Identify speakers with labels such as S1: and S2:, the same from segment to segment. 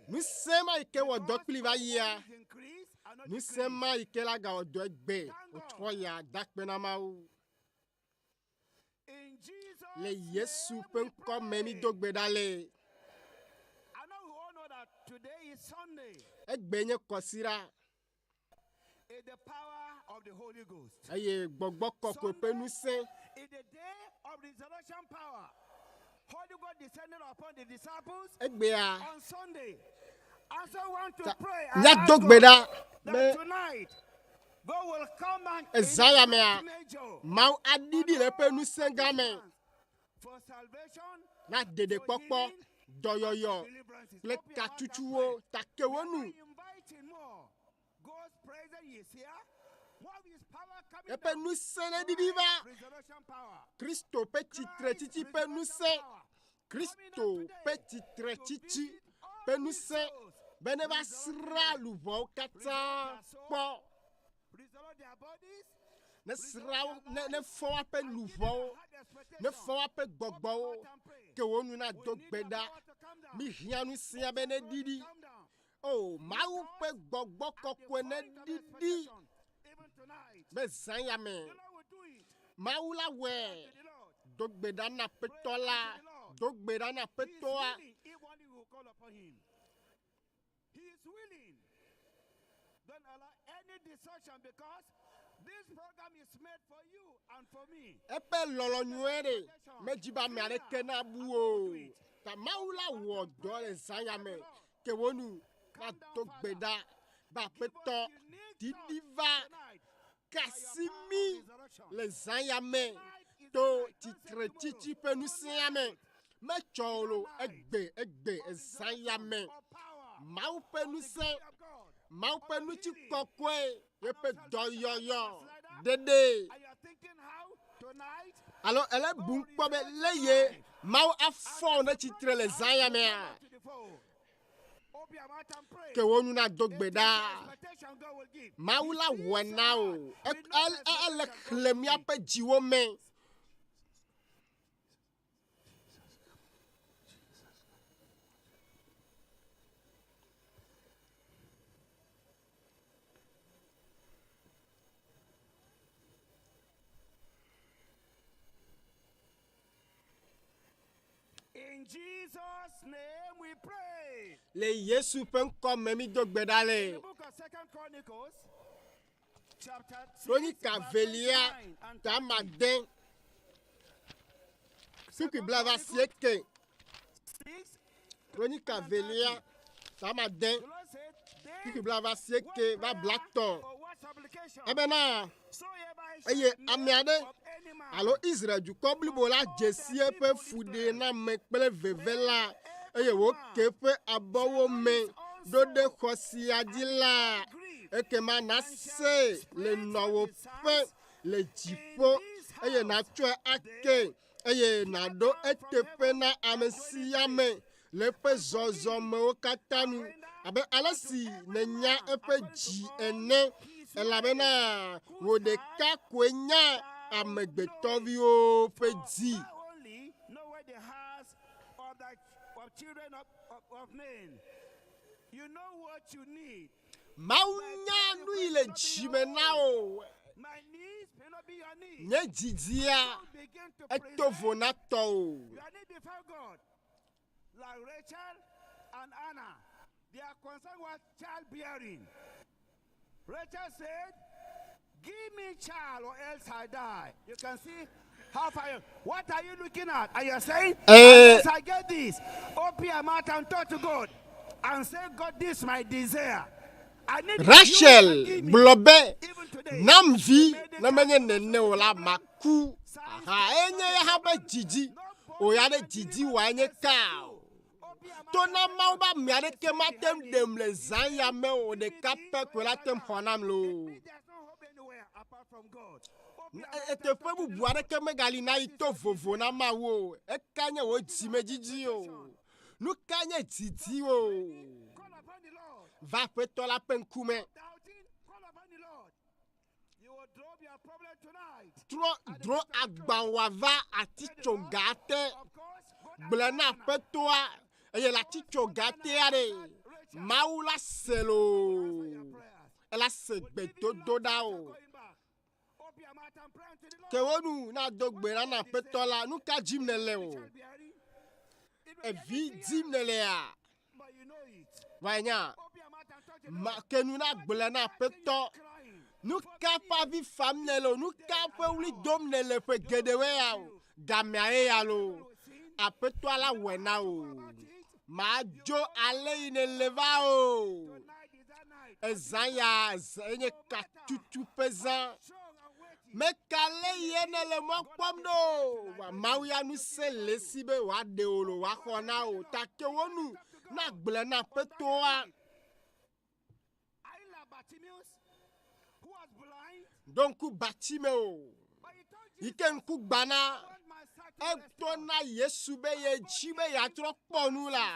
S1: Nous sommes que au doc plivaya. Nous sommes que la ga au doc be. Au troya dak benamau. Le Yesu pen comme memi doc bedale.
S2: Today is Sunday.
S1: Egbenye kosira.
S2: It's the power of the Holy Ghost.
S1: Aye gbogbo koko pe nous saint.
S2: It's the day of resurrection power. Holy God descended upon the disciples
S1: Egbea.
S2: on Sunday. I also want to pray
S1: Ya
S2: and
S1: doc
S2: ask
S1: beda.
S2: God
S1: Me
S2: that tonight God will come and
S1: Ezaya
S2: in
S1: mea.
S2: major
S1: Mau adidi le pe nous saint gamin.
S2: for salvation,
S1: Na dede
S2: for
S1: pokpo.
S2: healing,
S1: Doyoyo.
S2: deliverances.
S1: Le
S2: Open your mouth and
S1: katuchuo.
S2: pray.
S1: Takewonu.
S2: Inviting more. God's presence is here. What is power coming
S1: Epe
S2: down?
S1: nous saint le didiva.
S2: Resurrection power.
S1: Christo petit tretiti pe nous saint. Christo petit tretiti pe nous saint. Beneva sra luvo kata po.
S2: Resurrect their bodies.
S1: Ne sra ne fo ape luvo. Ne fo ape gbogbo. Ke wonu na dog beda. Mi hianu sia bene didi. Oh, mau pe gbogbo kokwe ne didi. Be zanya me. Mau la we. Dog beda na petola. Dog beda na petoa.
S2: He is willing. Don't allow any destruction because this program is made for you and for me.
S1: Epe lolo nyuere. Mejiba me areke na buo. Ta maula wo do le zanya me. Ke wonu na dog beda. Ba peto. Didiva. Kasimi. Le zanya me. To titre titi pe nous siame. Me cholo egbe zanya me. Mau pe nous se. Mau pe nous ti kokwe. Yepe doyoyo. Dede. Alors elle est bon pour me leye. Mau a fond de titre le zanya me. Ke wonu na dog beda. Mau la wena o. Elle klemia pe jiwo me.
S2: In Jesus' name we pray.
S1: Le Yesu pen comme memi dog
S2: In the
S1: bedale.
S2: book of 2 Chronicles, chapter 6,
S1: Kronika
S2: verse
S1: velia
S2: 29 and
S1: ta
S2: 30.
S1: maden. Suki blava sieke.
S2: 6,
S1: Kronika velia ta maden.
S2: the Lord said,
S1: Suki
S2: they
S1: blava sieke va blackton.
S2: for what supplication?
S1: Ebena.
S2: So hereby
S1: Eye
S2: shall the
S1: amiade.
S2: name of any man
S1: Alors Israël du kobli bola jesie pe fude na me pele vevela. Eye wo kepe abowo me. Dode khosi adila. Eke mana se le nowo pe le jipo. Eye na tue ake. Eye na do etepe na amesiame. Le pe zozo me o katanu. Abe alasi ne nya epe ji ene. Elabena wo de ka kwenya amegbetovio o pe di.
S2: not only know where the hearts of children of men. You know what you need.
S1: Maunya nu ile jimena o.
S2: My needs may not be your needs.
S1: Nye jidia
S2: Don't begin to present
S1: etovo na to o.
S2: your need before God. Like Rachel and Anna, they are concerned with childbearing. Rachel said, give me child or else I die. You can see how far what are you looking at? Are you saying, unless I get this, open your mouth and talk to God and say, God, this is my desire. I need
S1: Rachel
S2: you to give me.
S1: blobe
S2: Even today,
S1: namvi na menye nene ola maku. Aha enye ya habe jiji. O ya de jiji wa enye ka. To na ma ba miare ke matem dem le zanya me o de kape ko la tem honam lo.
S2: there's no hope anywhere apart from God. Open your mouth
S1: Ete fe bu buare ke me gali na ito vovo na ma wo. E kanye wo ji me jiji o. Nu kanye titi o.
S2: Call upon the Lord.
S1: Va pe to la pen kume.
S2: Doubting, call upon the Lord. You will drop your problem tonight.
S1: Dro agban wa va ati chongate.
S2: Of course, God
S1: Blena pe toa. eye la titso gate are mawu la selo ela segbe dodo da o ke wonu na dogbe na petola nu ka jim nele o evi dim nele a vanya ma ke nu na gbele na peto nu ka pa vi fam nele nu ka pe uli dom nele pe gedewe ya o gamia e ya lo apeto ala wena o ma jo ale ine leva o ezanya enye katutu pezan me kale yene le mo pomdo wa mawya nu se lesibe wa de olo wa khona o take wonu na gble na peto a donc Bartimeo iken ku gbana e na Yesu be ye jibe ya tro ponu la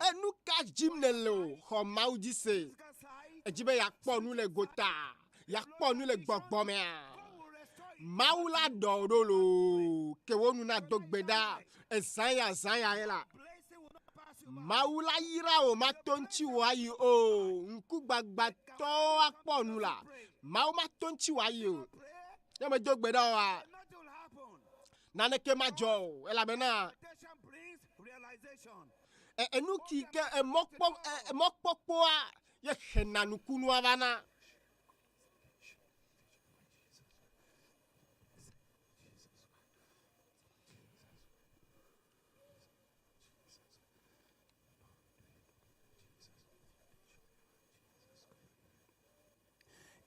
S1: e nu ka jimnelo ho maudi se e jibe ya ponu le gota ya ponu le gbogbome maula dodolo ke wonu na dogbeda e zanya ela maula yira o matonchi wayi o nku gbagba to aponu la mau matonchi wayi o ya me dogbeda wa nane ke majo ela bena enu ki ke mokpokpo a ye henanu kunu avana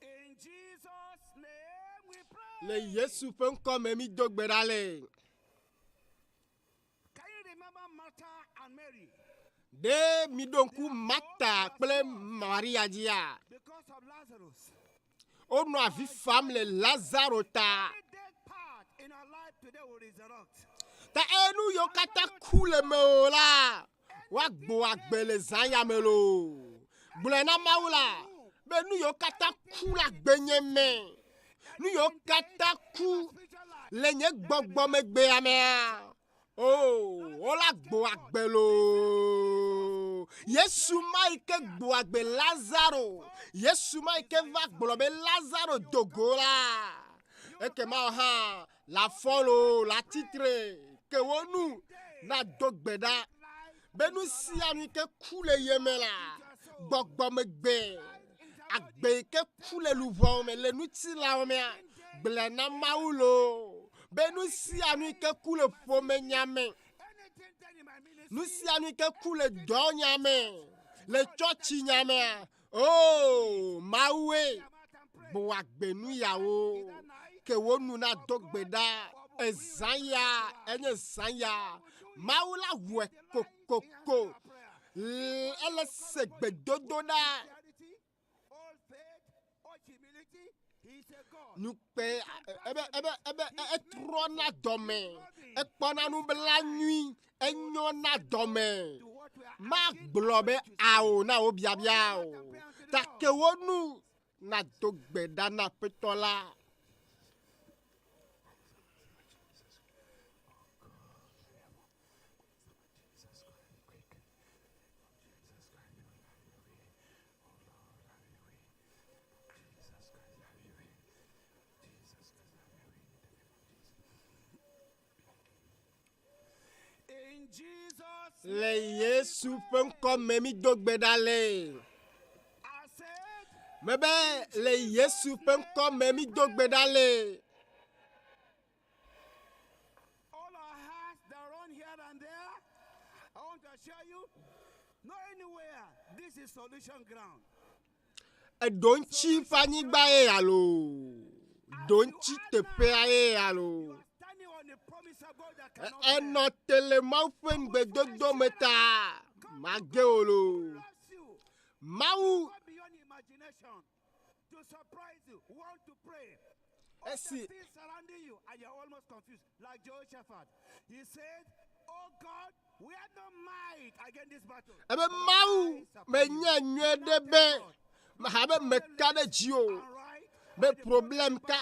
S2: In Jesus' name we pray.
S1: le Yesu pe nkome mi dogbeda le
S2: Can you remember Martha and Mary?
S1: de mi donku Martha kple Maria dia
S2: Because of Lazarus.
S1: onu avi fam le Lazaro ta
S2: Every dead part in our life today will resurrect.
S1: ta enu yo kata kule me o la wa gbo agbele zanya me lo gbule na maula be nu yo kata kula gbenye me nu yo kata ku le nye gbogbo me gbe ame oh ola gbo agbelo Yesu maike gbo agbe Lazaro Yesu maike va gbo be Lazaro dogola eke ma ha la folo la titre ke wonu na dogbeda benu si anu ke kule yemela gbogbo me gbe agbe ke kule luvo me le nuti la me ble na maulo benu si anu ke kule fo me nyame
S2: Anything done in my ministry,
S1: nu si anu ke kule do nyame le chochi nyame oh mawe bo agbe nu yawo ke wonu na dogbeda ezanya enye sanya maula we kokoko ele segbe dodo da
S2: reality, all faith, all humility, he's a God.
S1: nu pe ebe etrona dome ekpona nu bla nui enyona dome
S2: To what we are
S1: ma globe ao na obiabia o take wonu na dogbeda na petola
S2: in Jesus'
S1: le Yesu pe nkome mi dogbeda le
S2: I said,
S1: mebe le Yesu pe nkome mi dogbeda le
S2: all our hearts that run here and there, I want to assure you, not anywhere, this is solution ground.
S1: edonchi fanyigba e alo donchi tepe e alo
S2: You are standing on the promise of God that cannot
S1: eno
S2: fail.
S1: tele maufen gbedodo meta mageolo
S2: Bless you.
S1: mau
S2: Go beyond imagination to surprise you. Want to pray.
S1: esi
S2: Things surrounding you and you're almost confused. Like Jehoshaphat. He said, oh God, we have no might against this battle.
S1: ebe mau menye nyue debe habe mekade jio
S2: And right
S1: be problem ka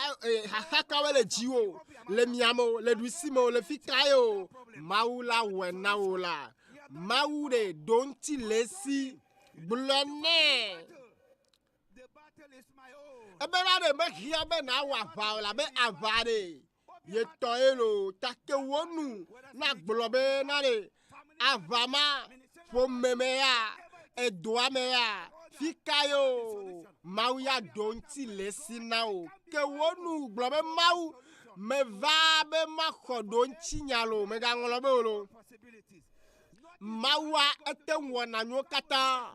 S1: haka wele jiwo le miamo le duisimo le fikayo maula wena ola maude donti lesi blone
S2: The battle is my own.
S1: ebere me hia be na wa vaola be avare ye toelo take wonu na gbobe na re avama fo memea edoamea fikayo mauya donti lesi na o ke wonu gbobe mau me va be ma khodonchi nyalo me ga ngolobe olo
S2: Possibilities.
S1: mawa etenwo na nyokata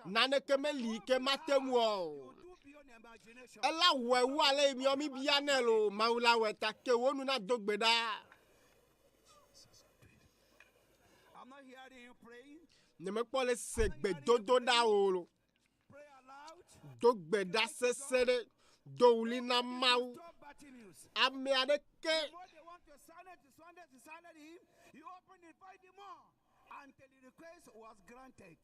S1: nane kemeli ke matemwo
S2: Do beyond your imagination.
S1: ela wewu ale mi omi bianelo maula weta ke wonu na dogbeda
S2: I'm not hearing you praying.
S1: ne me pole segbe dodo da olo
S2: Pray aloud.
S1: dogbeda sesere douli na mau
S2: Stop Bartimaeus.
S1: ame adeke
S2: What they want to silence him. You open it, fight him more. Until the request was granted.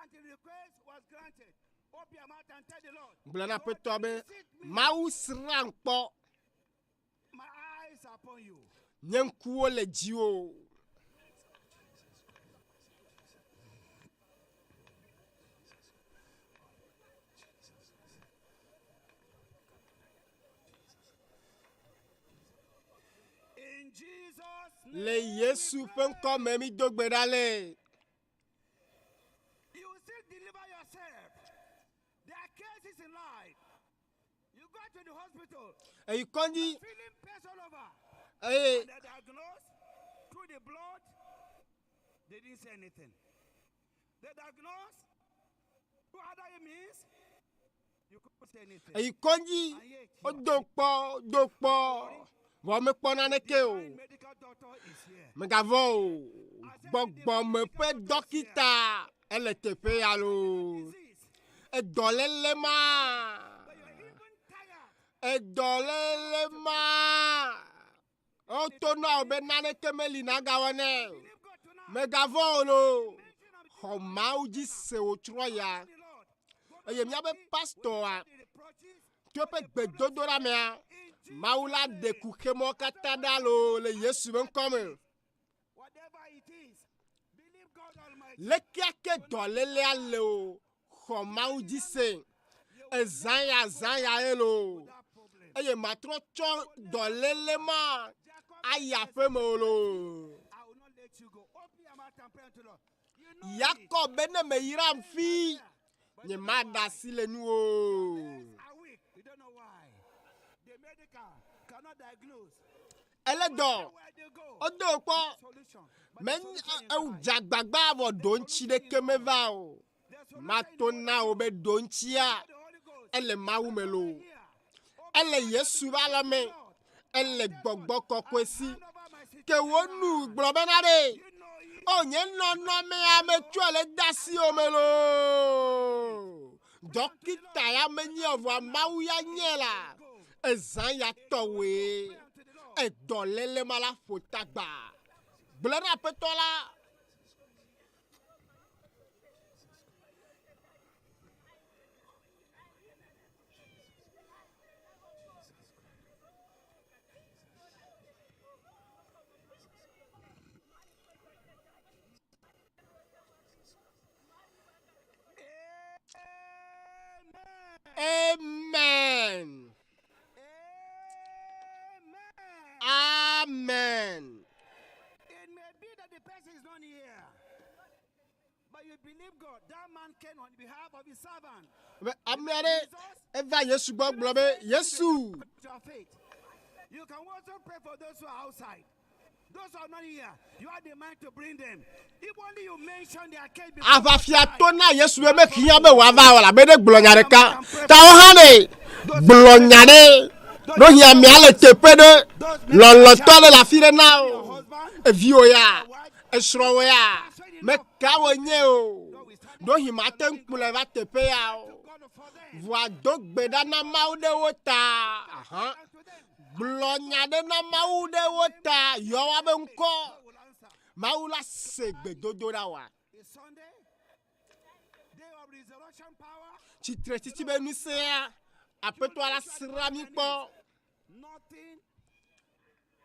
S2: Until the request was granted. Open your mouth and tell the Lord.
S1: blana
S2: Lord,
S1: petobe
S2: visit me.
S1: mau srankpo
S2: My eyes are upon you.
S1: nyenkuo le jiwo
S2: In Jesus' name.
S1: le yesu pe nko me mi dogbeda le
S2: You will still deliver yourself. There are cases in life. You go to the hospital,
S1: eyi konji
S2: feeling pains all over.
S1: eh
S2: They diagnosed through the blood, they didn't say anything. They diagnosed through other means, you couldn't say anything.
S1: eyi konji
S2: And yet,
S1: o dokpo vo me kpona neke o
S2: divine medical doctor is here.
S1: me gavo o gbogbo me pe dokita ele tepe ya lo
S2: Disease,
S1: edolele ma
S2: but you're even tired.
S1: edolele ma o to na obe nane kemeli na gawane
S2: Believe God tonight.
S1: me gavo lo
S2: Mention of
S1: o mauji se o tro ya
S2: the Lord.
S1: eye mi abe pastor a
S2: The reproaches
S1: to pe gbedodo ra me a maula de kukemo kata da lo le yesu ben come
S2: whatever it is, believe God Almighty.
S1: le kiake dolele ale o o mauji se ezanya elo
S2: That problem.
S1: eye matro cho dolele ma aya fe mo lo
S2: I will not let you go. Open your mouth and pray unto the Lord. You know it.
S1: Yakob bene me yiram fi nye mada sile nu o
S2: Are weak. You don't know why. The medical cannot diagnose
S1: eledo
S2: where they go.
S1: odo po
S2: Solution. But
S1: men
S2: the solution is
S1: e
S2: right.
S1: jagbagba vo donchi de kemeva o
S2: The solution is
S1: matona obe donchia
S2: the Holy Ghost.
S1: ele mawumelo
S2: Here.
S1: ele yesu bala me ele gbogbo kokwesi
S2: Hand over my situation.
S1: ke wonu gbobenare
S2: You know it.
S1: onye nno me ametu ele dasi omelo dokita ya menye ovo mawu ya nyela ezan ya towe
S2: Pray unto the Lord.
S1: edolele mala fotagba blena petola amen amen
S2: It may be that the person is not here, but you believe God. That man came on behalf of his servant.
S1: amere eva yesu gbogbo be yesu
S2: To your faith. You can also pray for those who are outside. Those who are not here, you have the mind to bring them. If only you mention their case before
S1: avafia
S2: God
S1: to
S2: died.
S1: na yesu be me kiyan be wa va wala be de glonyare ka ta o hane glonyare no hia mi ale tepe de lolo to le la fire na o evi o ya esro ya me ka wo nye o do hi ma ten kule va tepe ya o
S2: God for them.
S1: voa dogbeda na mau de wota aha
S2: And to them,
S1: glonyare na mau de wota yo wa be nko
S2: God will answer.
S1: mau la segbe dodo da wa
S2: It's Sunday, day of resurrection power.
S1: chitre titi be nu se ya apeto ala sra mi kpɔ.
S2: Nothing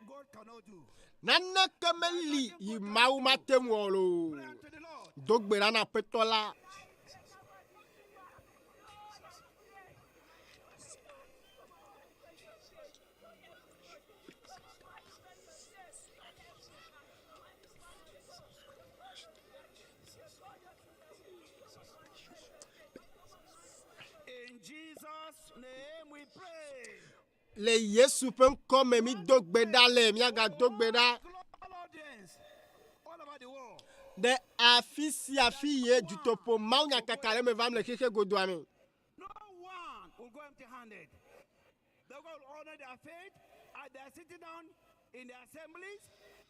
S2: God cannot do.
S1: Nane kemeli yi mawu ma te mu o lo.
S2: Pray unto the Lord.
S1: Dogbera na apeto la.
S2: In Jesus' name we pray.
S1: Le Yesu ƒe ŋkɔ me mi dogbe ɖa le miaga dogbe ɖa.
S2: Global audience all over the world.
S1: Ɖe afi sia afi ye dutoƒo mawu nyakaka le me vam le xexe godoa me.
S2: No one will go empty-handed. They will honor their faith as they are sitting down in their assemblies,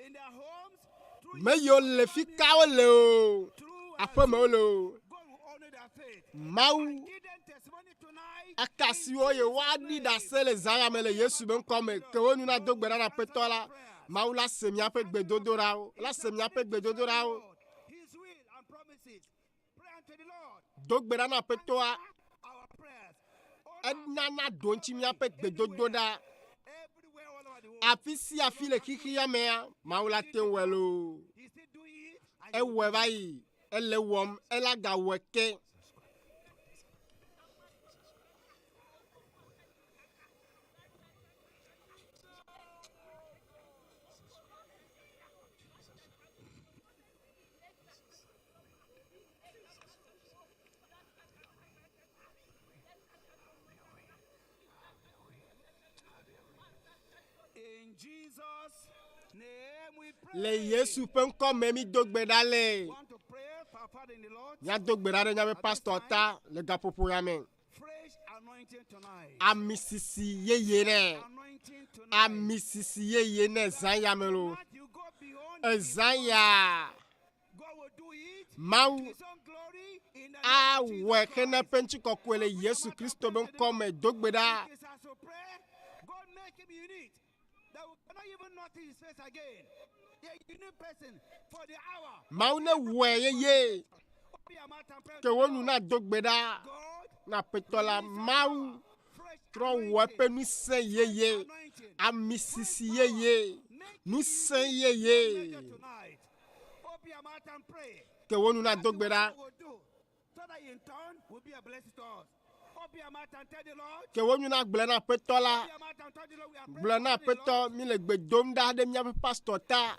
S2: in their homes. Through
S1: Me yo le fi kawo le o. Aƒe me wo le o.
S2: God will honor their faith.
S1: Mawu
S2: Give them testimony tonight.
S1: akasi wo ye wa ɖi ɖase le zaya me le Yesu be ŋkɔ me ke wo nu na dogbe ɖa na aƒetɔ la. Mawu la se miaƒe gbedodoɖawo. La se miaƒe gbedodoɖawo.
S2: His will and promises. Pray unto the Lord.
S1: Dogbe ɖa na aƒetɔa.
S2: Our prayers.
S1: Enana do ŋtsi miaƒe gbedodoɖa.
S2: Everywhere all over the world.
S1: Afi sia afi le xixia mea mawu la te wɔe lo.
S2: He still do it. And he will
S1: Ewɔe va yi. Ele wɔm. Ela gawɔe ke.
S2: In Jesus' name we pray.
S1: Le Yesu ƒe ŋkɔ me mi dogbe ɖa le.
S2: Want to pray for our Father in the Lord.
S1: Mia dogbe ɖa ɖe miaƒe pastor ta le gaƒoƒo ya me.
S2: Fresh anointing tonight.
S1: Ami sisi yeye nɛ.
S2: Anointing tonight.
S1: Ami sisi yeye nɛ zã ya me lo.
S2: That you go beyond
S1: Ezã ya.
S2: God will do it.
S1: Mawu
S2: His own glory in the name of
S1: awɔe
S2: Jesus
S1: xe ne
S2: Christ.
S1: ƒe ŋutikɔkɔe le Yesu Kristo be ŋkɔ me dogbe ɖa.
S2: It is as we pray, God make him unique. That we cannot even notice his face again. The unique person for the hour.
S1: Mawu ne wɔe yeye.
S2: Open your mouth and pray
S1: Ke
S2: to
S1: wo
S2: the
S1: nu
S2: Lord.
S1: na dogbe ɖa.
S2: God,
S1: Na aƒetɔ la Mawu
S2: fresh
S1: trɔ wɔ eƒe nusẽ yeye.
S2: anointing.
S1: Ami sisi yeye.
S2: Make
S1: Nusẽ
S2: it
S1: yeye.
S2: major tonight. Open your mouth and pray.
S1: Ke wo nu na dogbe ɖa.
S2: Will do, so that in turn will be a blessing to us. Open your mouth and tell the Lord.
S1: Ke wo nu na gblẽ na aƒetɔ la.
S2: Open your mouth and tell the Lord. We are praying
S1: Gblɔ na
S2: for the Lord.
S1: aƒetɔ mi le gbe dom ɖa ɖe miaƒe pastor ta.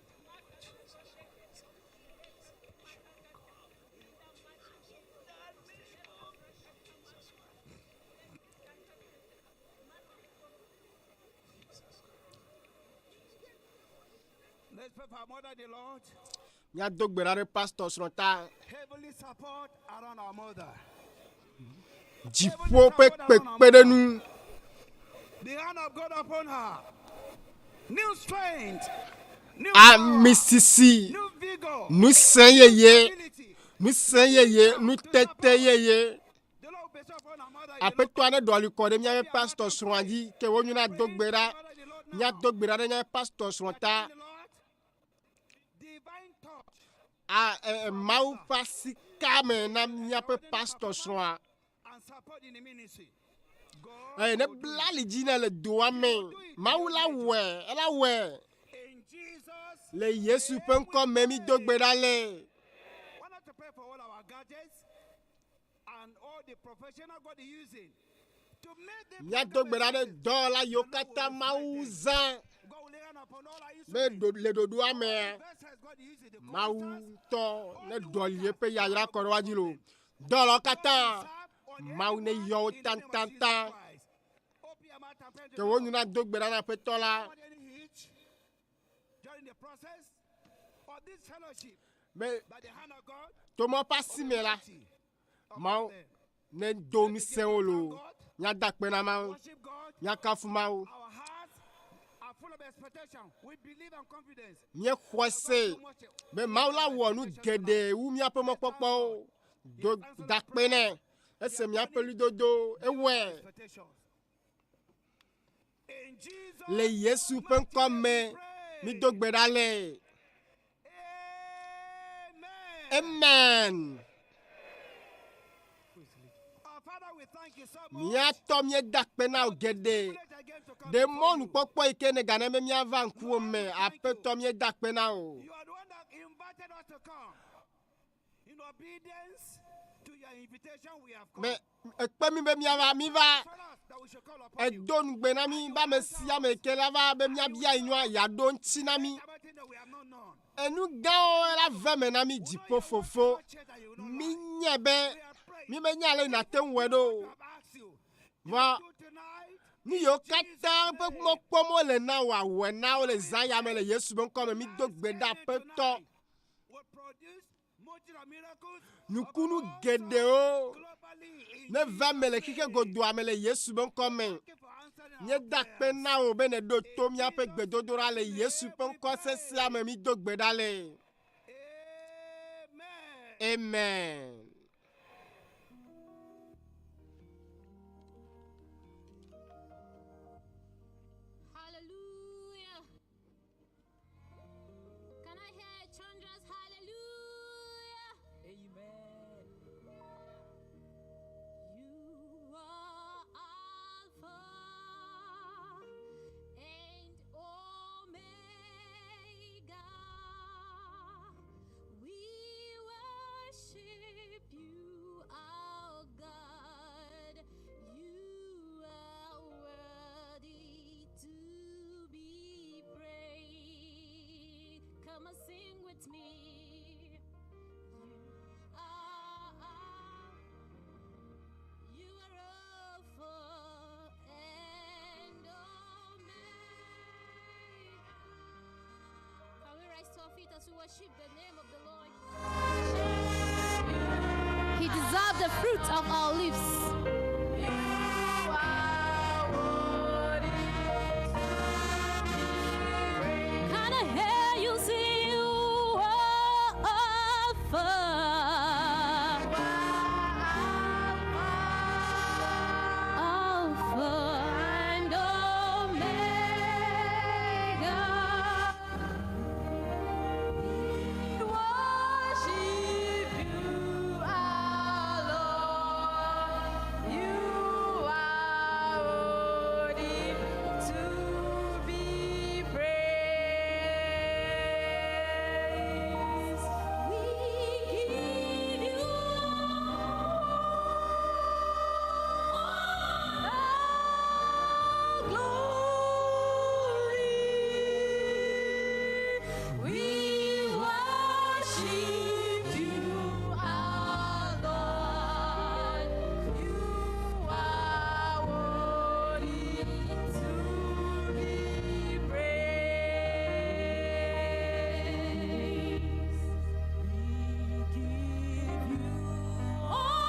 S2: Let's pray for our mother, the Lord.
S1: Mia do gbe ɖa ɖe pastor srɔ̃ ta.
S2: Heavenly support around our mother.
S1: Dziƒo ƒe kpekpeɖeŋu.
S2: The hand of God upon her. New strength. New
S1: Ami
S2: power,
S1: sisi.
S2: new vigor.
S1: Nusẽ yeye.
S2: Ability.
S1: Nusẽ yeye. Nutete yeye.
S2: The Lord will bestow upon our mother.
S1: Aƒetɔ aɖe ɖo alikɔ ɖe miaƒe pastor srɔ̃a dzi. Ke wo nu na do gbe ɖa. Mia do gbe ɖa ɖe miaƒe pastor srɔ̃ ta.
S2: Divine touch.
S1: Mawu ƒe asi ka me na miaƒe pastor srɔ̃a.
S2: And support in the ministry. God
S1: Ne
S2: will do
S1: bla ali dzi ne le doa me. Mawu la wɔe. Ela wɔe.
S2: it. In Jesus'
S1: Le Yesu ƒe ŋkɔ me mi do gbe ɖa le.
S2: why not to pray for all our gadgets and all the professional God is using to make them
S1: Mia do gbe ɖa ɖe dɔwɔla yiwo katã Mawu zã
S2: God will lay hand upon all our
S1: be
S2: instruments.
S1: le ɖoɖoa mea.
S2: Vessels God is using, the
S1: Mawu
S2: choristers,
S1: ŋutɔ ne dɔli eƒe yayra kɔ ɖe wa dzi lo. Dɔwɔlawo katã Mawu ne yɔ wo tatata.
S2: Open your mouth and pray to
S1: Ke
S2: the
S1: wo
S2: Lord.
S1: nu na do gbe ɖa na aƒetɔ la.
S2: Without any hitch during the process of this fellowship
S1: Be
S2: by the hand of God.
S1: tomɔ ƒe asi me la.
S2: upon
S1: Mawu
S2: them.
S1: ne do nusẽ wo lo. Mia da kpe na Mawu.
S2: Worship God.
S1: Mia kafu Mawu.
S2: Our hearts are full of expectation. We believe and confidence.
S1: Mia xɔ se be Mawu la wɔ nu geɖe wu miaƒe mɔkpɔkpɔwo. Do da kpe nɛ. Ese miaƒe lidodo ewɔe.
S2: Expectations. In Jesus'
S1: Le Yesu ƒe ŋkɔ me mi do gbe ɖa le.
S2: Amen.
S1: Amen.
S2: Our Father, we thank
S1: Miato mie dakpe na ogede. Demon popo ike ne gane me miava nkuo me. Apeto mie dakpe na o.
S2: You are the one that invited us to come. In obedience to your invitation, we have come.
S1: Me ekpe mi be miava mi va.
S2: For us that we should call upon you.
S1: Edon gbe na mi ba me sia me kela va be mia bia inwa ya don chi na mi.
S2: Everything that we have not known.
S1: Enu gao la ve me na mi jipo fofo.
S2: Church that you know.
S1: Mi nyebe.
S2: We are praying.
S1: Mi be nyale na ten wedo.
S2: I've asked you.
S1: Va.
S2: Do tonight.
S1: Ni yo kata pe mo pomo le na wa we na o le zaya me le Yesu ben ko me mi do gbe da pe to.
S2: Will produce multitude of miracles
S1: Nukunu gede o.
S2: globally in
S1: Ne va me le kike godo ame le Yesu ben ko me.
S2: Thank you for answering
S1: Nye
S2: our
S1: da pe
S2: prayers.
S1: na o be ne do to mi ape gbe do ra le Yesu ben ko se sia me mi do gbe da le.
S2: Amen.
S1: Amen.
S3: Hallelujah. Can I hear Chandra's hallelujah?
S4: Amen.
S3: You are Alpha and Omega. We worship you, our God. You are worthy to be praised. Come and sing with me. You are Alpha and Omega. Can we rise to our feet as we worship the name of the Lord? He deserves the fruit of our lips. Can I hear you sing? You are Alpha. Alpha and Omega. We worship you, our Lord. You are worthy to be praised. We give you glory. We worship you, our Lord. You are worthy to be praised. We give you all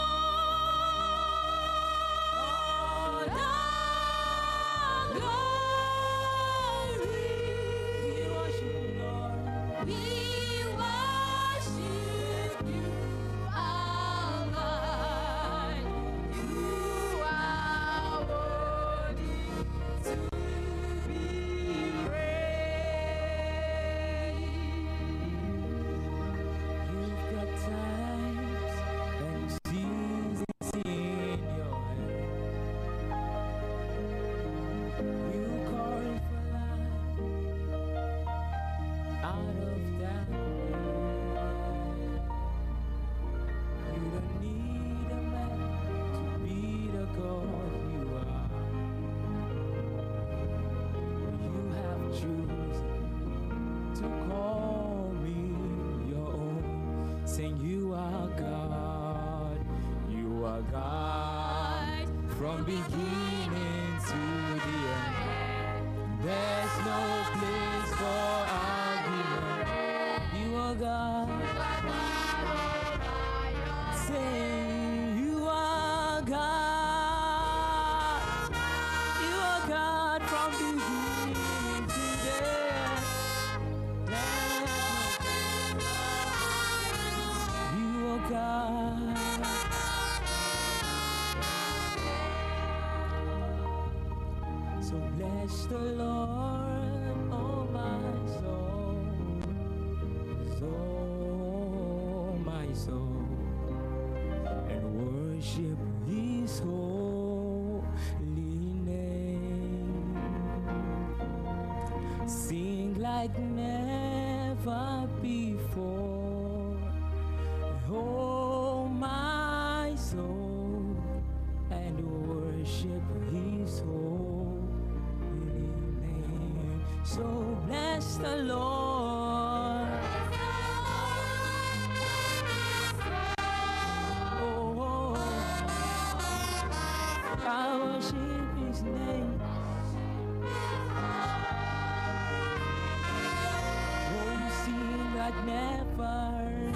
S3: the glory. We worship you, Lord. We worship you, our Lord. You are worthy to be praised.
S4: You've got times and seasons in your hand. You call for light out of darkness. You don't need a man to be the God you are. You have chosen to call me your own, saying you are God, you are God from beginning to the end. There's no place for argument. You are God, saying you are God, you are God from beginning to the end. You are God. So bless the Lord, oh my soul, my soul, and worship His holy the Lord. Oh, I worship His name. Oh, you sing like never.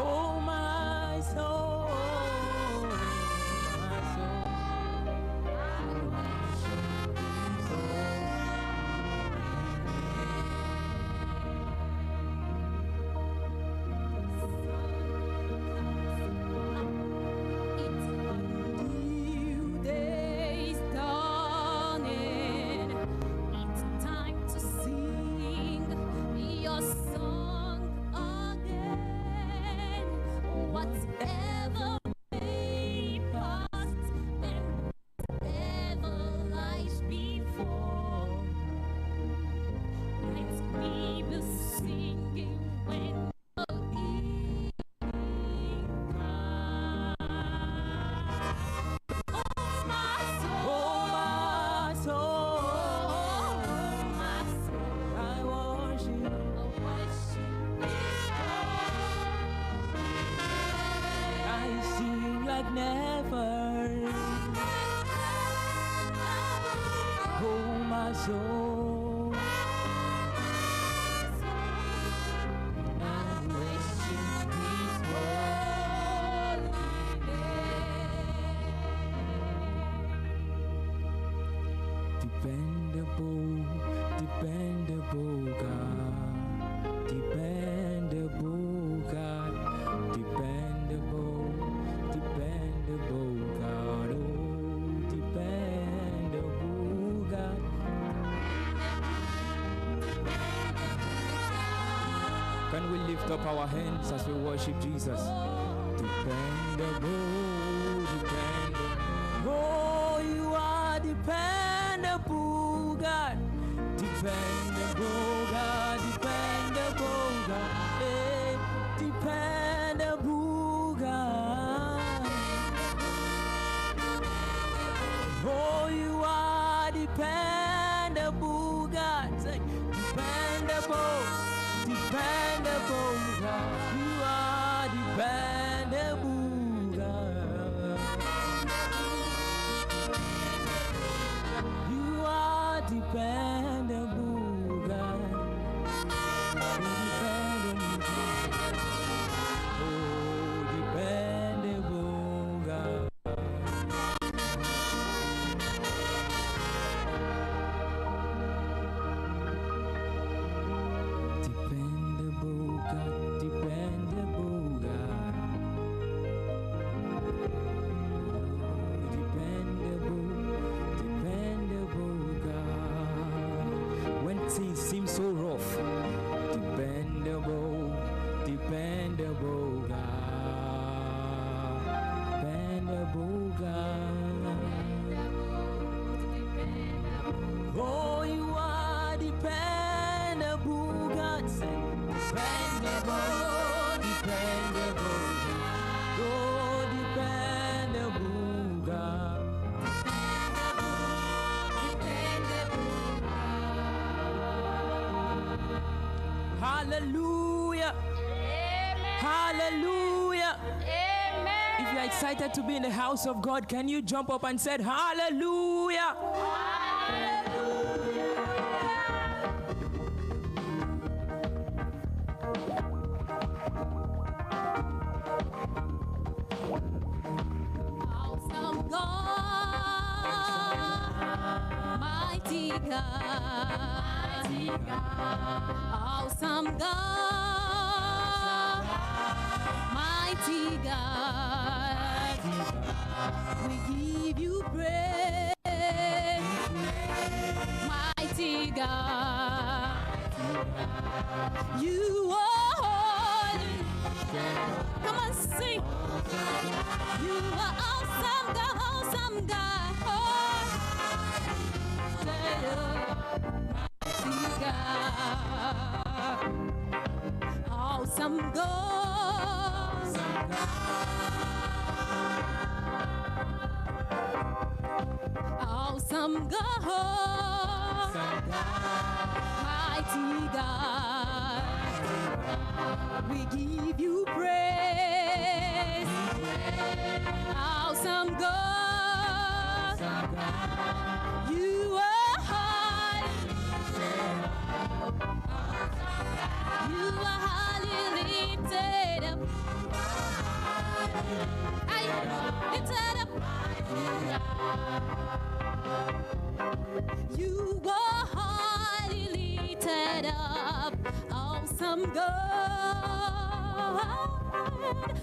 S4: Oh, my soul, my soul.
S3: New day is dawning. It's time to sing your song again. Whatever may pass and whatever lies before, let's be the singing when the evening comes. Oh, my soul.
S4: Oh, my soul,
S3: Oh, my soul.
S4: I worship. I sing like never. Oh, my soul, I worship His dependable, dependable God, dependable God, dependable, dependable God, oh, dependable God. Can we lift up our hands as we worship Jesus? Dependable, dependable. Oh, you are dependable, God. Dependable, God. Dependable, God. Hey, dependable, God. Oh, you are dependable, God. Say, dependable, dependable, God. You are dependable, God. You are dependable, God. Dependable, oh, dependable, God. Dependable God, dependable God. Dependable, dependable God. When things seem so rough, dependable, dependable God. Dependable God. Oh, you are dependable, God. Say, dependable, dependable God. Oh, dependable God. Hallelujah. Hallelujah. If you're excited to be in the house of God, can you jump up and say hallelujah?
S3: Awesome God, mighty God, awesome God, mighty God, we give you praise, mighty God, you are holy. Come on, sing. You are awesome God, awesome God. Oh, mighty God, awesome God, awesome God.
S4: awesome God.
S3: Mighty God, we give you praise. Awesome God, you are high. You are highly lifted up. Lifted up. You are highly lifted up, awesome God.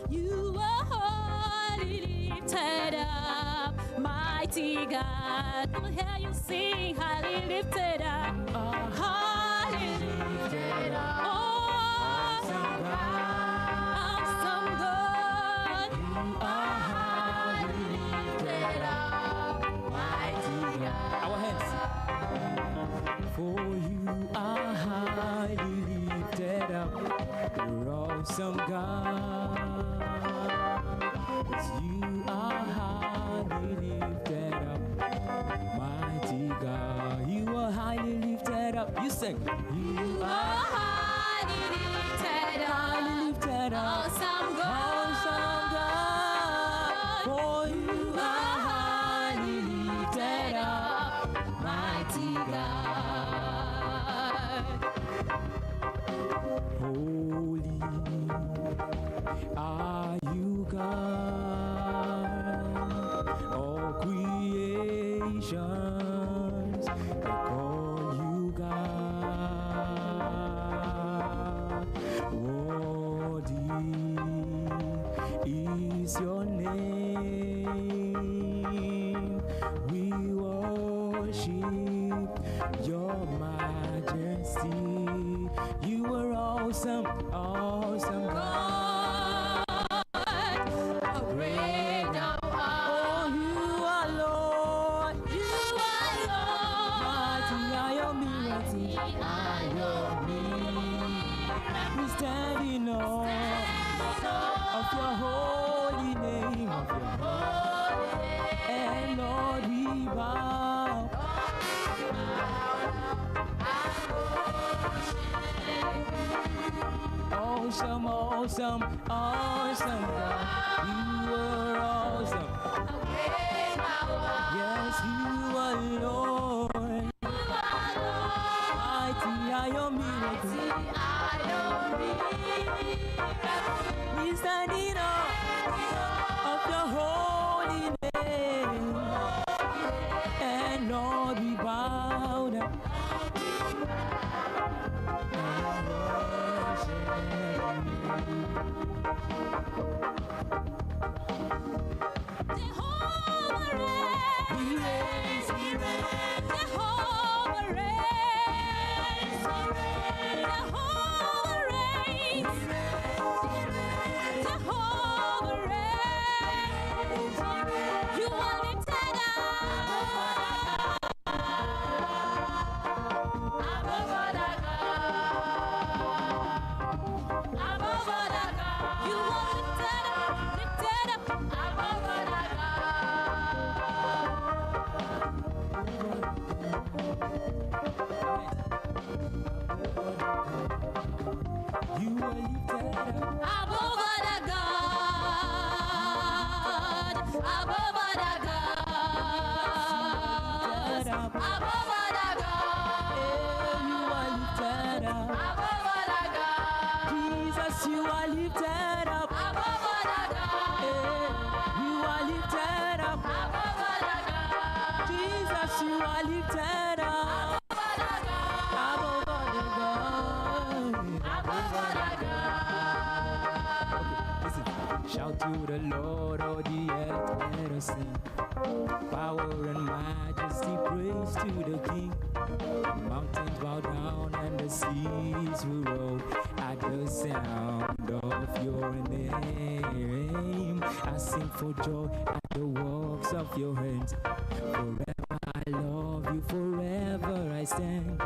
S3: You are highly lifted up, mighty God. We'll hear you sing, highly lifted up, highly lifted up. Awesome God, you are highly lifted up, mighty God.
S4: Our hands. For you are highly lifted up, you're awesome God. Yes, you are highly lifted up, mighty God. You are highly lifted up. You sing. You are
S3: highly lifted up,
S4: highly lifted up,
S3: awesome God.
S4: awesome God. For you are highly lifted up,
S3: Mighty God.
S4: holy are you, God. All creations they call you God. Worthy is your name. We worship your majesty. You are awesome, awesome God.
S3: How great thou art.
S4: Oh, you are Lord.
S3: You are Lord.
S4: Mighty are your miracles. We stand in awe of your holy name, of your holy name. And Lord, we bow. Awesome, awesome, awesome God. You are awesome. Yes, you are Lord. Mighty are your miracles. We stand in awe of your holy name. And Lord, we bow down. And worship
S3: Jehovah reigns.
S4: you. We raise,
S3: Jehovah reigns. Jehovah reigns. Jehovah reigns. You are lifted up. Above other God. Above other God. You are lifted up. Lifted up. Above other God.
S4: you are lifted up.
S3: Above other God, above other God, above other God,
S4: You are lifted up.
S3: above other God,
S4: Jesus, you are lifted up.
S3: above other God,
S4: You are lifted up.
S3: above other God,
S4: Jesus, you are lifted up.
S3: above other God,
S4: Above other God.
S3: above other God.
S4: Listen. Shout to the Lord, all the earth, let us sing. Power and majesty, praise to the King. Mountains bow down and the seas will roll at the sound of your name. I sing for joy at the works of your hands. Forever I love you, forever I stand.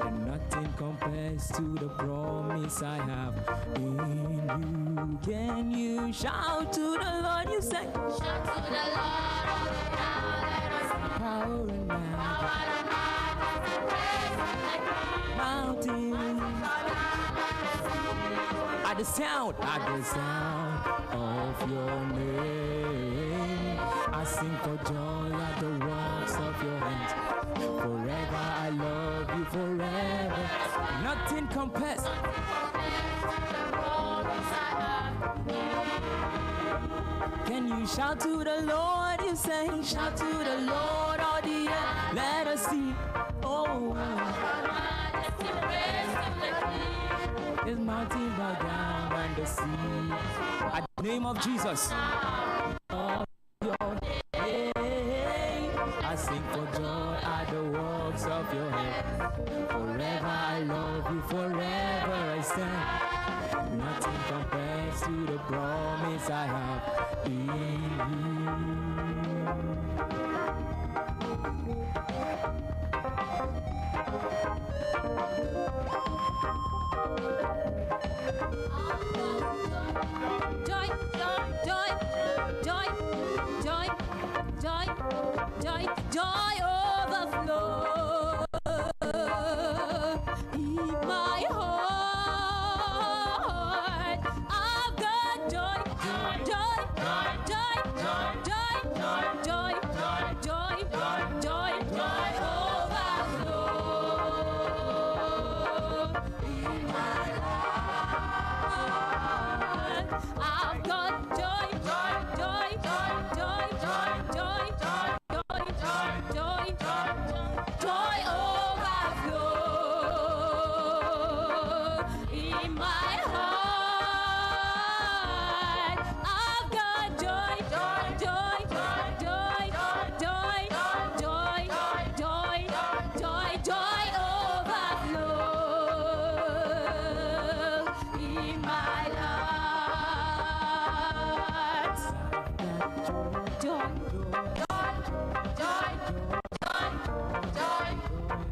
S4: And nothing compares to the promise I have in you. Can you shout to the Lord? You say,
S3: Shout to the Lord, all the now let us sing.
S4: power and majesty.
S3: Power and majesty, praise
S4: mountain. At the sound of your name, I sing for joy at the works of your hands. Forever I love you, forever. Nothing compares. Can you shout to the Lord? You say, shout to the Lord, all the earth. Let us see. Oh, His mountain bow down and the sea. At the name of Jesus. Oh, hey, I sing for joy at the works of your hand. Forever I love you, forever I stand. Nothing compares to the promise I have in
S3: Joy, joy, joy, joy, joy, joy, joy overflow in my heart. I've got joy, joy, joy, joy, joy, joy, joy, joy overflow in my heart. I've got joy, joy, joy, joy, joy, joy, joy, joy, joy, joy, joy overflow in my heart. I've got joy, joy, joy, joy, joy, joy, joy, joy, joy overflow in my heart.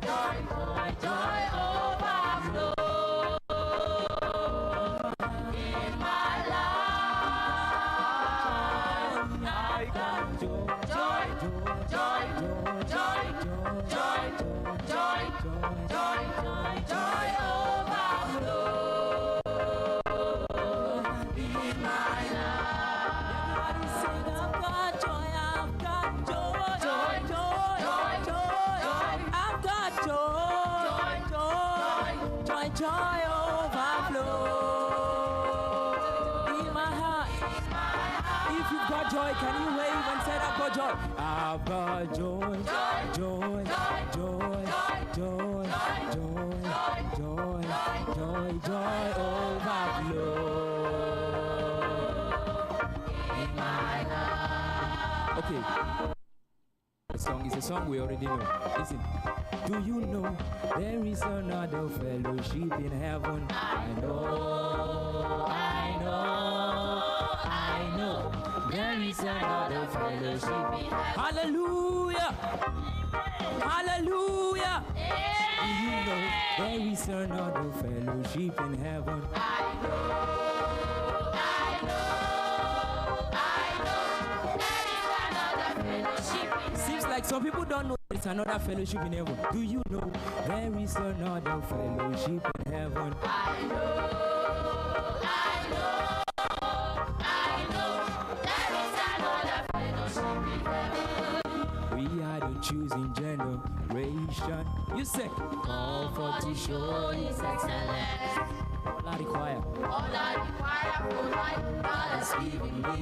S3: Joy, joy overflow in my life. I got joy, joy, joy, joy, joy, joy, joy, joy overflow in my life. Everybody sing, I've got joy, I've got joy, joy, joy, joy, I've got joy, joy, joy overflow in my heart. If you've got joy, can you wave and say, I've got joy? I've got joy, joy, joy, joy, joy, joy, joy overflow in my life. Okay. The song is a song we already know. Listen. Do you know there is another fellowship in heaven? I know, I know, I know. There is another fellowship in heaven. Hallelujah! Hallelujah! Do you know there is another fellowship in heaven? I know, I know, I know. There is another fellowship in heaven. Seems like some people don't know there's another fellowship in heaven. Do you know there is another fellowship in heaven? I know, I know, I know. There is another fellowship in heaven. We are the choosing generation. You say, all for to show His excellence. All I require for life, God has given me.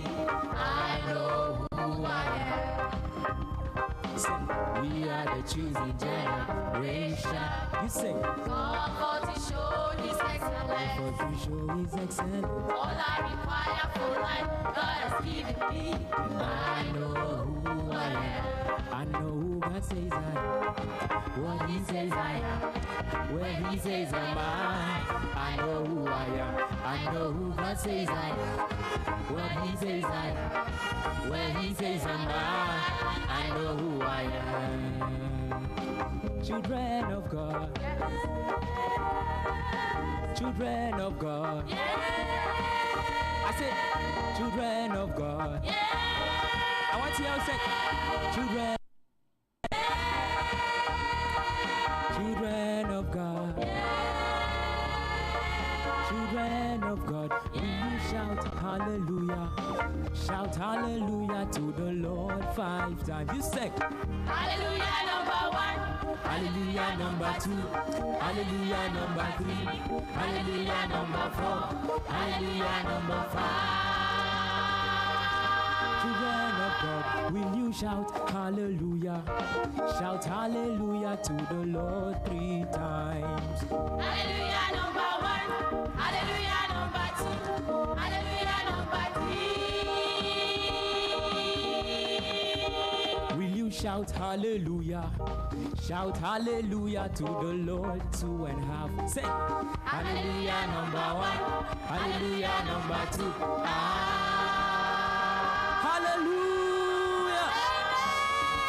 S3: I know who I am. Say, we are the choosing generation. You say, God for to show His excellence. For to show His excellence. All I require for life, God has given me. And I know who I am. I know who God says I am. What He says I am. Where He says I'm mine. I know who I am. I know who God says I am. What He says I am. Where He says I'm mine. I know who I am. Children of God. Children of God. I said, children of God. I want you all to say, children. Children of God.
S4: Children of God, will you shout hallelujah? Shout hallelujah to the Lord 5 times. You say,
S5: Hallelujah number 1.
S4: hallelujah number 2, hallelujah number 3, hallelujah number 4, hallelujah number 5. Children of God, will you shout hallelujah? Shout hallelujah to the Lord 3 times.
S5: Hallelujah number 1. Hallelujah number 2. Hallelujah number 3.
S4: Will you shout hallelujah? Shout hallelujah to the Lord 2.5. Say hallelujah number 1, hallelujah number 2. Hallelujah!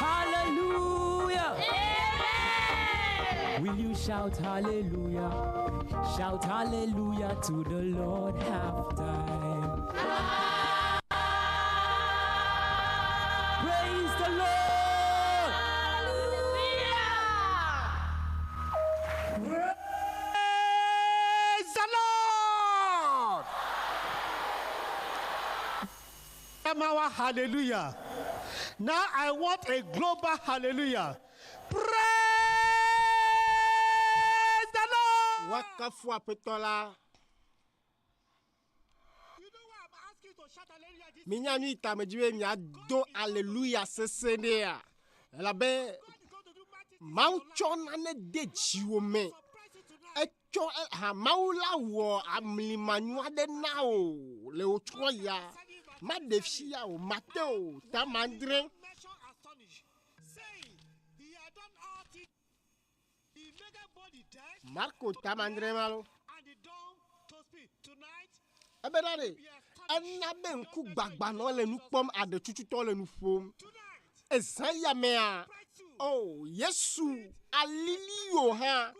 S4: Hallelujah! Will you shout hallelujah? Shout hallelujah to the Lord half time. Praise the Lord!
S1: Praise the Lord.
S6: Our hallelujah. Now I want a global hallelujah. Praise the Lord.
S1: Wakafu apetola.
S6: You know why I'm asking you to shout hallelujah this
S1: Minya nu itamejiwe miya do hallelujah sesende ya. Elabe
S6: God is going to do mighty things.
S1: mauchona ne de jiwome.
S6: Surprise you tonight.
S1: Echo ha maula wo amlimanwa de nao le otro ya. Ma defia o Mateo tamandre.
S6: Measure astonished. Saying, he had done all things. He made a body dead
S1: Marco tamandre malo.
S6: and the dumb to speak. Tonight,
S1: Ebenade. Enabe nku gbagba no le nu pom ade tututo le nu fom.
S6: tonight,
S1: Ezaya mea.
S6: breakthrough.
S1: Oh, Yesu alilio ha.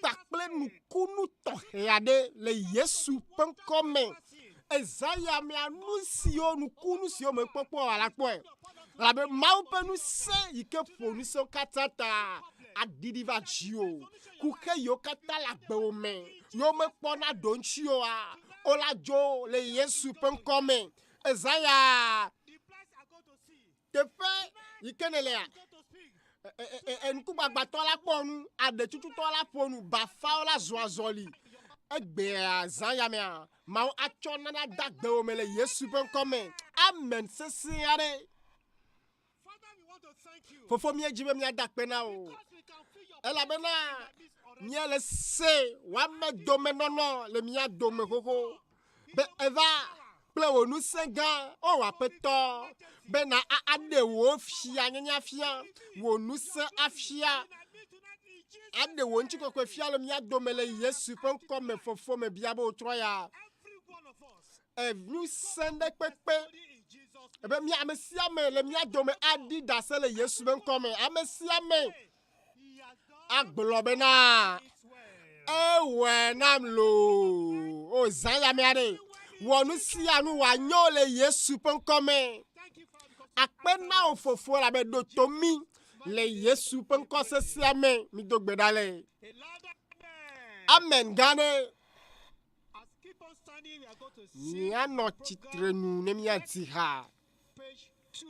S1: Takple nukunu toheade le Yesu penkome. Ezaya me anuncio nukunu sio me popo alapo. Labe maupe nu se ike fonu so katata adidiva jio. Kuke yo kata la beome. Yo me pona donchio a. Ola jo le Yesu penkome. Ezaya
S6: The place I go to see.
S1: tefe ikenele a.
S6: Go to speak.
S1: Nkubagba tola ponu ade tutu tola ponu bafa ola zoazoli egbe azanya me a ma achona na dagbe o mele Yesu ben come amen sesiare
S6: Father, we want to thank you.
S1: fofo mi ejibe mi adakpe na o
S6: Because we can feel your
S1: ela
S6: presence
S1: bena
S6: like this already.
S1: mi ele se wa me dome nono le mi adome koko be eva ple onu senga o wa peto be na ade wo fia nyanya fia wo nu se afia
S6: And
S1: ade
S6: me tonight in Jesus'
S1: wo nchiko kwe fia le mi adome le Yesu pen come fofo me biabo otroya
S6: every one of us.
S1: evnu sende pepe
S6: In Jesus' name.
S1: ebe mi amesia me le mi adome adi dase le Yesu pen come amesia me
S6: He has done
S1: agblobe na
S6: it well.
S1: ewe nam lo o zanya me ade wonu si anu wa nyo le Yesu pen come
S6: Thank you, Father, because
S1: akpena ofofo la be do tomi le Yesu pen ko sesia me mi do gbedale
S6: a louder
S1: amen
S6: amen.
S1: gane
S6: As keep on standing, we are going to
S1: mi
S6: see
S1: ano chitrenu ne mi ati ha
S6: page 2.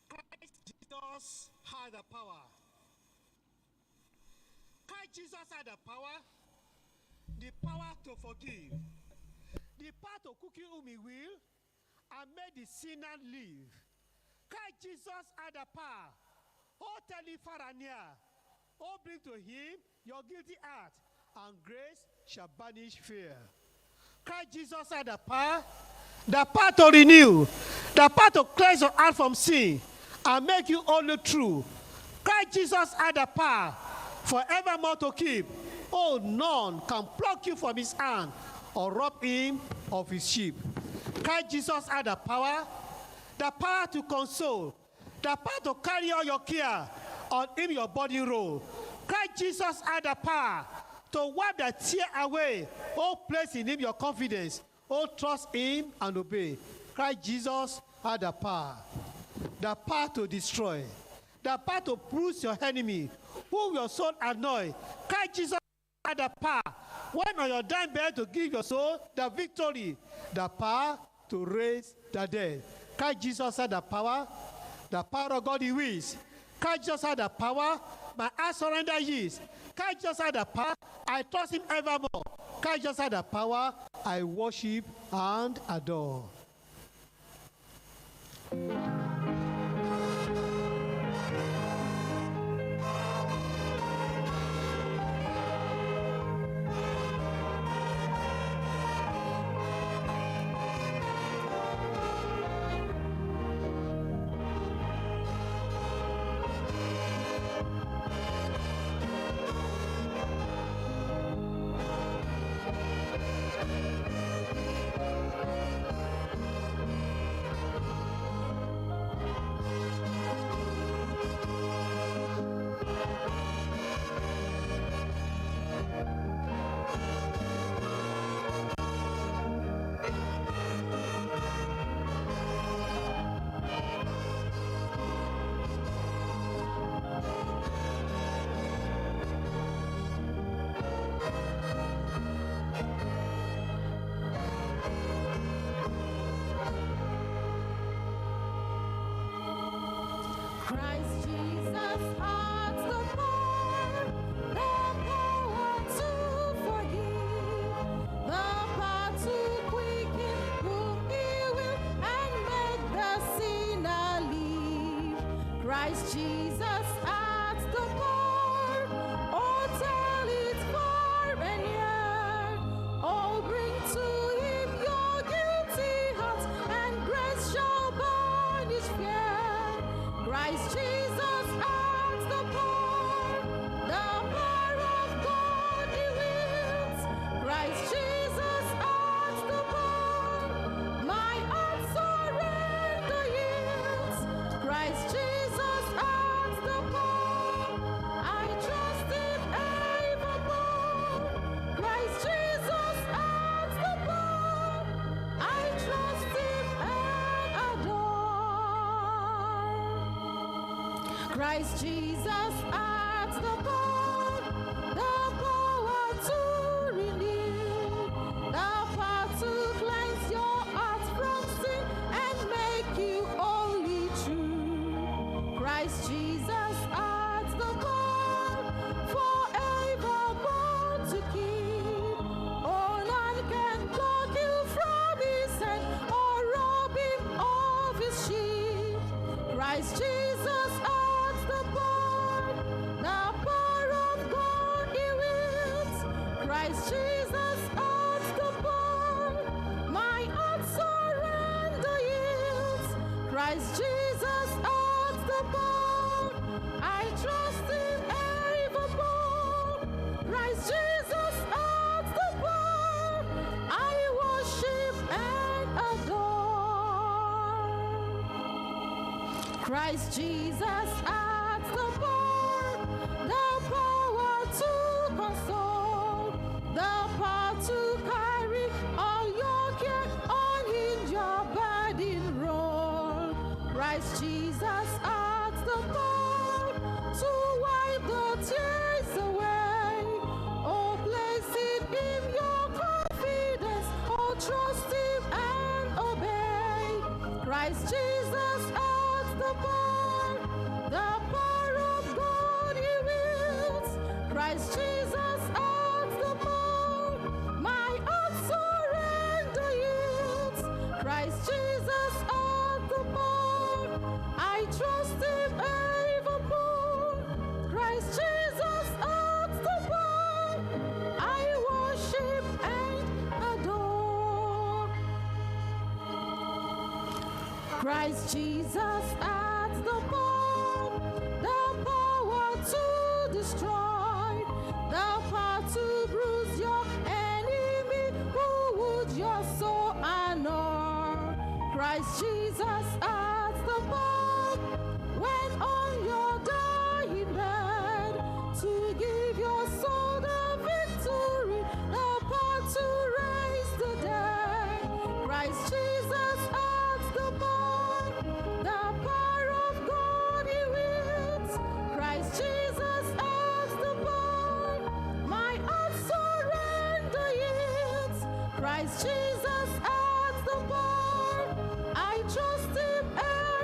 S6: Christ Jesus had the power. Christ Jesus had the power to forgive, the power to cook whom he will, and make the sinner live. Christ Jesus had the power. Oh, tell him far and near. Oh, bring to him your guilty heart, and grace shall banish fear. Christ Jesus had the power to renew, the power to cleanse your heart from sin and make you only true. Christ Jesus had the power forevermore to keep. Oh, none can pluck you from his hand or rob him of his sheep. Christ Jesus had the power to console, the power to carry all your care on him your body roll. Christ Jesus had the power to wipe the tear away. Oh, place in him your confidence. Oh, trust him and obey. Christ Jesus had the power. the power to destroy, the power to bruise your enemy, who your soul annoy. Christ Jesus had the power, when on your dying bed, to give your soul the victory, the power to raise the dead. Christ Jesus had the power of God he wills. Christ Jesus had the power, my heart surrender yields. Christ Jesus had the power, I trust him evermore. Christ Jesus had the power, I worship and adore.
S5: Christ Jesus has the power to forgive, the power to quicken whom he will, and make the sinner live. Christ Jesus has the power, oh tell it far and near, oh bring to him your guilty heart, and grace shall banish fear. Christ Jesus has the power of God he wields. Christ Jesus has the power, my heart surrender yields. Christ Jesus has the power, I trust him evermore. Christ Jesus has the power, I trust him and adore. Christ Jesus has the power to renew, the power to cleanse your heart from sin and make you only true. Christ Jesus has the power forevermore to keep. Oh, none can pluck you from his hand or rob him of his sheep. Christ Jesus has the power of God he wields. Christ Jesus has the power, my heart surrender yields. Christ Jesus has the power, I trust him evermore. Christ Jesus has the power, I worship and adore. Christ Jesus has the power to console, the power to carry all your care on in your burden roll. Christ Jesus has the power to wipe the tears away. Oh, place in him your confidence, oh, trust him and obey. Christ Jesus has the power of God he wields. Christ Jesus has the power, my heart surrender yields. Christ Jesus has the power, I trust him evermore. Christ Jesus has the power, I worship and adore. Christ Jesus has the power to destroy, the power to bruise your enemy who would your soul honor. Christ Jesus has the power, when on your dying bed, to give your soul the victory, the power to raise the dead. Christ Jesus has the power Christ Jesus at the bar. I trust him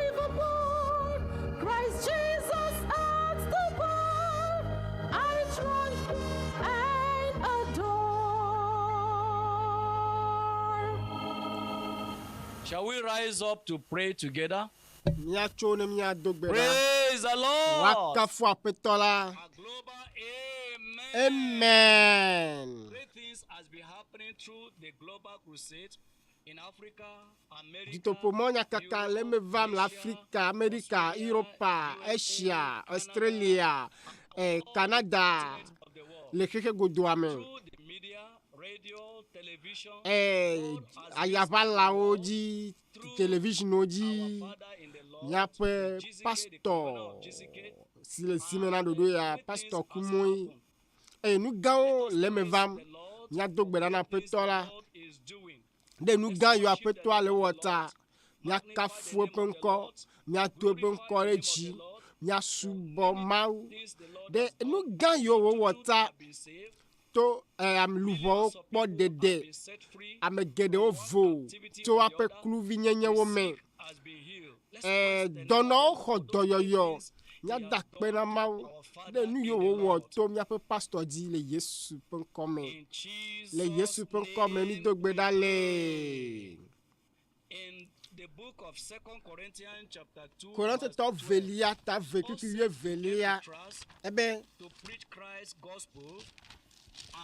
S5: evermore. Christ Jesus at the bar. I trust and adore.
S7: Shall we rise up to pray together?
S1: Miacho ne miadogbeda.
S7: Praise the Lord.
S1: Wakafu apetola.
S7: A global amen.
S1: Amen.
S7: Great things has been happening through the global crusade in Africa, America,
S1: Ditopomonya kaka leme vam l'Africa, America, Europa, Asia, Australia, Canada,
S7: of the world.
S1: le keke godouame.
S7: Through the media, radio, television,
S1: Ayavala oji, television oji,
S7: Father in the Lord,
S1: nyape
S7: GCK, the
S1: pastor,
S7: governor of GCK,
S1: si le simena dodo ya
S7: great
S1: pastor
S7: things has
S1: kumoi.
S7: happened.
S1: Nou gao leme
S7: Praise
S1: vam,
S7: the Lord
S1: nya
S7: for
S1: dogbeda na
S7: the things the
S1: petola.
S7: Lord is doing.
S1: De nou gan yo apetoa le wota, nya kafwe penko, nya to penko reji, nya subo mau.
S7: Things the Lord
S1: De
S7: has done.
S1: nou gan yo wota
S7: Have been saved.
S1: to am luvo po dede,
S7: Been set free.
S1: am gede o vo, to ape kluvi nyenye wo men.
S7: Has been healed. Let's praise the
S1: Dono
S7: Lord
S1: ho
S7: for
S1: doyoyo,
S7: things
S1: nya
S7: he has
S1: dakpe
S7: done.
S1: na mau.
S7: Our Father
S1: De nou yo
S7: in the
S1: wo
S7: Lord.
S1: to mi ape pastor di le Yesu penko men.
S7: In Jesus'
S1: Le Yesu penko men mi
S7: name
S1: dogbeda
S7: we
S1: le.
S7: pray. In the book of 2 Corinthians chapter 2,
S1: Korante
S7: verse
S1: to
S7: 12,
S1: velia ta vetu
S7: Paul
S1: ki
S7: said
S1: ye
S7: to
S1: velia.
S7: Epaphras
S1: Ebe,
S7: to preach Christ's gospel,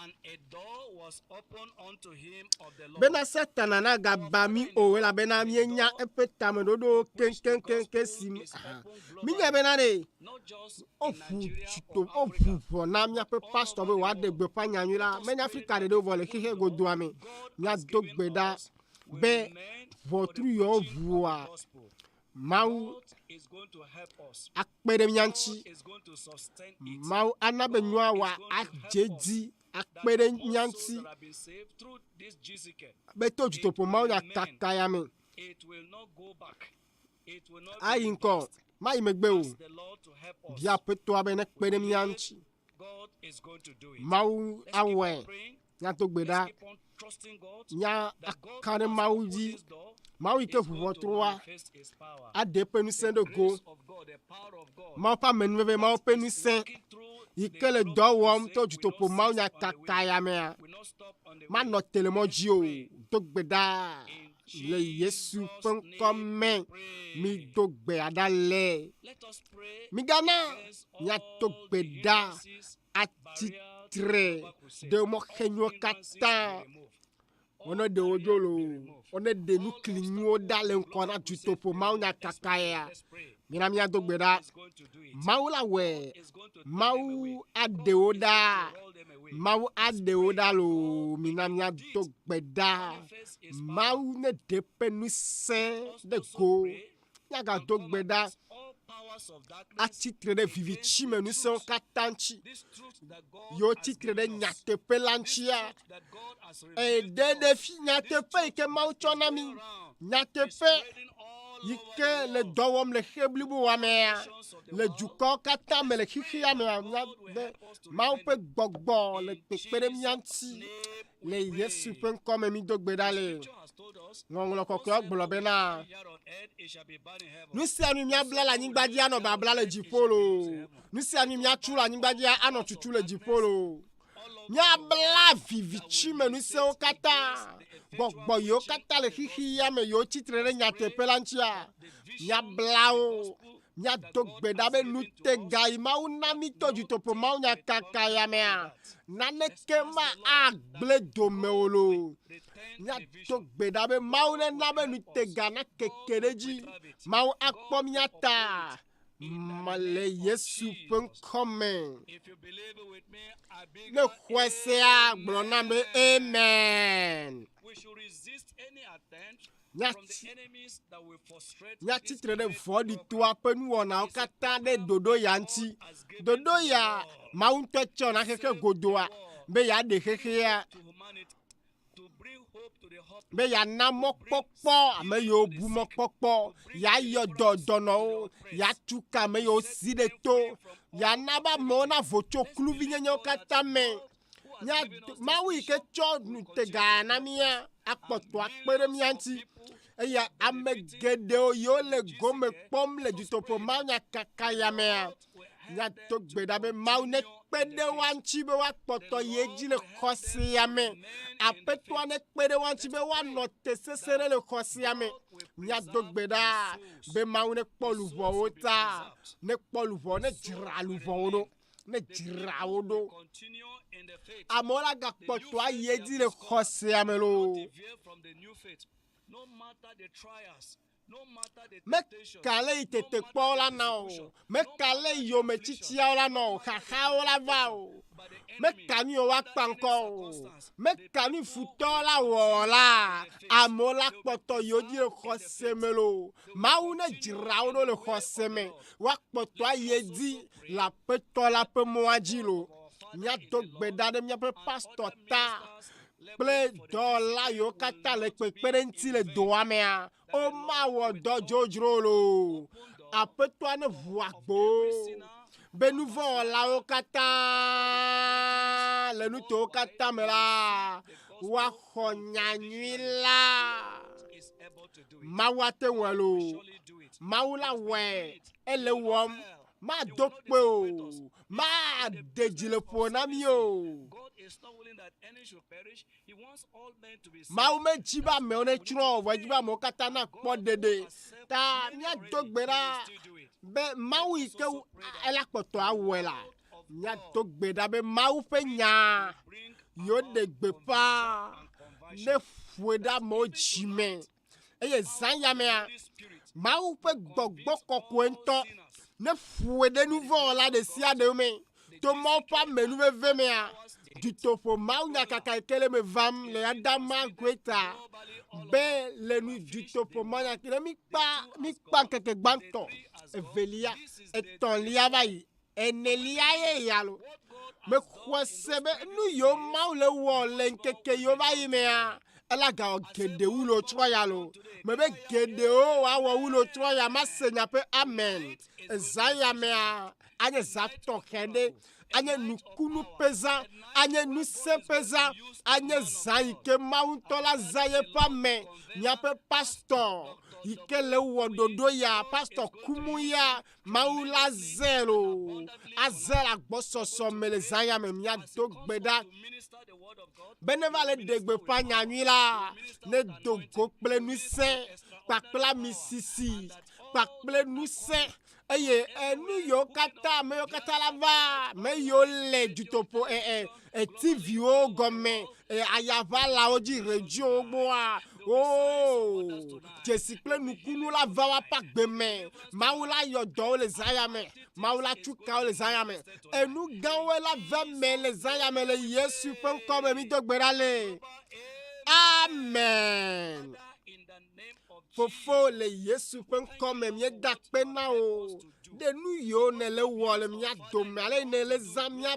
S7: and a door was opened unto him of the Lord.
S1: bena satana na ga bami o la bena mienya epetame dodo ken sim. Minya bena de
S7: Not just in
S1: ofu
S7: Nigeria
S1: chito
S7: or Africa.
S1: ofu for na mia pe pastor be wa de gbe pa nyanyula menya Africa de do vole keke go do ame nya dogbeda be votre yo vua mau
S7: God is going to help us.
S1: akpere
S7: God
S1: nyanchi
S7: is going to sustain it.
S1: mau anabe nyua wa ajedi akpere
S7: That also
S1: nyanchi
S7: that have been saved through this GCK,
S1: be to juto po mau nya kakaya me
S7: it will not go back. It will not
S1: ayi
S7: be
S1: nko
S7: reversed.
S1: mai megbe o
S7: Ask the Lord to help us.
S1: bia pe to abe ne kpere nyanchi
S7: God is going to do it.
S1: mau
S7: Let's keep
S1: awe
S7: on praying.
S1: nya dogbeda
S7: Let's keep on trusting God.
S1: nya
S7: That God
S1: akane
S7: has
S1: mau
S7: opened
S1: di
S7: this door.
S1: mau
S7: He's
S1: ike
S7: going
S1: vuvo
S7: to
S1: troa
S7: manifest his power.
S1: ade pe nu sendo
S7: The
S1: go
S7: grace of God, the power of God.
S1: mau pa menweve mau pe nu sen
S7: Walking through the
S1: ikele
S7: global
S1: do wom
S7: crusade
S1: to
S7: will
S1: juto
S7: not
S1: po mau
S7: cease
S1: nya
S7: on the way.
S1: kakaya me a
S7: Will not stop on the
S1: ma
S7: way.
S1: no telemo
S7: Let's
S1: ji o
S7: pray.
S1: dogbeda
S7: In
S1: le Yesu
S7: Jesus'
S1: pen
S7: name
S1: komen
S7: we
S1: mi
S7: pray.
S1: dogbe adale
S7: Let us pray
S1: mi gana
S7: against
S1: nya
S7: all
S1: dogbeda
S7: the hindrances,
S1: atitre de mo kenyo kata ono de ojolo ono de nu klinyo dale nkona juto po mau nya kakaya mina mi dogbeda mau la we mau ade oda mau ade oda lo mina mi dogbeda mau ne depe nu sen de go nya ga dogbeda atitre de vivichi me nu sen katanchi yo titre de nyate pelanchia e de fi nyate pe ke mau chonami nyate pe yike le dowom le heblibu wa me le juko kata me le khia me mau pe gbogbo le pepere mianti le Yesu pen come mi dogbeda le ngonglo koklo gbolo be na nu si anu mi abla la nyigbadia no ba abla le jipolo nu si anu mi atula nyigbadia ano tutu le jipolo nya bla vivichi me nu se o kata gbogbo yo kata le khia me yo titre le nyate pelanchia nya bla o nya dogbeda be nu te gai mau na mi to juto po mau nya kakaya me a na ne kema agble do me olo nya dogbeda be mau ne na be nu te gana kekereji mau akpom nyata male Yesu pen come
S7: If you believe it with me, I beg
S1: le kwese a gbona me amen
S7: we should resist any attempt
S1: nya
S7: from the enemies that will frustrate
S1: nya
S7: this
S1: titre de
S7: great
S1: vodi
S7: program.
S1: tu apenu ona okata de dodo yanti dodo ya mount chon akeke godoa be ya de keke ya
S7: To humanity, to bring hope to the hopeless,
S1: be ya na mokpokpo ame yo bu mokpokpo ya yo dodono ya tuka me yo sideto ya na ba mona vocho kluvi nyenyo kata me nya mawi ke cho nu te ga na mia akpɔtɔ akpe ɖe mía ŋuti eye ame geɖewo yiwo le gome kpɔm le dutoƒo mawu nyakaka ya mea míado gbe ɖa be mawu nekpe ɖe wa ŋuti be woakpɔtɔ yi edzi le xɔ sia me aƒetɔa nekpe ɖe wa ŋuti be woanɔ te sesẽ ɖe le xɔ sia me míado gbe ɖa be mawu nekpɔ luʋɔwo ta nekpɔ luʋɔwo nedzra luʋɔwo ɖo nedzrawo ɖo amewo la gakpɔtɔ ayi edzi le xɔ sia me loo. Meka le yi tete kpɔwo la na o meka le yome tsitsiawo la na o xaxawo la va o meka nu yiwo woakpa ŋkɔ o meka nu futɔwo la wɔ la amewo la kpɔtɔ yiwo dzi le xɔ se me lo mawu ne dzrawo ɖo le xɔ se me woakpɔtɔ ayi edzi le aƒetɔ la ƒe mɔa dzi lo. Míado gbe ɖa ɖe míaƒe pastor ta kple dɔwɔla yiwo katã le kpekpe ɖe ŋuti le doa mea womawɔ dɔ dzodzro lo aƒetɔa ne ʋu agbo be nu vɔ̃ wɔlawo katã le nutowo katã me la woaxɔ nyanyui la mawu ate ŋue lo mawu la wɔe ele wɔm mado kpe o made dzi le ƒo na mí o mawu medzi be amewo netsrɔ̃ o vɔ edzi be amewo katã nakpɔ ɖeɖe ta míado gbe ɖa be mawu yi ke ela kpɔtɔ awɔe la míado gbe ɖa be mawu ƒe nya yiwo ɖe gbeƒã ne ƒoe ɖe amewo dzi me eye zã ya mea mawu ƒe gbɔgbɔ kɔkɔe ŋutɔ ne ƒoe ɖe nu vɔ̃ wɔla ɖe sia ɖe me to mawu ƒe amenuveve mea dutoƒo mawu nyakaka yi ke le me vam le adama goeta be le nu dutoƒo mawu nyakaka ne mikpa ŋkeke gbãtɔ evelia etɔ̃lia va yi enelia ye ya lo mexɔ se be nu yiwo mawu le wɔ le ŋkeke yiwo va yi mea ela gawɔ geɖe wu le trɔ ya lo mebe geɖewo woawɔ wu le trɔ ya ma se nya ƒe amen zã ya mea anye zã tɔxɛ ɖe anye nukunu ƒe zã anye nusẽ ƒe zã anye zã yi ke mawu ŋutɔ la zã yeƒe ame míaƒe pastor yi ke le wɔ ɖoɖo ya pastor kumu ya mawu la zẽ lo azẽ le agbɔsɔsɔ me le zã ya me míado gbe ɖa be ne va le ɖe gbeƒã nyanyui la ne do go kple nusẽ kpakple amisisi kpakple nusẽ eye enu yiwo katã ame yiwo katã la va me yiwo le dutoƒo TVwo gɔme ayaʋalawo dzi rediowo gbɔa o dzesi kple nukunu la va woaƒe agbe me mawu la yɔ dɔwo le zã ya me mawu la tsu kawo le zã ya me enu gãwo la va me le zã ya me le Yesu ƒe ŋkɔ me mi do gbe ɖa le amen. Fofo le Yesu ƒe ŋkɔ me míeda kpe na wo ɖe nu yiwo ne le wɔ le mía dome ale ne le zã mía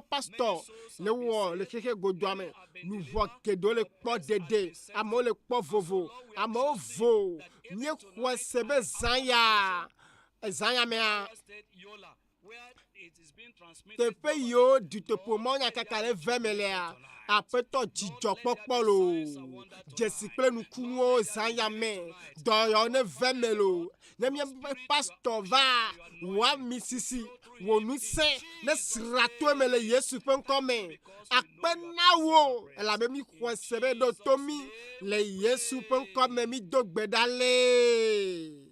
S1: pastor le wɔ le xexe godoa me nu vɔ geɖewo le kpɔ ɖeɖe amewo le kpɔ vovo amewo vo míexɔe se be zã ya mea teƒe yiwo dutoƒo mawu nyakaka le ve me lea aƒetɔ dzidzɔkpɔkpɔ lo dzesi kple nukunuwo zã ya me dɔyɔ ne ve me lo ne míaƒe pastor va wò amisisi wò nusẽ ne sra to me le Yesu ƒe ŋkɔ me akpe na wo elabe mi xɔe se be ɖo to mi le Yesu ƒe ŋkɔ me mi do gbe ɖa le.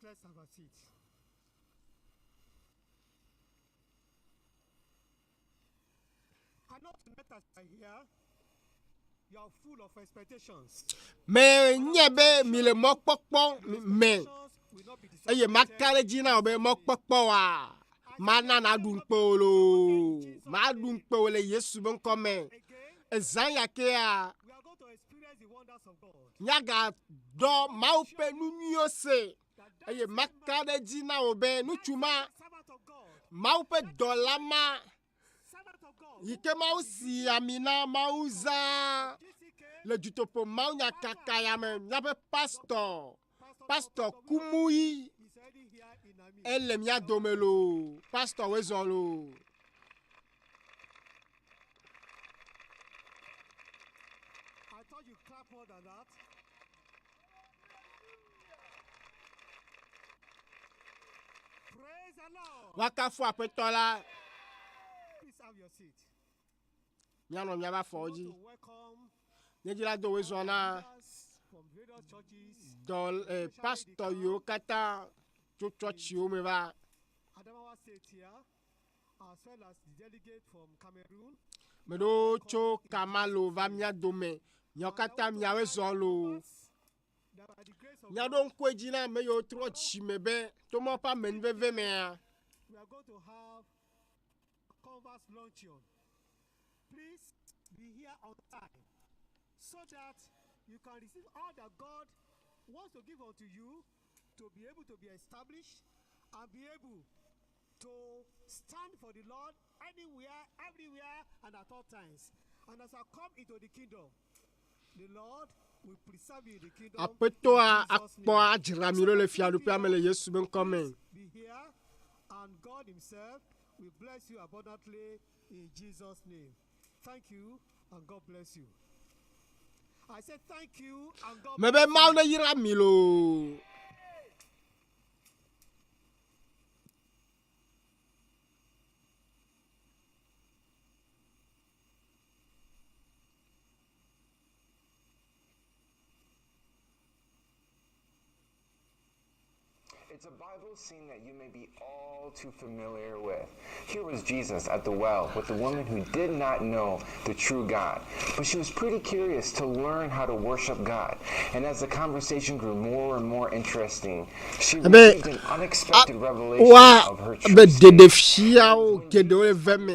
S6: Let's have a seat. I know tonight as I hear, you are full of expectations.
S1: Me nye be mi le mɔ kpɔkpɔ me eye maka ɖe dzi na wo be mɔ kpɔkpɔ wa mana na ɖu ŋukpe wo lo ma ɖu ŋukpe wo le Yesu be ŋkɔ me ezã ya kea
S6: We are going to experience the wonders of God.
S1: nyaga dɔ mawu ƒe nu nyuiwo se eye maka ɖe dzi na wo be nutsu ma
S6: Servant of God,
S1: mawu ƒe dɔla ma
S6: servant of God,
S1: yi ke mawu si ami na mawu zã le dutoƒo mawu nyakaka ya me míaƒe pastor kumu yi
S6: is already here in midst.
S1: ele mia dome lo pastor we zon lo
S6: I thought you clap more than that. Praise the Lord.
S1: waka fo apeto la
S6: Please have your seat.
S1: mia no mia ba
S6: I
S1: fo
S6: want
S1: ji
S6: to welcome
S1: nejila do we zon na
S6: leaders from various churches.
S1: do pastor yo kata to church yo me ba
S6: Adamawa State here, as well as the delegate from Cameroon.
S1: me do cho kamalo va mia dome mia kata mia we zon lo
S6: That by the grace of
S1: mia
S6: God,
S1: do nkwe ji na me yo tro chi me be to mo pa men veve me a
S6: we are going to have Converse luncheon. Please be here on time so that you can receive all that God wants to give unto you to be able to be established and be able to stand for the Lord anywhere, everywhere, and at all times. And as I come into the kingdom, the Lord will preserve you in the kingdom.
S1: apeto a
S6: in Jesus'
S1: akpo
S6: name.
S1: ajira mi lo le fi adupe amele yesu ben come
S6: Be here, and God Himself will bless you abundantly in Jesus' name. Thank you, and God bless you. I said thank you, and God
S1: me
S6: bless
S1: be ma
S6: you.
S1: na yira mi lo
S8: It's a Bible scene that you may be all too familiar with. Here was Jesus at the well with a woman who did not know the true God, but she was pretty curious to learn how to worship God. And as the conversation grew more and more interesting, she received an unexpected revelation
S1: wa
S8: of her true
S1: be de
S8: state.
S1: fia o ke do le ve me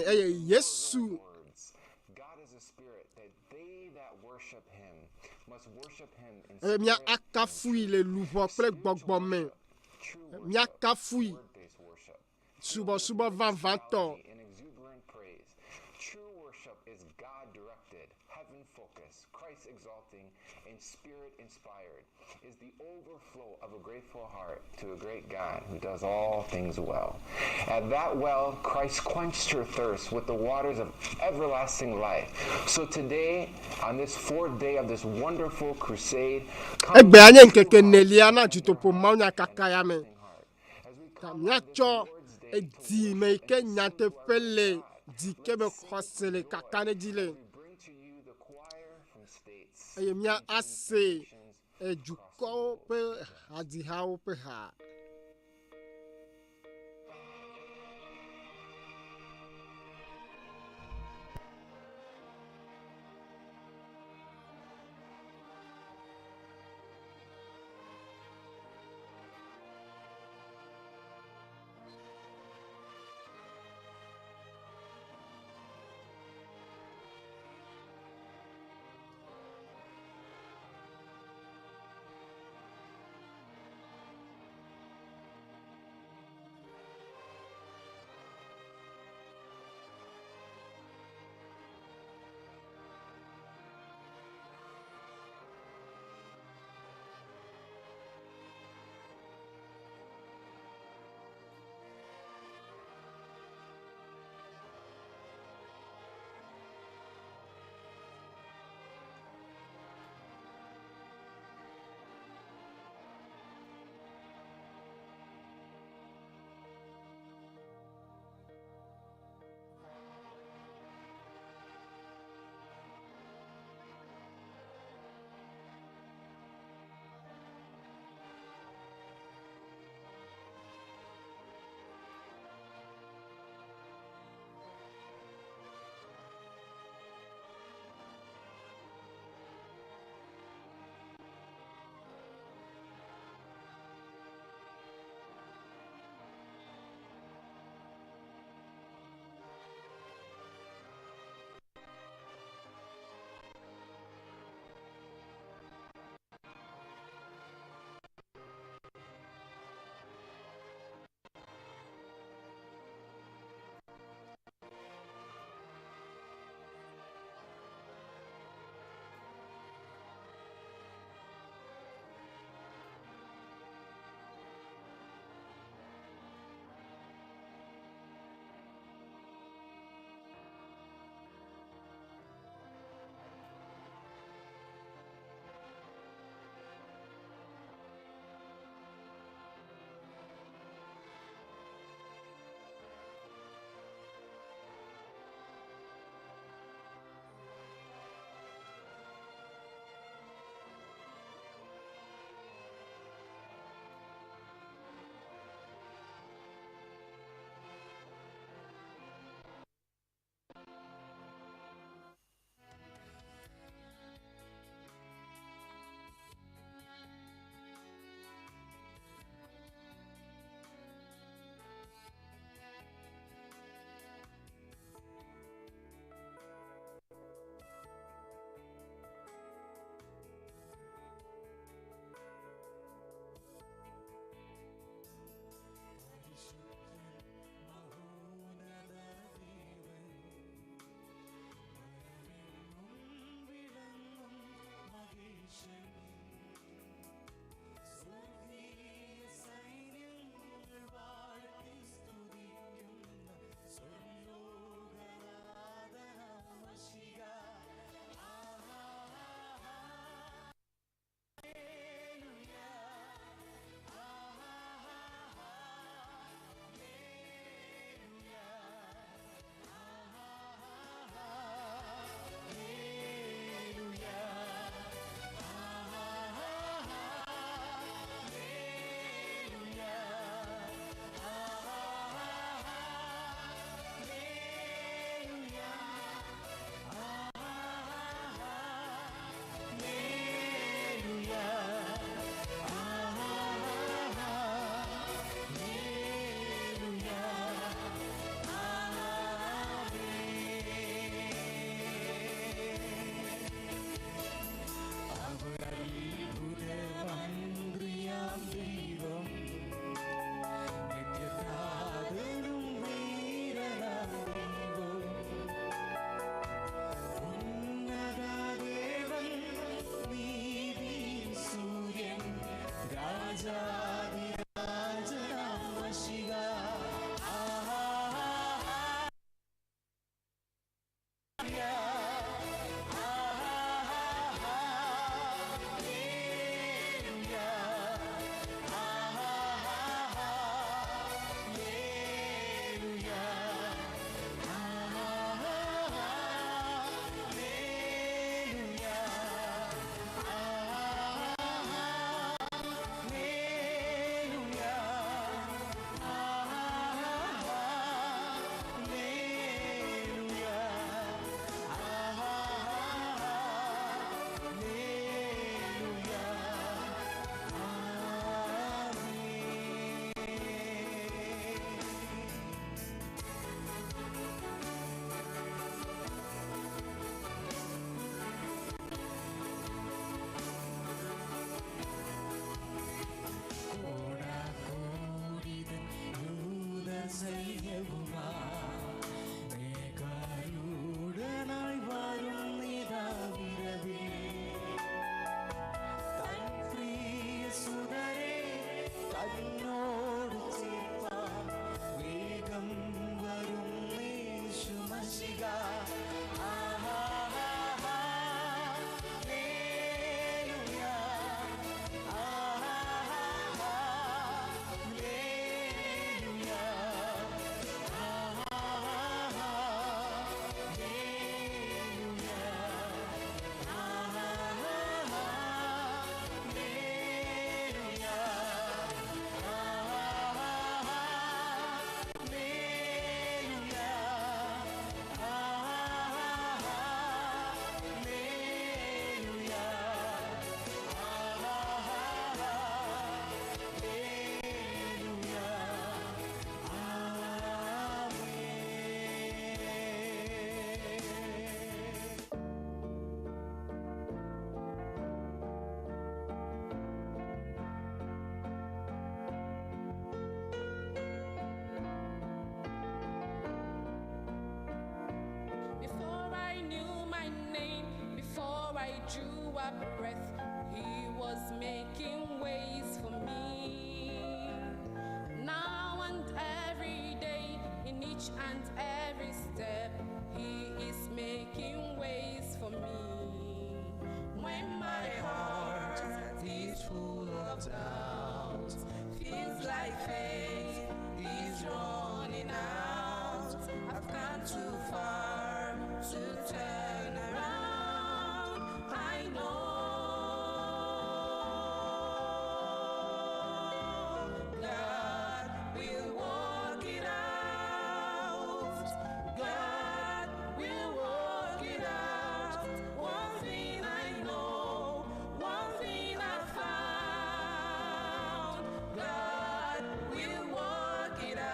S1: yesu
S8: Words, God is a spirit, that they that worship him must worship him in
S1: mia
S8: spirit and
S1: akafui
S8: truth.
S1: le luvo ple
S8: Spiritual
S1: gbogbo me
S8: worship, true
S1: mia
S8: worship,
S1: kafui
S8: word-based worship,
S1: subo subo van vanto
S8: and exuberant praise. True worship is God-directed, heaven-focused, Christ-exalting, and Spirit-inspired. Is the overflow of a grateful heart to a great God who does all things well. At that well, Christ quenched her thirst with the waters of everlasting life. So today, on this fourth day of this wonderful crusade, come
S1: egbe anye
S8: with a
S1: nkeke
S8: true
S1: nelia
S8: heart
S1: na
S8: and
S1: jutopo
S8: tender
S1: ma
S8: heart
S1: nya
S8: and
S1: kaka ya me
S8: trusting heart. As we
S1: ka
S8: come
S1: mia
S8: on this
S1: cho
S8: Lord's Day to
S1: edi me
S8: worship
S1: ke
S8: and to
S1: nya
S8: sing
S1: te
S8: to our
S1: pele
S8: God,
S1: di ke be
S8: let's sing with
S1: khosele
S8: joy
S1: kaka ne dile
S8: as we bring to you the choir from states,
S1: eye mia
S8: regions, and
S1: ase
S8: nations
S1: ejuko pe adi ha o pe ha
S5: Before I knew my name, before I drew a breath, He was making ways for me. Now and every day, in each and every step, He is making ways for me. When my heart is full of doubt, feels like faith is running out. I've gone too far to turn around. I know God will work it out. God will work it out. One thing I know, one thing I found. God will work it out.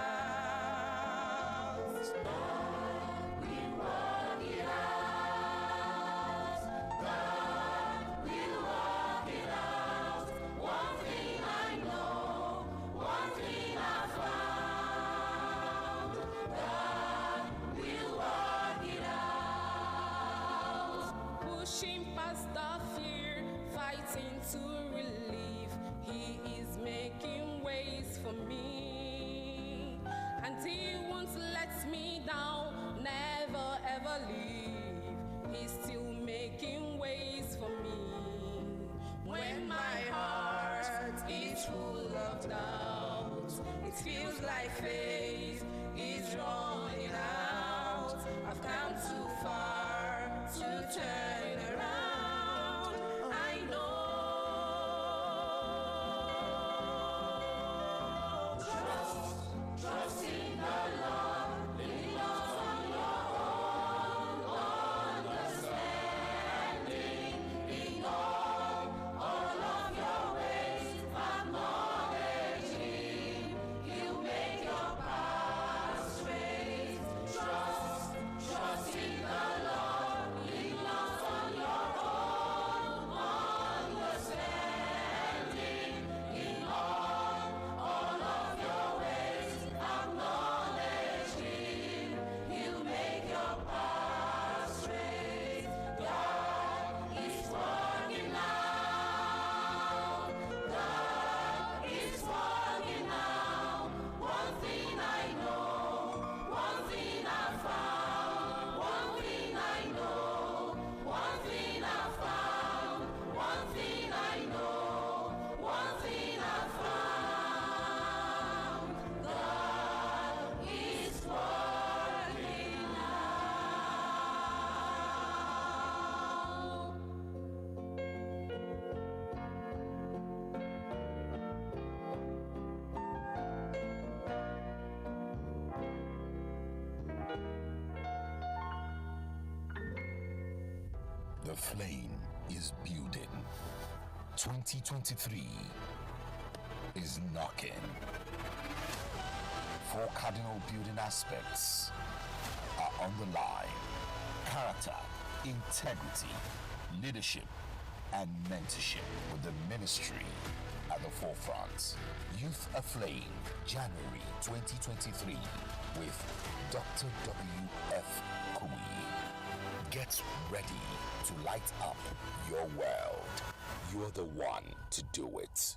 S5: Pushing past the fear, fighting to relieve. He is making ways for me, and He won't let me down, never ever leave. He's still making ways for me. When my heart is full of doubt, it feels like faith is running out. I've come too far to turn around. I know. Trust in the Lord, lean not on your own
S9: The flame is building. 2023 is knocking. 4 cardinal building aspects are on the line: character, integrity, leadership, and mentorship, with the ministry at the forefront. Youth Aflame, January 2023, with Dr. W.F. Kumi. Get ready to light up your world. You're the one to do it.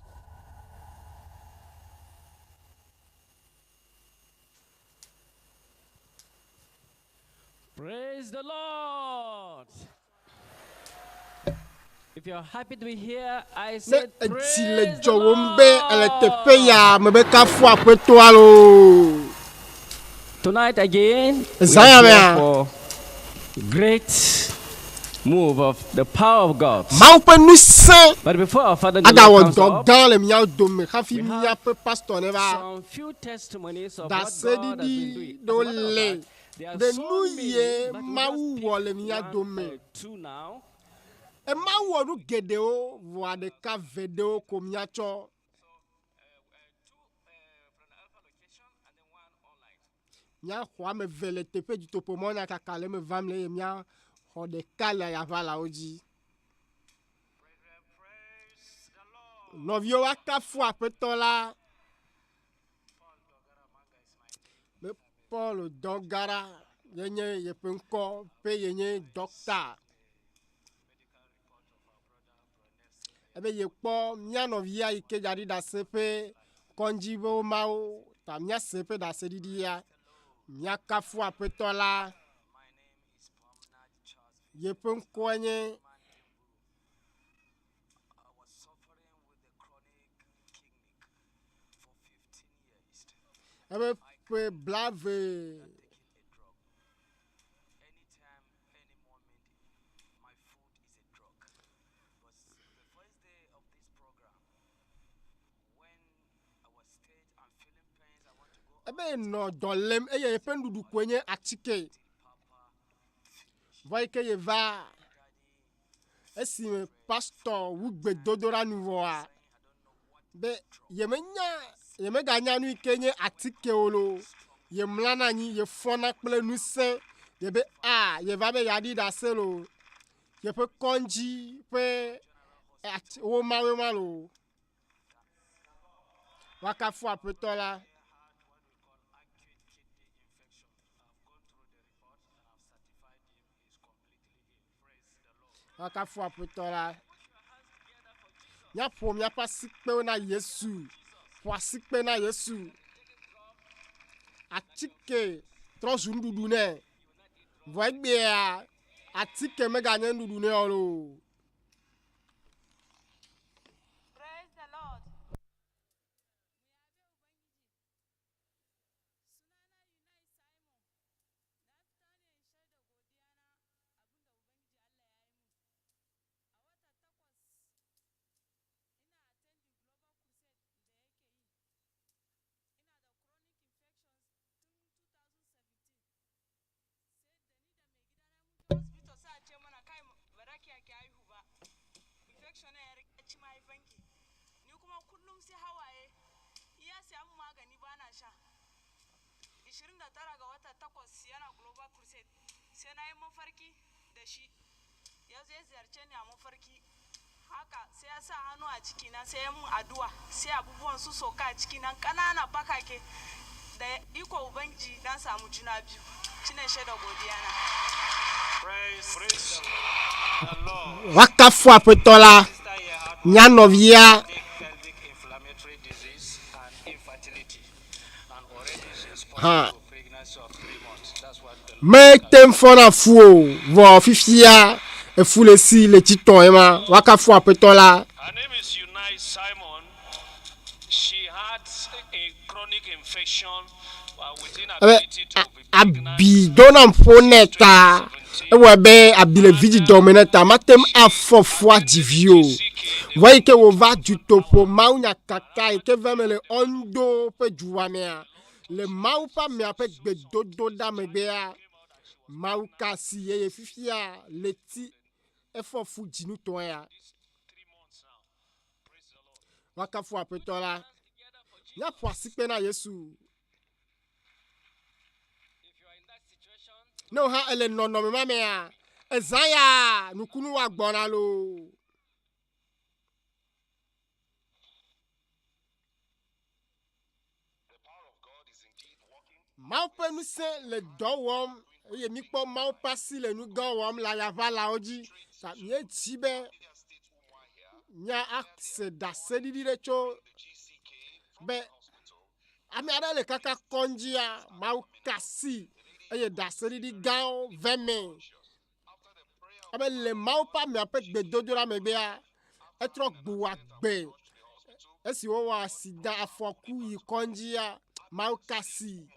S10: Praise the Lord. If you're happy to be here, I
S1: Ne
S10: said praise
S1: etile
S10: the
S1: jowombe ele tepe
S10: Lord.
S1: ya mebeka fu apeto alo.
S10: Tonight again, we
S1: Zion,
S10: are here
S1: man.
S10: for great move of the power of God.
S1: Ma pe nu se
S10: But before our Father in the
S1: ada wo
S10: Lord comes up,
S1: dogan le mia dome hafi
S10: we
S1: mi
S10: have
S1: ya pe pastor ne ba.
S10: some few testimonies of
S1: Da
S10: what
S1: se
S10: God has been
S1: didi
S10: doing. As
S1: do
S10: a matter of
S1: le.
S10: fact, there are
S1: De
S10: so
S1: nu
S10: many,
S1: ye
S10: but we
S1: ma
S10: just
S1: wu wo le
S10: pick
S1: mia
S10: one
S1: dome.
S10: or two now.
S1: E ma wo nu gede o vo de ka vede o ko mia cho. Mia ho me vele tepe du topo mo na kakale me vam le mia ho de kala ya va la oji. Novio wa ka fu apeto la. Me Paul Dongara yenye ye penko pe yenye doctor. Ebe ye po mia novia ike jadi da sepe konjibo mao ta mia sepe da sedidi ya. Mia ka fu apeto la. Ye penko yenye ebe pe blave ebe no dolem eye ye pendudu kwenye atike voike ye va esi me pastor wugbe dodora nuvo a be ye me ganya nu ikenye atike olo ye mlana ni ye fona kple nuse ye be ye va be yadi da selo ye pe konji pe wo mawe malo waka fu apetola waka fu apetola nya po mia pa sikpe na Yesu po sikpe na Yesu atike trozu ndudu ne vo egbe atike me ganya ndudu ne oro.
S5: Praise the Lord. Hospital sa ce mana kai ba za ki yaki haihu ba. Infection ya rike ci mahaifanki. Ni kuma kullum sai hawaye. Iya sai mu magani ba na sha. 29 ga wata 8 yana Global Crusade. Sai na yi mafarki da shi. Ya zai ziyarce ni a mafarki. Haka sai ya sa hannu a cikina sai ya mun addu'a. Sai abubuwan su soka a cikina ƙanana bakake. Da iko Ubangiji dan samu juna biyu. Shine shaida godiya na.
S7: Praise the Lord.
S1: Waka fu apetola nya novia
S7: Pelvic inflammatory disease and infertility, and already she's
S1: Ha.
S7: possible pregnancy of 3 months. That's what the
S1: me tem fona fu o vo fifia e fu le si le titon e ma waka fu apetola
S7: Her name is Eunice Simon. She had a chronic infection within her ability to be pregnant.
S1: abi dona mponeta e wo be abile vidi domineta matem afofo adivio voye ke wo va du topo maunya kaka e ke vemele ondo pe juamea le mau pa me ape gbedodo da megbe a mau kasi ye fifia leti efo fu jinu to ya
S7: 3 months now. Praise the Lord.
S1: waka fu apetola nya po asikpe na Yesu
S7: If you are in that situation,
S1: no ha ele no me mame ya ezaya nukunu wa gbona lo Maupe nous c'est le dowom et mi po maupa si le nous gowom la yava la oji sa mie tibe nya akse da sedi direcho be ami ada le kaka konjia mau kasi e da sedi di gao veme abe le maupa mi apet be dodora me be a etro gbuwa gbe esi wo wa sida afoku yi konjia mau kasi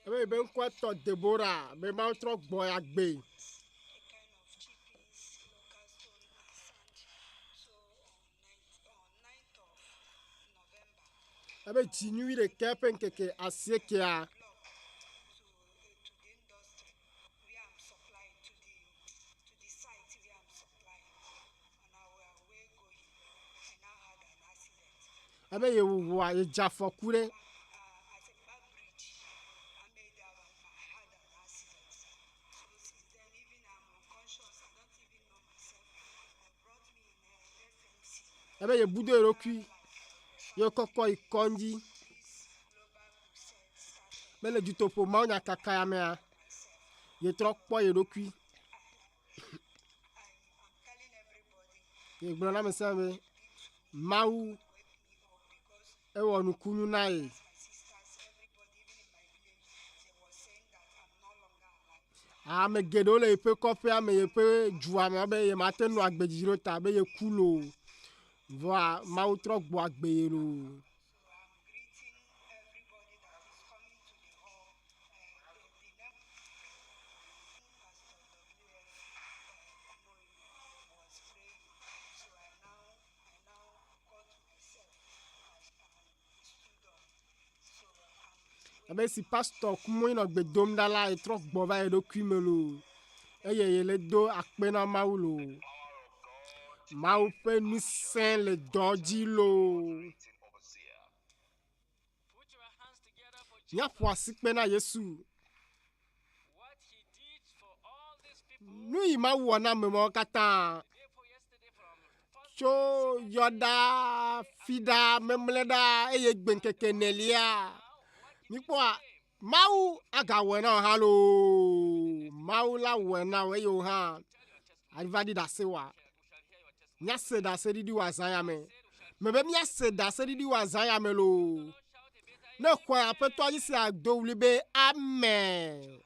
S1: abe be nkwa to Deborah be ma tro gbo ya gbe abe jinu de kepen keke asiekia abe ye wa ye jafokure abe ye budo erokui ye koko ikonji mele jutopo ma onya kaka ya mea ye tro po erokui ye gbona me sabe mau e wonu kunu nai a me gedo le pe kope a me ye pe jua me be ye matenu agbejiro ta be ye kulo voa mau tro gbo agbero abe si pastor kumo ino gbedom dala e tro gbo ba e do kwimelo eye ye le do akpe na mau lo mau pe nu sen le doji lo
S7: put your hands together for
S1: nya po asikpe na Yesu
S7: what he did for all these people
S1: nu yi ma wo na me mo kata
S7: day for yesterday from first
S1: cho yoda fida memleda eye gbenkeke nelia mi po a mau aga wena ha lo mau la wena we yo ha adivadi da sewa nya se da se di wa zaya me be mi se da se di wa zaya me lo ne kwa apeto ayi se agdowli be amen.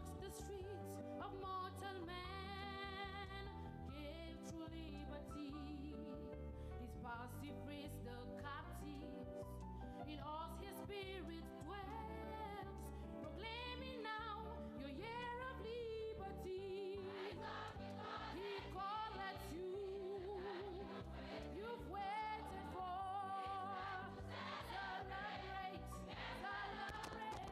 S5: walks the streets of mortal man, gave true liberty. His passive raised the captives. In us his spirit dwells, proclaiming now your year of liberty. He calleth you. You've waited for. Celebrate, celebrate.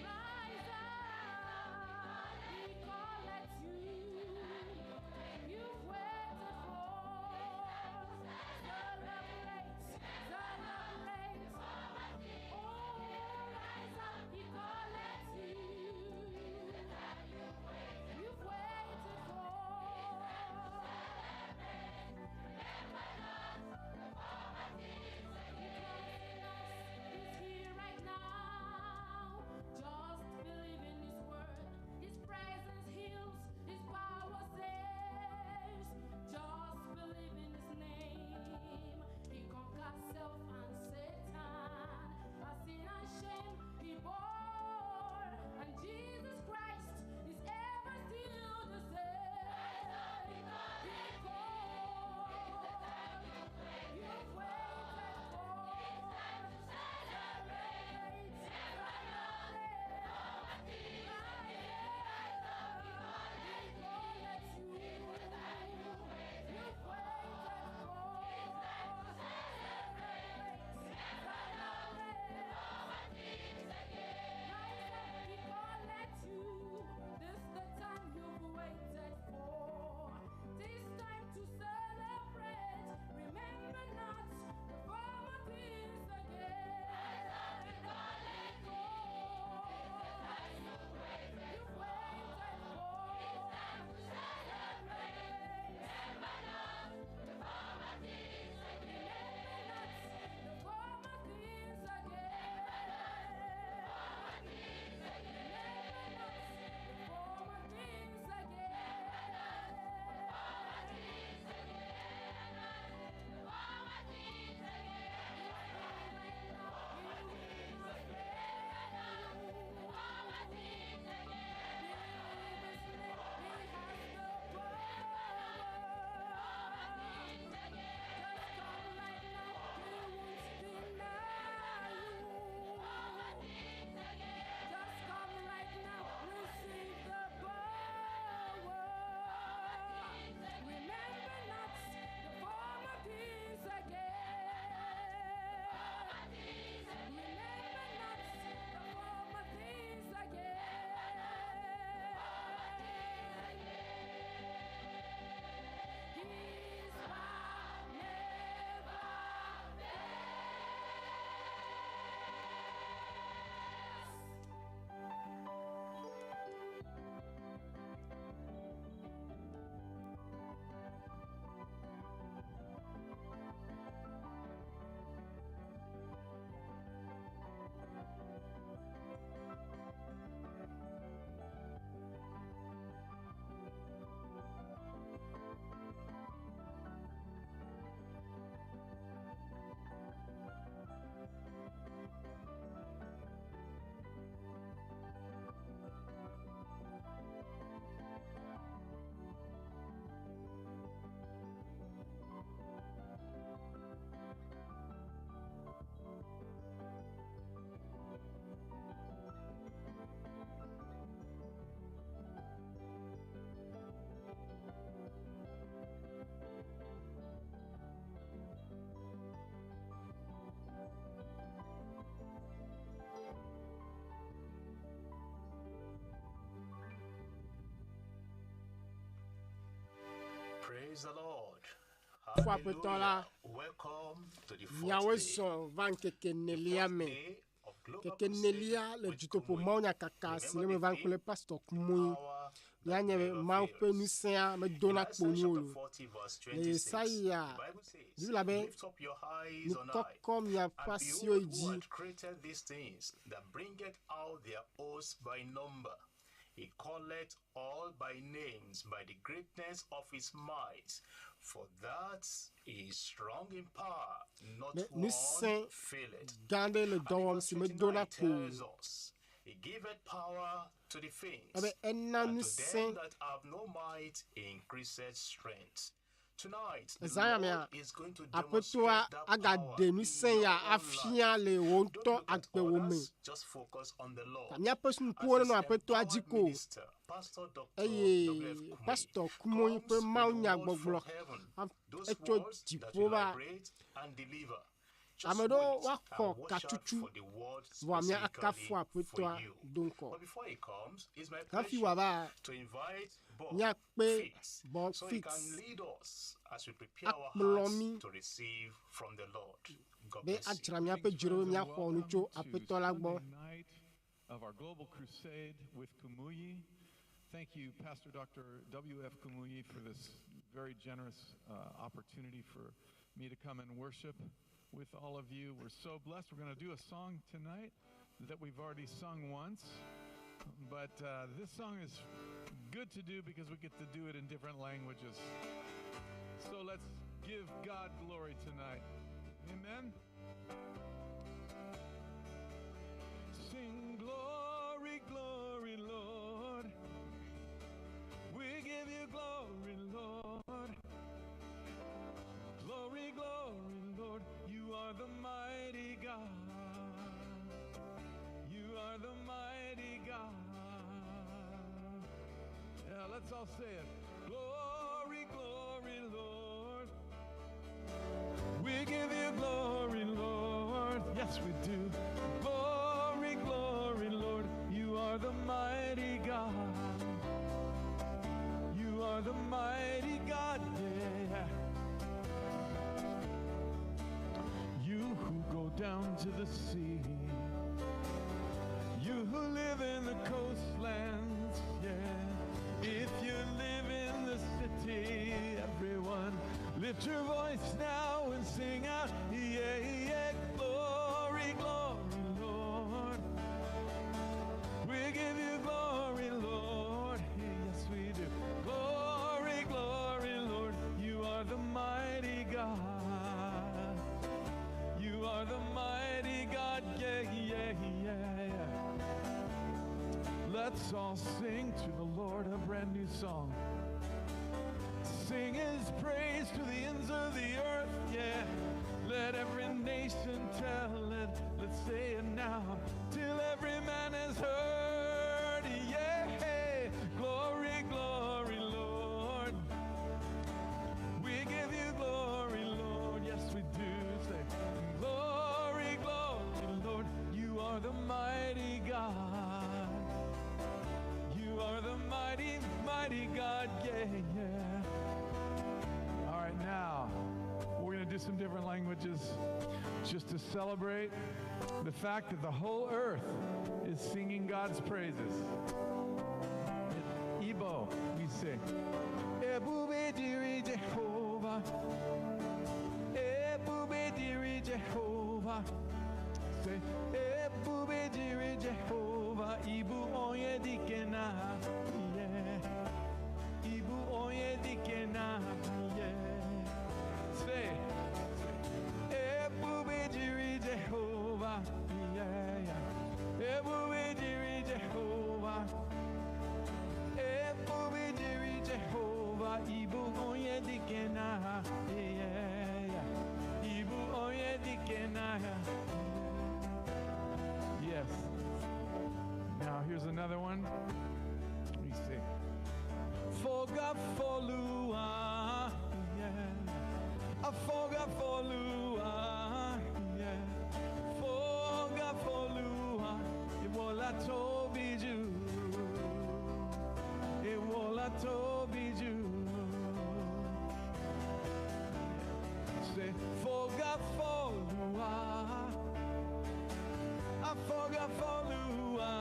S5: Rise up. He calleth you. You've waited for. Celebrate, celebrate. Oh, rise up. He calleth you. You've waited for. He's here right now. Just believe in his word. His presence heals, his power saves. Just believe in his name. He conquers self and Satan. Our sin and shame he bore. And Jesus Christ is ever still the same. He called. You've waited for. Celebrate, This the time you've waited for. This time to celebrate. Remember not the former things again. You've waited for. Celebrate. Remember not the former things again. The former things again. Just come right now, receive the power. Remember not the former things again. Remember not the former things again. His power never
S11: Praise the Lord.
S1: Fwa pe ton la,
S11: Welcome to the
S1: nyawe
S11: fourth day,
S1: son van keke nelia me.
S11: day of global
S1: Keke nelia le juto po maunya kakasi le me van kule pastor kumui. Nyanye mau pe nusia me dona kponyolo. Le Yesaya, Bibla be, ni kokom ya pasio iji.
S11: created these things that bringeth out their hosts by number. He calleth all by names by the greatness of his might, for that he is strong in power, not one faileth.
S1: Gande le dom si me dona ko.
S11: Tells us He giveth power to the faint,
S1: Ebe
S11: and
S1: enanu
S11: to
S1: sen
S11: them that have no might he increaseth strength. Tonight, the
S1: Zaya me
S11: Lord is going to
S1: apetoa
S11: demonstrate that
S1: aga
S11: power
S1: denu
S11: in
S1: sen
S11: your
S1: ya
S11: own
S1: afia
S11: life.
S1: le
S11: Don't
S1: wonto
S11: look at
S1: akpe wo me.
S11: others, just focus on the Lord.
S1: Kamia pesu
S11: As
S1: nkuo
S11: his
S1: no apetoa
S11: empowered
S1: jiko.
S11: minister, Pastor Dr. W.F.
S1: Eye
S11: Kumuyi
S1: pastor kumo pe
S11: comes
S1: ma
S11: with the
S1: unya
S11: word from
S1: gbogbo.
S11: heaven. Those
S1: Echo
S11: words that will
S1: dipoba.
S11: liberate and deliver. Just
S1: Amedo
S11: wait
S1: wako
S11: and watch out
S1: katutu.
S11: for the word
S1: Vamia akafu
S11: specifically
S1: apetoa
S11: for you.
S1: donko.
S11: But before he comes, it's my
S1: Kafi
S11: pleasure
S1: waba.
S11: to invite Bob
S1: Nya pe
S11: Fitz
S1: Bob
S11: so he
S1: Fitz.
S11: can lead us as we prepare our
S1: Akplomi.
S11: hearts to receive from the Lord. God
S1: Be
S11: bless you.
S1: achira mia pe jiro mia ko nucho apetoa la gbo.
S12: Night of our global crusade with Kumuyi. Thank you, Pastor Dr. W.F. Kumuyi, for this very generous opportunity for me to come and worship with all of you. We're so blessed. We're going to do a song tonight that we've already sung once, but this song is good to do because we get to do it in different languages. So let's give God glory tonight. Amen. Sing glory, glory, Lord. We give you glory, Lord. Glory, glory, Lord. You are the mighty God. You are the mighty God. Yeah, let's all say it. Glory, glory, Lord. We give you glory, Lord. Yes, we do. Glory, glory, Lord. You are the mighty God. You are the mighty God, yeah. You who go down to the sea. You who live in the coastlands, yeah. If you live in the city, everyone lift your voice now and sing out, yeah, yeah. Glory, glory, Lord. We give you glory, Lord. Yes, we do. Glory, glory, Lord. You are the mighty God. You are the mighty God, yeah, yeah, yeah, yeah. Let's all sing to the Lord a brand new song. Sing his praise to the ends of the earth, yeah. Let every nation tell it. Let's say it now, till every man has heard, yeah. Glory, glory, Lord. We give you glory, Lord. Yes, we do. Say, glory, glory, Lord. You are the mighty God. You are the mighty, mighty God, yeah, yeah. All right, now we're going to do some different languages just to celebrate the fact that the whole earth is singing God's praises. In Igbo, we sing, Ebube diri Jehovah, Ebube diri Jehovah. Say, Ebube diri Jehovah, Ibu onye dikena, yeah. Ibu onye dikena, yeah. Say, Ebube diri Jehovah, yeah, yeah. Ebube diri Jehovah, Ebube diri Jehovah, Ibu onye dikena, yeah, yeah. Ibu onye dikena, yes. Now here's another one. We sing. Foga folua, yeah. A foga folua, yeah. Foga folua, iwola tobiju, iwola tobiju. Say foga folua. Foga folua,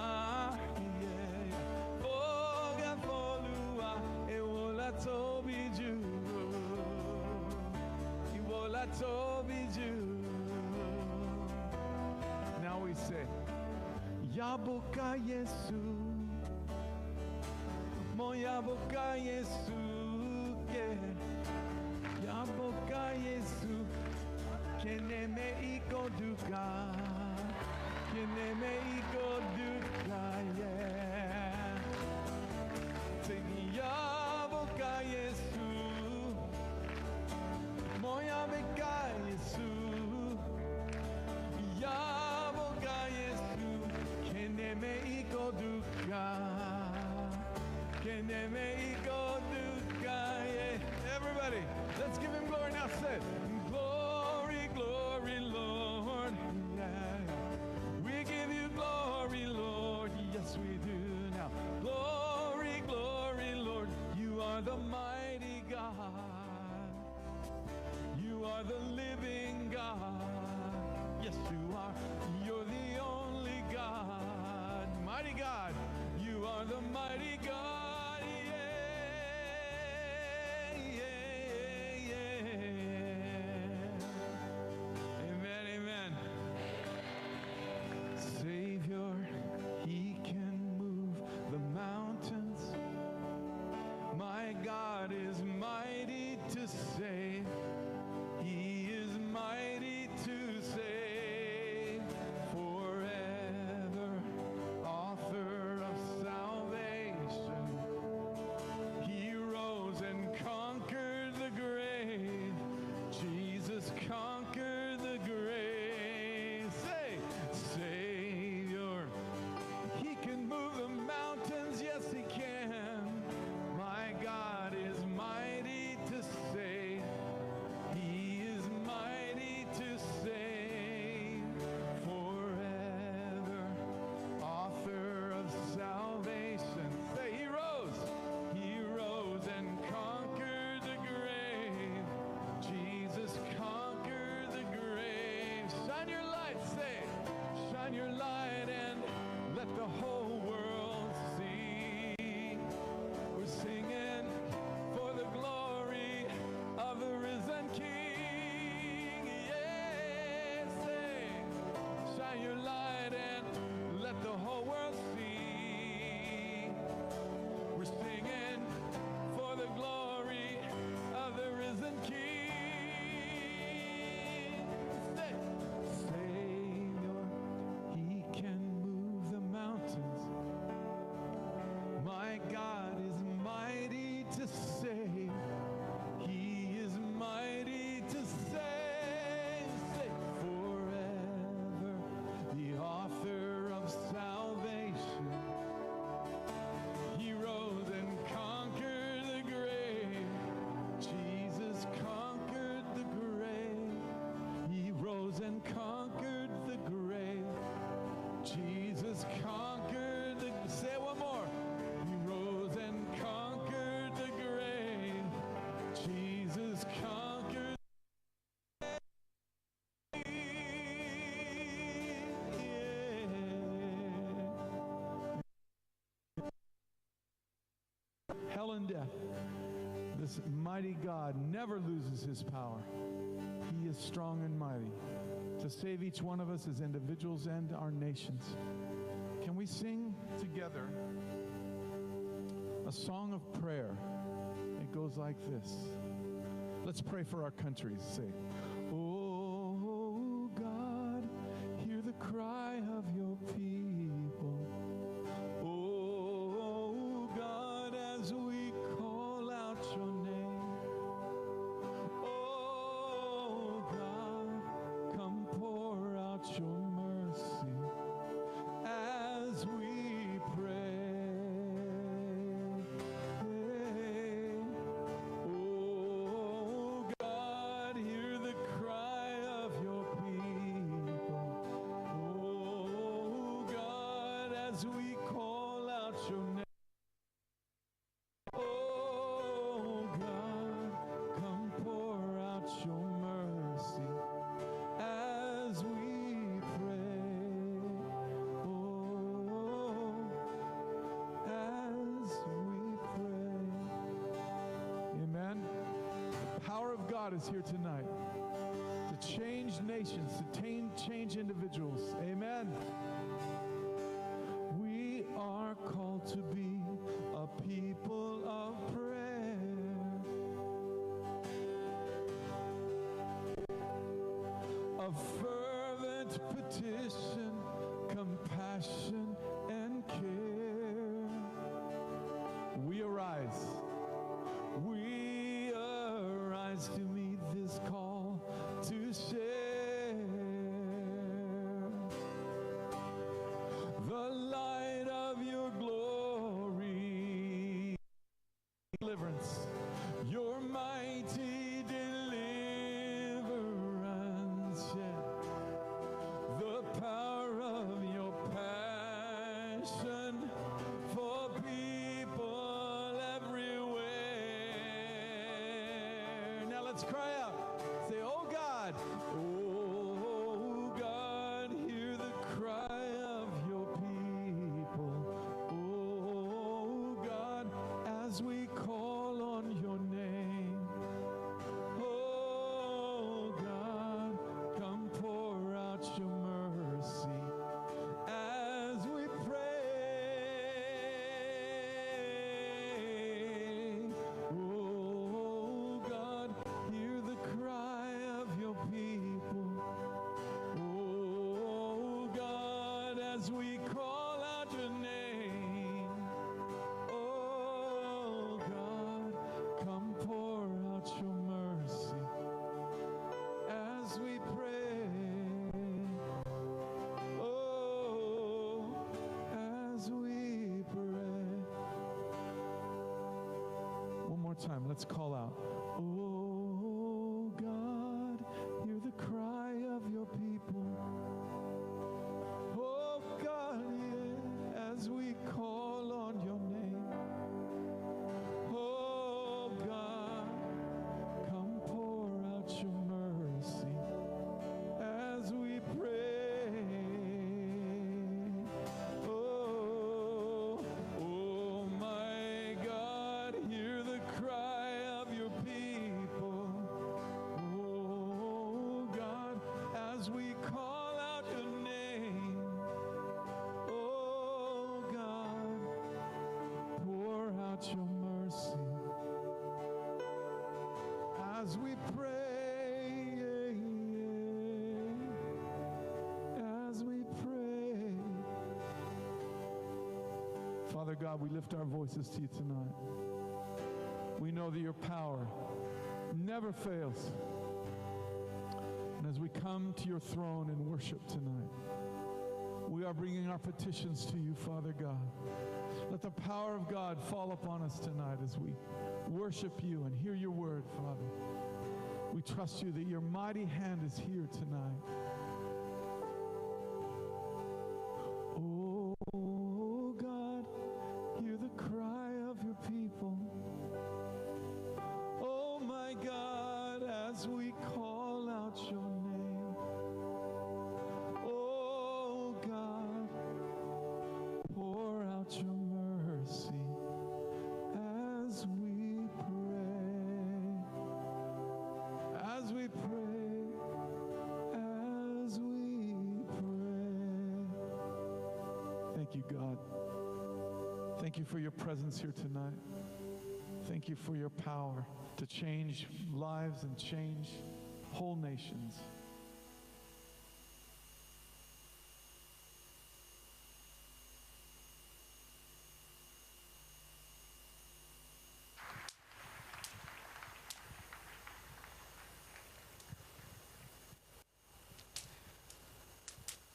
S12: yeah. Foga folua, ewola tobiju, ewola tobiju. Now we say, Yaboka Yesu, mo Yaboka Yesu, yeah. Yaboka Yesu, keneme iko duka. Keneme iko duka, yeah. Yavoka Yesu, moya beka Yesu, Yavoka Yesu, keneme iko duka, keneme iko duka, yeah. Everybody, let's give him glory now. Say, glory, glory, Lord, yeah. We give you glory, Lord, yes we do now. Glory, glory, Lord, you are the mighty God. You are the living God. Yes, you are. You're the only God. Mighty God, you are the mighty God. Yeah, yeah, yeah. Amen, amen. Savior, he can move the mountains. My God is mighty to save. He is mighty to save forever. Author of salvation. He rose and conquered the grave. Jesus conquered the grave. Say, Savior, he can move the mountains. Yes, he can. My God is mighty to save. He is mighty to save forever. Author of salvation. Say, he rose and conquered the grave. Jesus conquered the grave. Shine your light, say, shine your light and let the whole world see. We're singing for the glory of the risen King. Yes, say, shine your light and let the whole world see. We're singing for the glory of the risen King. Say, Savior, he can move the mountains. My God is mighty to save. He is mighty to save. Say, forever, the author of salvation. He rose and conquered the grave. Jesus conquered the grave. He rose and conquered the grave. Jesus conquered the. Say it one more. He rose and conquered the grave. Jesus conquered. Hell and death. This mighty God never loses his power. He is strong and mighty to save each one of us as individuals and our nations. Can we sing together a song of prayer? It goes like this. Let's pray for our countries. Say, oh God, hear the cry of your people. Oh God, as we call out your name. Oh God, come pour out your mercy as we pray. Oh God, hear the cry of your people. Oh God, as we call out your name. Oh God, come pour out your mercy as we pray. Oh, as we pray. Amen. The power of God is here tonight to change nations, to change individuals. Amen. We are called to be a people of prayer. A fervent petition Let's cry out. Say, oh God, hear the cry of your people. Oh God, as we call on your name. Oh God, come pour out your mercy as we pray. Oh God, hear the cry of your people. Oh God, as we call out your name. Oh God, come pour out your mercy as we pray. Oh, as we pray. One more time, let's call out. Oh God, hear the cry of your people. Oh God, yeah, as we call on your name. Oh God, come pour out your mercy as we pray. Oh, oh my God, hear the cry of your people. Oh God, as we call out your name. Oh God, pour out your mercy as we pray. As we pray. Father God, we lift our voices to you tonight. We know that your power never fails. And as we come to your throne in worship tonight, we are bringing our petitions to you, Father God. Let the power of God fall upon us tonight as we worship you and hear your word, Father. We trust you that your mighty hand is here tonight. Oh God, hear the cry of your people. Oh my God, as we call out your name. Oh God, pour out your mercy as we pray. As we pray. As we pray. Thank you, God. Thank you for your presence here tonight. Thank you for your power to change lives and change whole nations.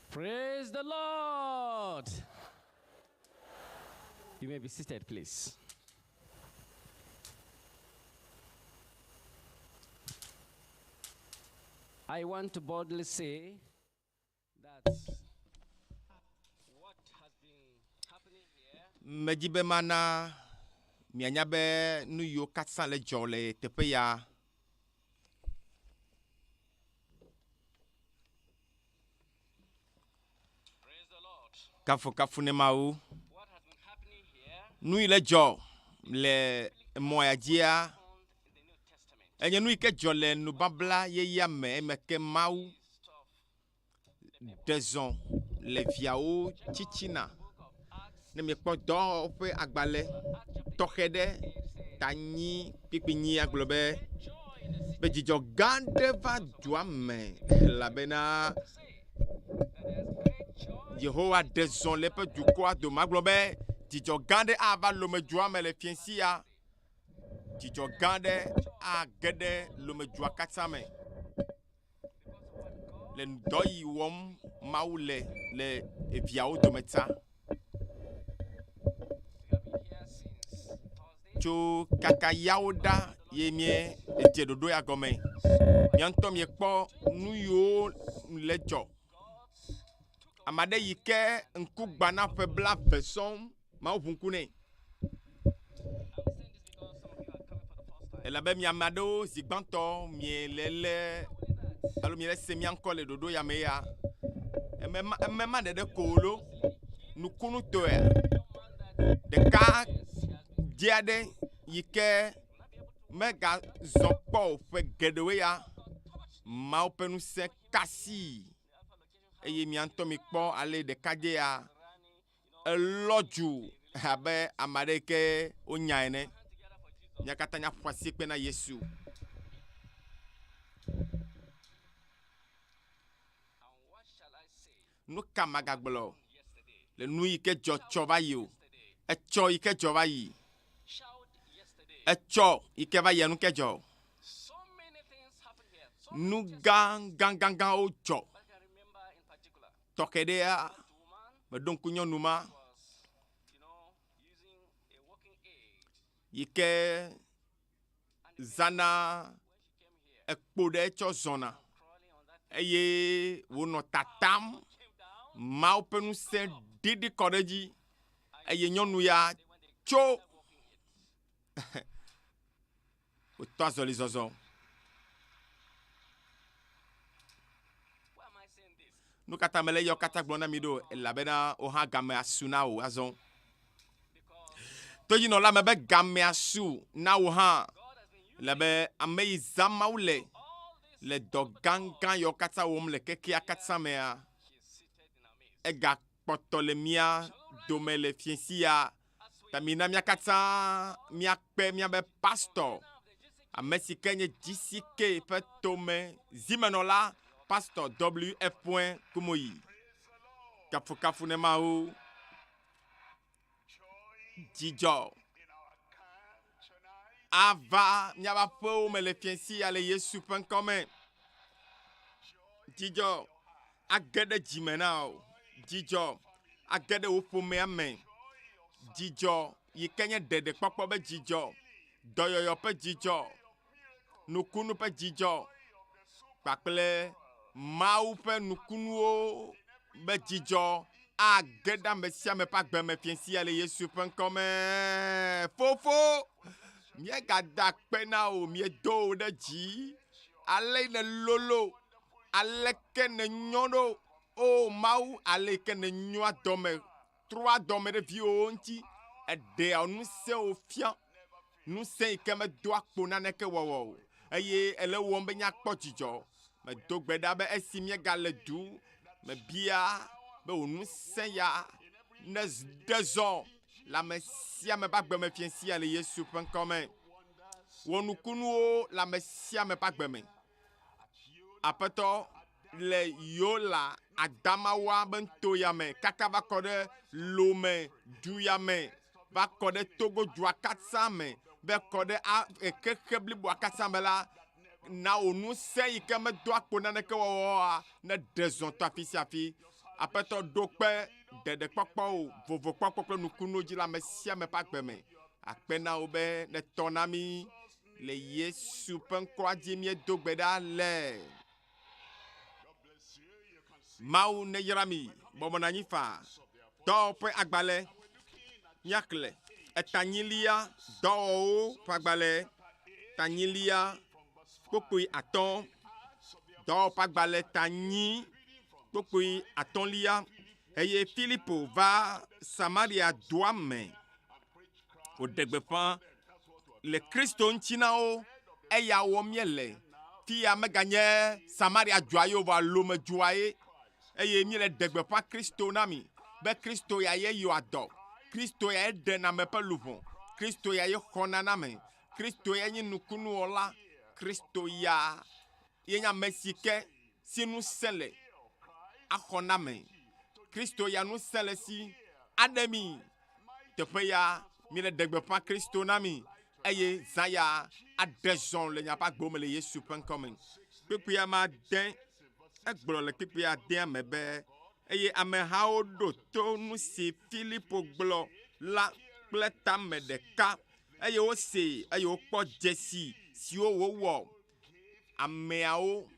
S10: Praise the Lord. You may be seated, please. I want to boldly say that what has been happening here
S13: Medzibe mana mianya be nu yo 400 le dzɔ le teƒe ya. Kafu ne mawu. Nu ile dzɔ le mɔ ya dzia. Enye nu ike dzɔ le nubabla yeya me emeke mawu dezɔn le viawo tsitsina. Ne mi kpɔ dɔwɔƒe agbalẽ tɔxɛ ɖe ta nyi kpikpinyi agblɔ be dzidzɔ gã ɖe va dua me elabena Yehowa dezɔn le eƒe dukɔa dome. Agblɔ be dzidzɔ gã ɖe ava lomedzua me le fiasia. Dzidzɔ gã ɖe age ɖe lomedzua katã me. Le dɔ yi wɔm Mawu le eviawo dome ta. Tso kaka yawo ɖa ye mie edze ɖoɖo ya gɔme. Mia ŋutɔ miekpɔ nu yiwo le dzɔ. Ame aɖe yi ke ŋku gbana ƒe bla ve sɔm Mawu ʋu ŋku nɛ. elabe miame aɖewo zi gbãtɔ mielele alo miele se miaŋkɔ le ɖoɖo ya me ya emema ɖeɖe ko lo nukunu tɔe ɖeka dze aɖe yi ke megazɔ kpɔ o ƒe geɖewoe ya Mawu ƒe ŋusẽ kasi eye mia ŋutɔ mi kpɔ ale ɖekadze ya elɔ dzu abe ame aɖe ke wonya ene mia katã nya ƒo asi kpe na Yesu. Nu ka magagblɔ le nu yi ke dzɔ tsɔ va yi o etsɔ yi ke dzɔ va yi etsɔ yi ke va yi nu ke dzɔ nu gãgãgãgãwo dzɔ tɔxɛ ɖea meɖo ŋku nyɔnu ma yi ke zana ekpo ɖe tsɔ zɔna eye wònɔ tatam Mawu ƒe ŋusẽ ɖiɖi kɔ ɖe dzi eye nyɔnu ya tso wòtɔ azɔlizɔzɔ. Nu katã mele yɔ katã gblɔ na mi ɖo elabena wohã game asu na wo azɔ. Todzinɔla me be game asu na wo hã labe ame yi zã Mawu le dɔ gãgã yɔ katã wɔm le kekea katã mea egakpɔtɔ le mia dome le fiesi ya ta mina mia katã miakpe miabe pastor ame si ke nye GCK ƒe tome zimenɔla pastor WF. Kumoyi kafukafu ne Mawu dzidzɔ ava miaba ƒewo me le fiesi ya le Yesu ƒe ŋkɔ me dzidzɔ age ɖe dzime na o dzidzɔ age ɖe wo ƒomea me dzidzɔ yi ke nye ɖeɖekpɔkpɔ be dzidzɔ dɔyɔyɔ ƒe dzidzɔ nukunu ƒe dzidzɔ kpakple Mawu ƒe nukunuwo be dzidzɔ age ɖe ame sia ame ƒe agbe me fiesi ya le Yesu ƒe ŋkɔ me fofo miegada kpe na o miedo wo ɖe dzi ale ne lolo aleke ne nyɔ ɖo o Mawu ale ke ne nyɔa dɔme trɔa dɔme ɖe viwo ŋuti eɖea ŋusẽwo fia ŋusẽ yi ke medoa kpo naneke wɔwɔ o eye ele wɔm be miakpɔ dzidzɔ medo gbe ɖa be esi miegale du mebia be wò ŋusẽ ya ne ɖe zɔ le ame sia ame ƒe agbe me fiesi ya le Yesu ƒe ŋkɔ me wɔ nukunuwo le ame sia ame ƒe agbe me aƒetɔ le Yola Adamawa be to ya me kaka va kɔ ɖe Lome du ya me va kɔ ɖe Togo dua katã me be kɔ ɖe kexe bliboa katã me la na wò ŋusẽ yi ke medo akpo naneke wɔwɔa ne ɖe zɔ to afi sia afi aƒetɔ ɖo kpe ɖeɖekpɔkpɔwo vovokpɔkpɔ kple nukunuwo dzi le ame sia ame ƒe agbe me akpe na wo be ne tɔ na mi le Yesu ƒe ŋkɔa dzi miedo gbe ɖa le Mawu ne yra mi bɔbɔ na anyi fa dɔwɔƒe agbalẽ miaxlẽ etanyilia dɔwɔwo ƒe agbalẽ tanyilia kpokpoe atɔ̃ dɔwɔƒe agbalẽ tanyi kpokpoe atɔ̃lia eye Filipo va Samaria dua me wòɖe gbeƒã le Kristo ŋuti na wo eya wɔm miele fia meganye Samaria dua ye wòva Lome dua ye eye miele ɖe gbeƒã Kristo na mi be Kristo ya ye yɔa dɔ Kristo ya ye ɖena ame ƒe luʋɔ Kristo ya ye xɔna na me Kristo ya nye nukunuwɔla Kristo ya ye nye ame si ke si ŋusẽ le axɔ na me Kristo ya ŋusẽ le si aɖe mi teƒe ya miele ɖe gbeƒã Kristo na mi eye zã ya aɖe zɔ le miaƒe agbewo me le Yesu ƒe ŋkɔ me kpekpea ma de egblɔ le kpekpea dea me be eye amehawo ɖo to nu si Filipo gblɔ la kple tame ɖeka eye wose eye wokpɔ dzesi siwo wowɔ ameawo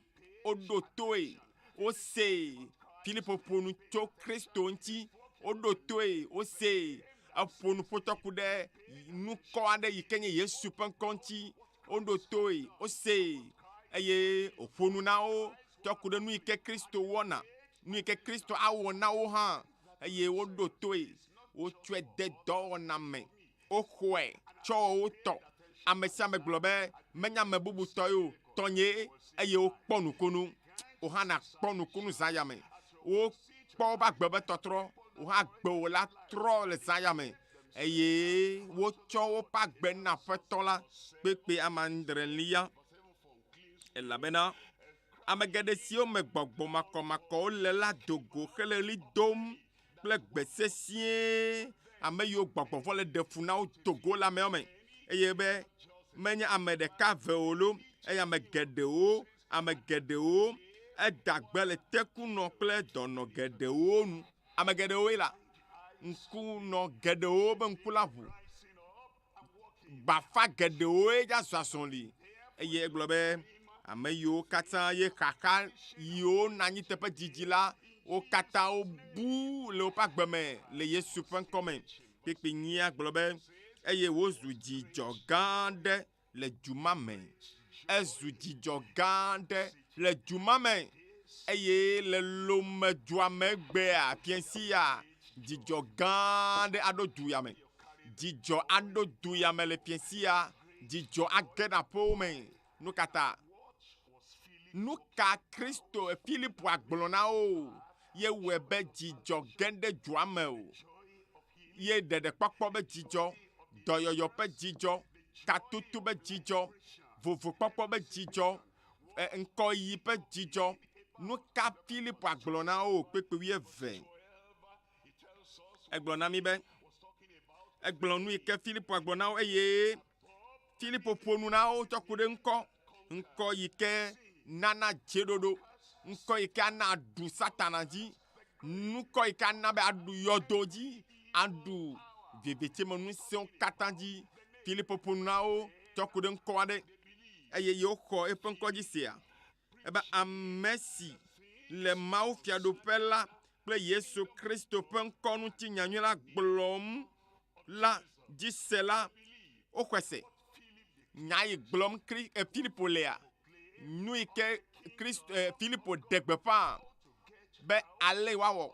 S13: woɖo toe wose Filipo ƒonu tso Kristo ŋuti woɖo toe wose eƒonu ƒotɔku ɖe nukɔ aɖe yi ke nye Yesu ƒe ŋkɔ ŋuti woɖo toe wose eye wòƒo nu na wo tsɔ ku ɖe nu yi ke Kristo wɔna nu yi ke Kristo awɔ na wo hã eye woɖo toe wotsɔe de dɔwɔna me woxɔe tsɔ wotɔ ame sia ame gblɔ be menye ame bubu tɔ o tɔnye eye wokpɔ nukunu wo hã nakpɔ nukunu zã ya me wokpɔ woƒe agbe be tɔtrɔ wo hã agbe wo la trɔ le zã ya me eye wotsɔ woƒe agbe na Aƒetɔ la kpekpe amandrelia elabena ame geɖe siwo me gbɔgbɔ makɔmakɔwo le la dogo hele ɣli dom kple gbe sesĩe ame yiwo gbɔgbɔ vɔ le ɖe fu na wo dogo le amewo me eye be menye ame ɖeka ve o lo eye ame geɖewo eda gbe le tekunɔ kple dɔnɔ geɖewo nu ame geɖewoe la ŋkunɔ geɖewo be ŋku la ʋu bafa geɖewoe dza zɔ azɔli eye egblɔ be ame yiwo katã ye xaxa yiwo na anyi teƒe dzidzi la wo katã wo bu le woƒe agbe me le Yesu ƒe ŋkɔ me kpekpe nyia gblɔ be eye wozu dzidzɔ gã aɖe le dzuma me ezu dzidzɔ gã aɖe le dzuma me eye le lome dua me gbea fiɛsia dzidzɔ gã aɖe aɖo du ya me dzidzɔ aɖo du ya me le fiɛsia dzidzɔ age ɖe aƒewo me nu kata nu ka Kristo Filipo agblɔ na wo ye wɔe be dzidzɔ ge ɖe dua me o ye ɖeɖekpɔkpɔ be dzidzɔ dɔyɔyɔ ƒe dzidzɔ katutu be dzidzɔ vovokpɔkpɔ be dzidzɔ ŋkɔyi ƒe dzidzɔ nu ka Filipo agblɔ na wo kpekpe 12 egblɔ na mi be egblɔ nu yi ke Filipo agblɔ na wo eye Filipo ƒo nu na wo tsɔ ku ɖe ŋkɔ yi ke nana dzeɖoɖo ŋkɔ yi ke ana aɖu Satana dzi nukɔ yi ke ana be aɖu yɔdo dzi aɖu vevetseme ŋusẽwo katã dzi Filipo ƒo nu na wo tsɔ ku ɖe ŋkɔ aɖe eye yewo xɔ eƒe ŋkɔ dzi sea ebe ame si le Mawu fiaɖoƒe la kple Yesu Kristo ƒe ŋkɔ ŋuti nyanyui la gblɔm la dzi se la woxɔe se nya yi gblɔm Filipo lea nu yi ke Filipo de gbeƒã be ale woawɔ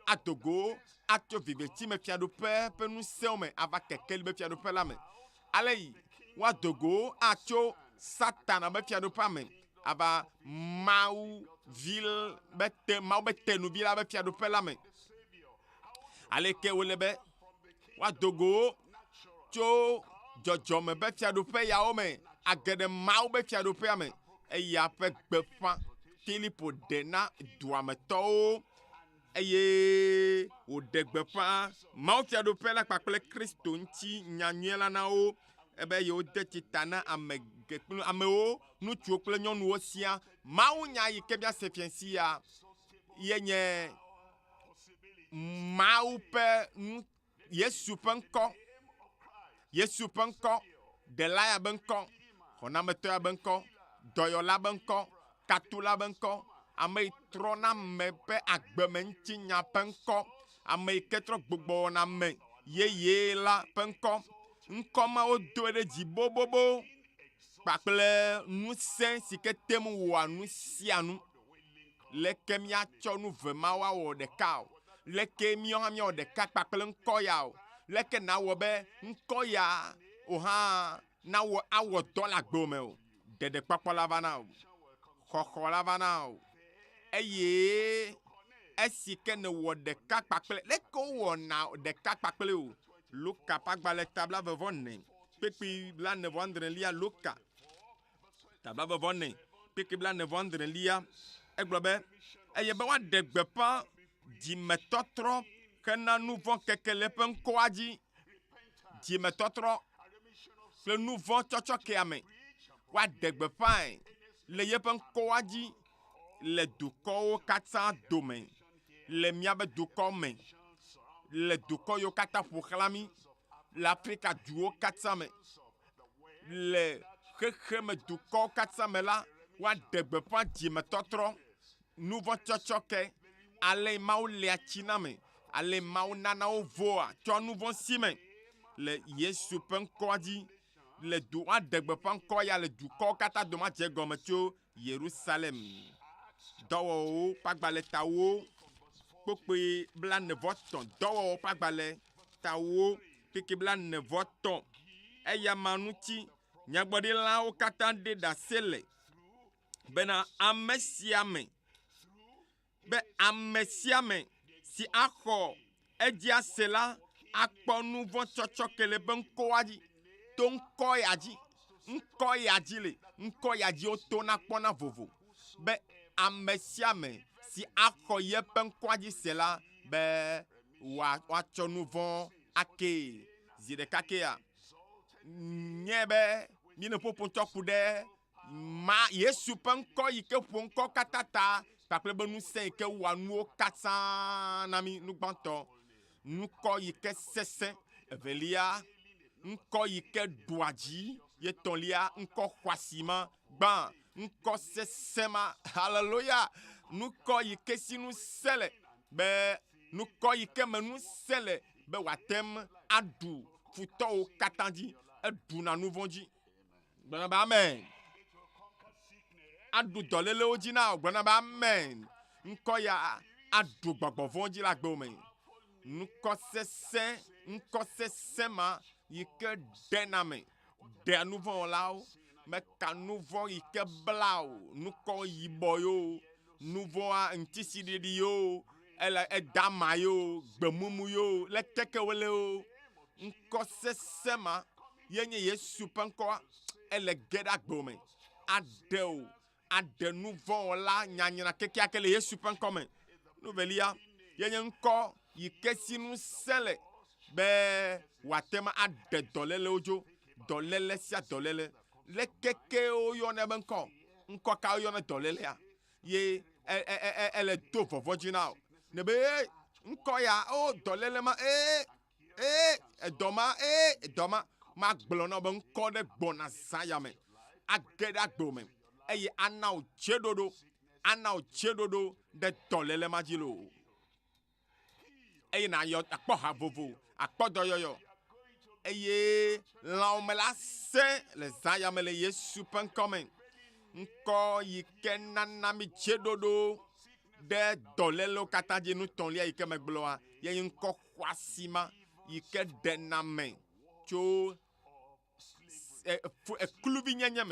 S13: adogo atso vivetsime fiaɖoƒe ƒe ŋusẽwo me ava kekeli be fiaɖoƒe la me ale yi woadogo atso Satana be fiaɖoƒea me ava Mawu be tenuvi la be fiaɖoƒe la me ale ke wole be woadogo tso dzɔdzɔme be fiaɖoƒe yawo me age ɖe Mawu be fiaɖoƒea me eya ƒe gbeƒã Filipo de na duametɔwo eye wòɖe gbeƒã Mawu fiaɖoƒe la kpakple Kristo ŋuti nyanyui la na wo ebe yewo de tsita na amewo ŋutsuwo kple nyɔnuwo sia Mawu nya yi ke bia se fiɛsia ye nye Mawu ƒe Yesu ƒe ŋkɔ ɖela ya be ŋkɔ xɔnametɔ ya be ŋkɔ dɔyɔla be ŋkɔ katula be ŋkɔ ame yi trɔ na ame ƒe agbeme ŋutinya ƒe ŋkɔ ame yi ke trɔ gbogbo na me yeye la ƒe ŋkɔ ma wodo ɖe dzi bobobo kpakple ŋusẽ si ke tem wɔa nu sia nu leke míatsɔ nu ve ma woawɔ ɖeka o leke míawo hã míawɔ ɖeka kpakple ŋkɔ ya o leke nawɔ be ŋkɔ ya o hã awɔ dɔ le agbe me o ɖeɖekpɔkpɔ la va na o xɔxɔ la va na o eye esi ke ne wɔ ɖeka kpakple leke wowɔna ɖeka kpakple o Luka ƒe agbalẽ tabla 24 kpekpe 29 Luka tabla 24 kpekpe 29 egblɔ be eye be woaɖe gbeƒã dzimetɔtrɔ hena nu vɔ̃ keke le eƒe ŋkɔa dzi dzimetɔtrɔ kple nu vɔ̃ tsɔtsɔkea me woaɖe gbeƒãe le yeƒe ŋkɔa dzi le dukɔwo katã dome le míabe dukɔ me le dukɔ yiwo katã ƒo xlã mi le Afrika duwo katã me le xexeme dukɔwo katã me la woaɖe gbeƒã dzimetɔtrɔ nu vɔ̃ tsɔtsɔke ale Mawu lia tsi na me ale Mawu nana wo voa tsɔ nu vɔ̃ si me le Yesu ƒe ŋkɔa dzi le du adegbeƒe ŋkɔ ya le dukɔwo katã dome dze gɔme tso Yerusalem. Dɔwɔwɔwo ƒe agbalẽtawo kpokpoe blaene-vɔ-tɔ̃ dɔwɔwɔwo ƒe agbalẽtawo keke blaene-vɔ-tɔ̃ eya ma ŋuti nyagblɔɖilawo katã ɖe ɖase le bena ame sia ame si axɔ edzi ase la akpɔ nu vɔ̃ tsɔtsɔke le be ŋkɔa dzi to ŋkɔ ya dzi le ŋkɔ ya dzi wotona kpɔna vovo be ame sia ame si axɔ yeƒe ŋkɔa dzi se la be woatsɔ nu vɔ̃ ake zi ɖeka kea nye be mí ne ƒoƒo ŋutɔ ku ɖe Yesu ƒe ŋkɔ yi ke ƒo ŋkɔ katã ta kpakple be ŋusẽ yi ke wɔa nuwo katã na mí nugbãtɔ ŋkɔ yi ke sesẽ evelia ŋkɔ yi ke ɖua dzi ye tɔ̃lia ŋkɔ xɔasi ma gbã ŋkɔ sesẽ ma haleluya ŋkɔ yi ke si ŋusẽ le be ŋkɔ yi ke me ŋusẽ le be wòatem aɖu futɔwo katã dzi eɖuna nu vɔ̃ dzi gblɔna be amen aɖu dɔlélewo dzi na gblɔna be amen ŋkɔ ya aɖu gbɔgbɔ vɔ̃ dzi le agbewo me ŋkɔ sesẽ ma yi ke ɖena me ɖea nu vɔ̃ wɔlawo meka nu vɔ̃ yi ke bla o nukɔ yibɔ yo nu vɔ̃a ŋtisiɖiɖi yo ele edama yo gbemumu yo le keke wole o ŋkɔ sesẽ ma ye nye Yesu ƒe ŋkɔa ele ge ɖe agbewo me aɖe o aɖe nu vɔ̃ wɔla nyanyra kekeake le Yesu ƒe ŋkɔ me nuvelia ye nye ŋkɔ yi ke si ŋusẽ le be wòate me aɖe dɔlélewo dzo dɔléle sia dɔléle le kekewo yɔnɛ be ŋkɔ ka woyɔnɛ dɔlélea ye ele do vɔvɔ dzi na o ne be ŋkɔ ya o dɔléle ma edɔ ma magblɔ na be ŋkɔ ɖe gbɔna zã ya me age ɖe agbewo me eye ana wò dzeɖoɖo ɖe dɔléle ma dzi lo eye akpɔ ha vovo akpɔ dɔyɔyɔ eye lãwo me la sẽ le zã ya me le Yesu ƒe ŋkɔ me ŋkɔ yi ke nana mi dzeɖoɖo ɖe dɔlélewo katã dzi nutɔ̃lia yi ke megblɔa ye nye ŋkɔ xɔasi ma yi ke ɖena me tso kluvi nyenye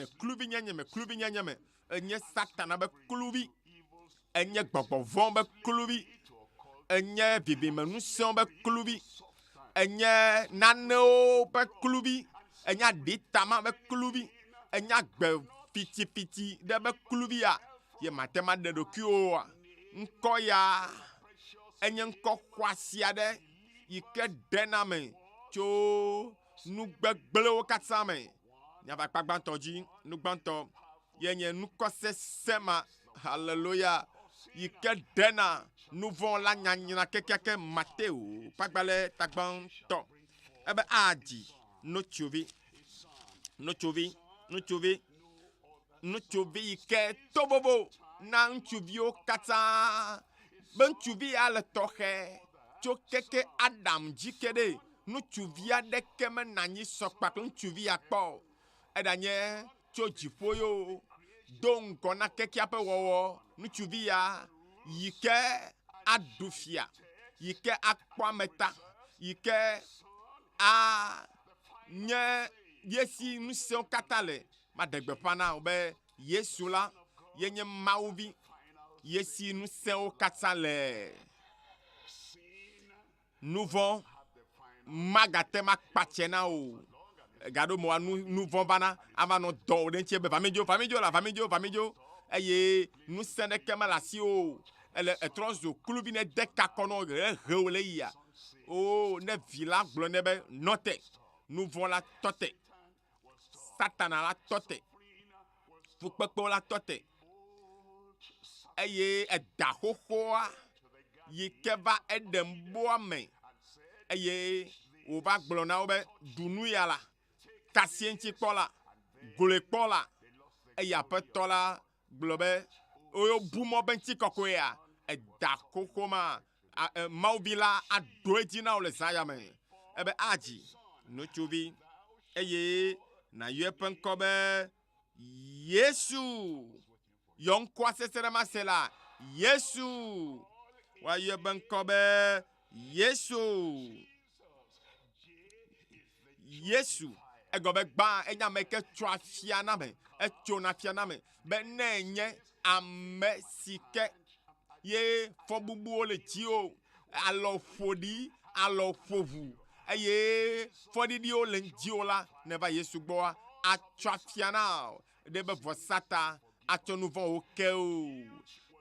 S13: me enye Satana be kluvi enye gbɔgbɔ vɔ̃ be kluvi enye vivime ŋusẽwo be kluvi enye nanewo be kluvi enye aɖitama be kluvi enye agbe pitipiti ɖe be kluvia ye mate ma ɖe ɖokuiwoa ŋkɔ ya enye ŋkɔ xɔasi aɖe yi ke ɖena me tso nugbegblẽwo katã me nyava kpa gbãtɔ dzi nugbãtɔ ye nye nukɔ sesẽ ma haleluya yi ke ɖena nu vɔ̃ la nyanyra kekeake Mateo ƒe agbalẽ tagbãtɔ ebe adzi ŋutsuvi yi ke to vovo na ŋutsuviwo katã be ŋutsuvi ya le tɔxɛ tso keke Adam dzi ke ɖe ŋutsuvi aɖeke mena anyi sɔ kpakple ŋutsuvi ya kpɔ eɖanye tso dziƒo yo do ŋgɔ na kekea ƒe wɔwɔ ŋutsuvi ya yi ke aɖu fia yi ke akpɔ ameta yi ke nye yesi ŋusẽwo katã le maɖe gbeƒã na wo be Yesu la ye nye Mawuvi yesi ŋusẽwo katã le nu vɔ̃ magate ma kpatse na o gaɖo mo nu vɔ̃ vana ava nɔ dɔ wo ɖe ŋuti be vamidzo eye ŋusẽ ɖeke mele asi o ele etrɔ zo kluvi ne de kakɔ nɔ he wo le yia o ne vi la gblɔ ne be nɔte nu vɔ̃ la tɔte Satana la tɔte fukpekpewo la tɔte eye eda xoxoa yi ke va eɖem boa me eye wòva gblɔ na wo be ɖu nu ya la kasie ŋuti kpɔ la goloe kpɔ la eye aƒetɔ la gblɔ be woyo bu mɔ be ŋuti kɔkɔea eda xoxo ma Mawuvi la aɖo edzi na wo le zã ya me ebe adzi ŋutsuvi eye Nayue penkobe Yesu. Yon kwa seserema sela. Yesu. Wayue penkobe Yesu. Yesu. Egobe gba enya meke twa fiana me. E chona fiana me. Be nenye ame sike. Ye fobubu ole tio. Alo fodi. Alo fovu. Eye fodi di ole dio la. Neva Yesu boa. A twa fiana. Debe vosata. A nouveau okeo.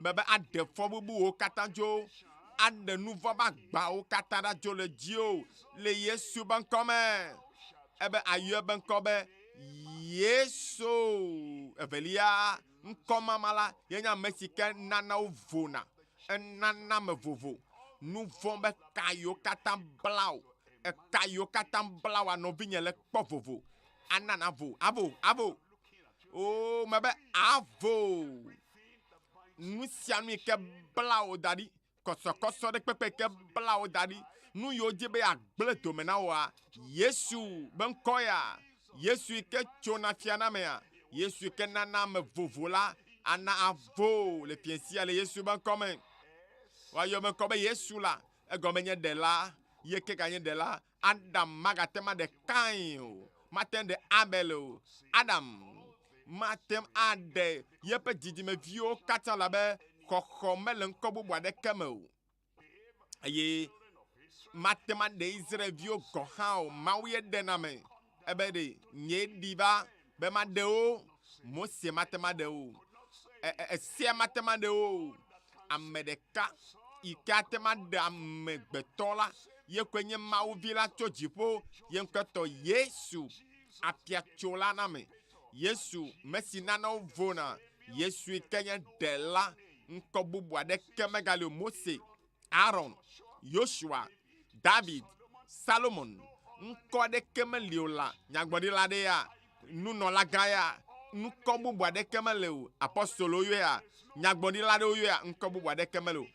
S13: Bebe a de fobubu o katanjo. A de nouveau bagba o katarajo le dio. Le Yesu ban kome. Ebe aye ben kobe Yesu evelia nkoma mala yenya mesike nana uvona enana me vovo nous vombe kayo katam blau e kayo katam blau ano vinye le kpo vovo anana vo avo oh mebe avo nous siami ke blau dadi koso de pepe ke blau dadi nous yo dibe agble domena wa Yesu ben koya Yesu ke chona fiana mea Yesu ke nana me vovola ana avo le piensi ale Yesu ben comme wa yo ben comme Yesu la e gomenye de la ye ke ganye de la Adam magatema de Cain matin de Abel Adam matem ade ye pe didi me vio kata la be kokome le nkobu bwa de kemeu aye matema de Israel vio gohao mawie dename ebe de nye diva be ma de o Mose matema de o se matema de o amedeka ikatema de amegbetola ye kwenye mau vila chojipo ye nketo Yesu apia chola name Yesu mesi nana ovona Yesu ikenya dela nkobubu ade kemegali Mose Aaron Joshua David, Salomon, nkode kemeliola, nyagbodi lade ya, nuno la gaya, nkobu bwade kemeleu, apostolo ya, nyagbodi lade ya, nkobu bwade kemeleu,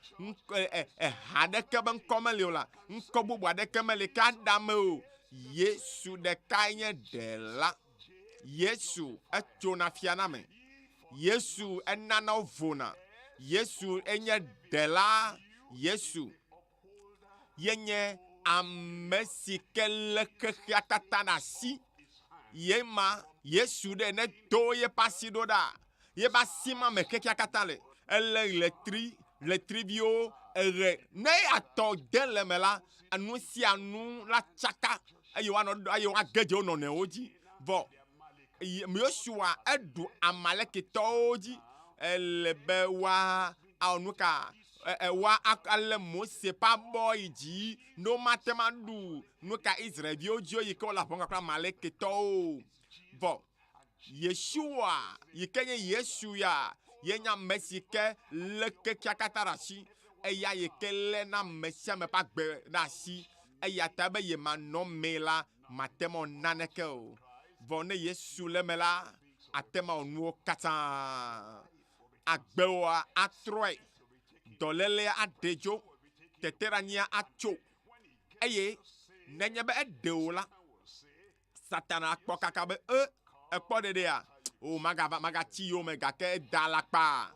S13: hade keben komeliola, nkobu bwade kemele kadameu, Yesu de kainye dela, Yesu etona fianame, Yesu enana ovona, Yesu enye dela, Yesu yenye amesikele kekiatata si yema Yesu de ne do ye pasido da ye basima me kekiakatale ele le trivio ere ne ato dele mela anu si anu la chaka ayo ageje ono ne oji vo Yoshua edu amaleke toji elebe wa anuka wa akale Mose pa boy ji no matemandu no ka Israel bi ojo yi ko la ponga kwa maleke to bo Yeshua yikenye Yesu ya yenya mesike leke kyakatarashi eya yekele na mesia me pa gbe na si eya tabe ye mano mela matemo naneke o vone Yesu le mela atema onu kata agbewa atroi dolele adejo teterania acho eye nenyebe edeola satana akpokakabe ekpodede ya o magati yo megake dalakpa